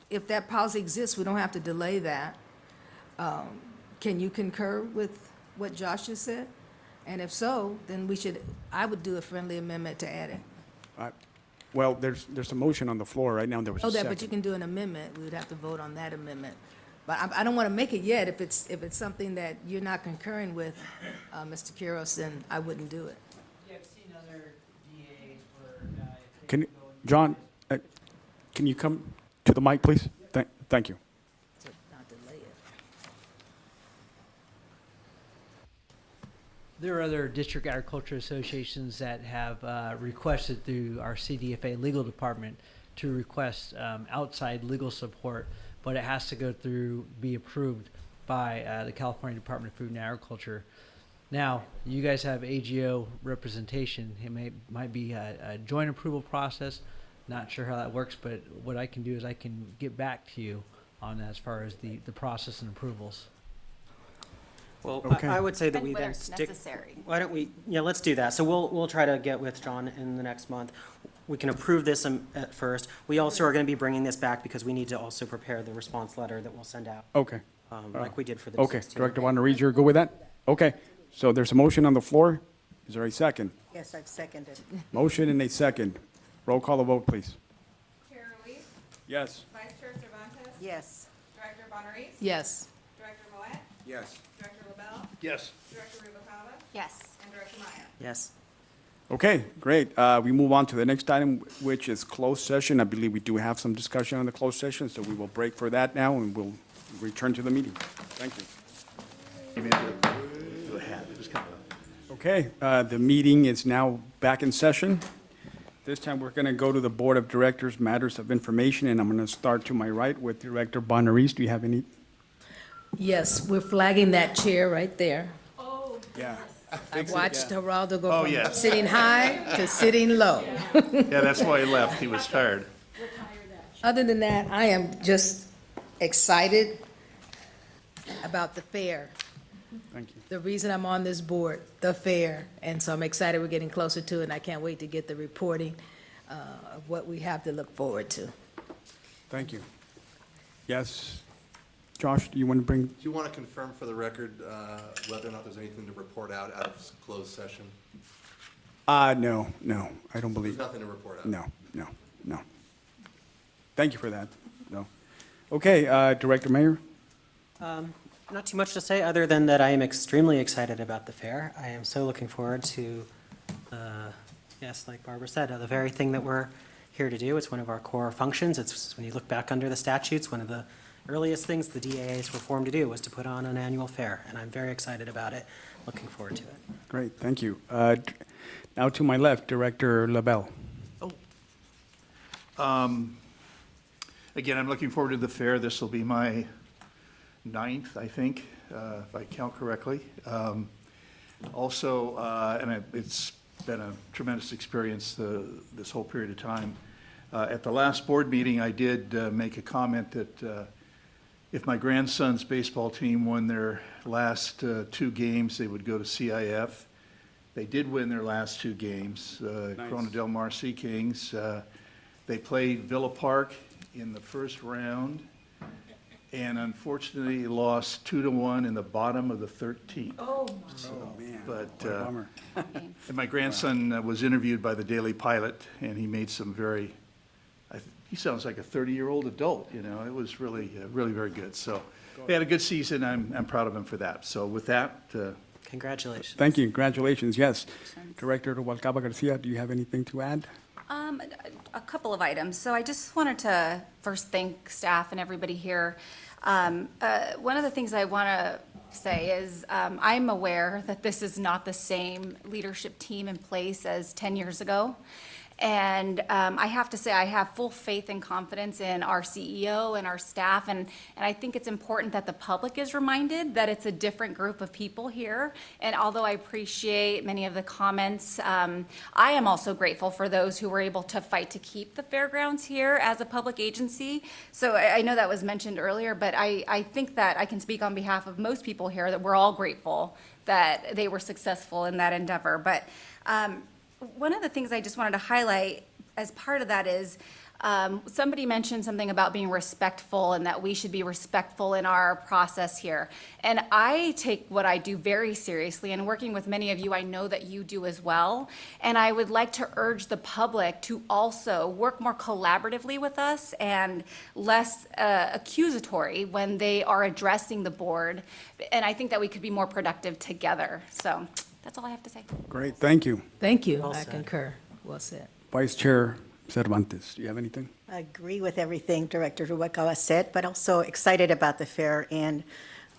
S13: if that policy exists, we don't have to delay that. Can you concur with what Josh just said? And if so, then I would do a friendly amendment to add it.
S1: Well, there's a motion on the floor right now. There was a second.
S13: But you can do an amendment. We would have to vote on that amendment But I don't want to make it yet. If it's something that you're not concurring with, Mr. Quiros, then I wouldn't do it.
S12: Yeah, I've seen other DAs where,
S1: Can, John, can you come to the mic, please? Thank you.
S13: To not delay it.
S21: There are other district agriculture associations that have requested through our CDFA legal department to request outside legal support, but it has to go through, be approved by the California Department of Food and Agriculture. Now, you guys have AGO representation. It might be a joint approval process. Not sure how that works, but what I can do is I can get back to you on that as far as the process and approvals.
S12: Well,
S1: Okay.
S12: I would say that
S15: And
S12: we
S15: whether
S12: then
S15: it's
S12: stick.
S15: necessary.
S12: Why don't we, yeah, let's do that. So we'll try to get with John in the next month. We can approve this at first. We also are going to be bringing this back because we need to also prepare the response letter that we'll send out,
S1: Okay.
S12: like we did for the
S1: Okay,
S12: 16th.
S1: Director Wanderies, you're good with that? Okay, so there's a motion on the floor. Is there a second?
S19: Yes, I've seconded.
S1: Motion and a second. Roll call the vote, please.
S4: Chair Ruiz,
S1: Yes.
S4: Vice Chair Cervantes.
S19: Yes.
S4: Director Bonneries.
S13: Yes.
S4: Director Moet,
S14: Yes.
S4: Director LaBelle,
S20: Yes.
S4: Director Rubacava,
S15: Yes.
S4: and Director Maya.
S12: Yes.
S1: Okay, great. We move on to the next item, which is closed session. I believe we do have some discussion on the closed session, so we will break for that now, and we'll return to the meeting. Thank you.
S20: You mean the hat, it was kind of.
S1: Okay, the meeting is now back in session. This time, we're going to go to the Board of Directors Matters of Information, and I'm going to start to my right with Director Bonneries. Do you have any?
S13: Yes, we're flagging that chair right there.
S1: Yeah.
S13: I watched Geraldo go
S20: Oh,
S13: from
S20: yes.
S13: sitting high to sitting low.
S20: Yeah, that's why he left. He was tired.
S13: Other than that, I am just excited about the fair.
S1: Thank you.
S13: The reason I'm on this board, the fair. And so I'm excited we're getting closer to it, and I can't wait to get the reporting of what we have to look forward to.
S1: Thank you. Yes. Josh, do you want to bring?
S2: Do you want to confirm for the record whether or not there's anything to report out of closed session?
S1: No, I don't
S2: There's
S1: believe.
S2: nothing to report out?
S1: No. Thank you for that. No. Okay, Director Mayor?
S12: Not too much to say, other than that I am extremely excited about the fair. I am so looking forward to, yes, like Barbara said, the very thing that we're here to do. It's one of our core functions. It's, when you look back under the statutes, one of the earliest things the DAAs were formed to do was to put on an annual fair, and I'm very excited about it. Looking forward to it.
S1: Great, thank you. Now to my left, Director LaBelle.
S20: Again, I'm looking forward to the fair. This will be my 9th, I think, if I count correctly. Also, it's been a tremendous experience this whole period of time. At the last board meeting, I did make a comment that if my grandson's baseball team won their last 2 games, they would go to CIF. They did win their last 2 games. Corona Del Mar Sea Kings. They played Villa Park in the first round, and unfortunately lost 2-1 in the bottom of the 13th.
S1: Oh, man.
S20: But,
S1: What a bummer.
S20: and my grandson was interviewed by the Daily Pilot, and he made some very, he sounds like a 30-year-old adult, you know. It was really, really very good. So they had a good season. I'm proud of him for that. So with that,
S12: Congratulations.
S1: Thank you, congratulations, yes. Director Rubalcaba Garcia, do you have anything to add?
S15: A couple of items. So I just wanted to first thank staff and everybody here. One of the things I want to say is I'm aware that this is not the same leadership team in place as 10 years ago. And I have to say, I have full faith and confidence in our CEO and our staff, and I think it's important that the public is reminded that it's a different group of people here. And although I appreciate many of the comments, I am also grateful for those who were able to fight to keep the fairgrounds here as a public agency. So I know that was mentioned earlier, but I think that I can speak on behalf of most people here that we're all grateful that they were successful in that endeavor. But one of the things I just wanted to highlight as part of that is Somebody mentioned something about being respectful and that we should be respectful in our process here. And I take what I do very seriously, and working with many of you, I know that you do as well. And I would like to urge the public to also work more collaboratively with us and less accusatory when they are addressing the board. And I think that we could be more productive together. So that's all I have to say.
S1: Great, thank you.
S13: Thank you.
S12: Well
S13: I
S12: said.
S13: concur. Well said.
S1: Vice Chair Cervantes, do you have anything?
S19: I agree with everything Director Rubalcaba said, but also excited about the fair and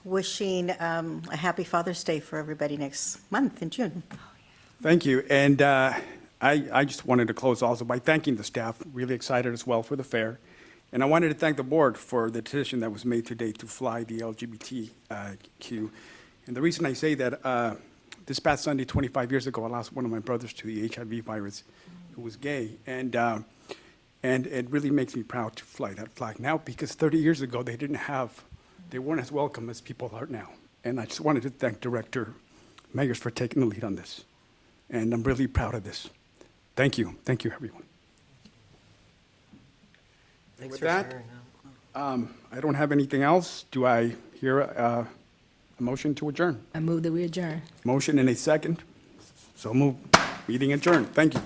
S19: wishing a happy Father's Day for everybody next month in June.
S1: Thank you. And I just wanted to close also by thanking the staff, really excited as well for the fair. And I wanted to thank the board for the decision that was made today to fly the LGBTQ. And the reason I say that, this past Sunday, 25 years ago, I lost one of my brothers to the HIV virus, who was gay. And it really makes me proud to fly that flag now, because 30 years ago, they weren't as welcome as people are now. And I just wanted to thank Director Mayers for taking the lead on this. And I'm really proud of this. Thank you. Thank you, everyone.
S12: Thanks
S1: With
S12: for
S1: that,
S12: sharing.
S1: I don't have anything else. Do I hear a motion to adjourn?
S13: I move that we adjourn.
S1: Motion and a second. So move. Meeting adjourned. Thank you.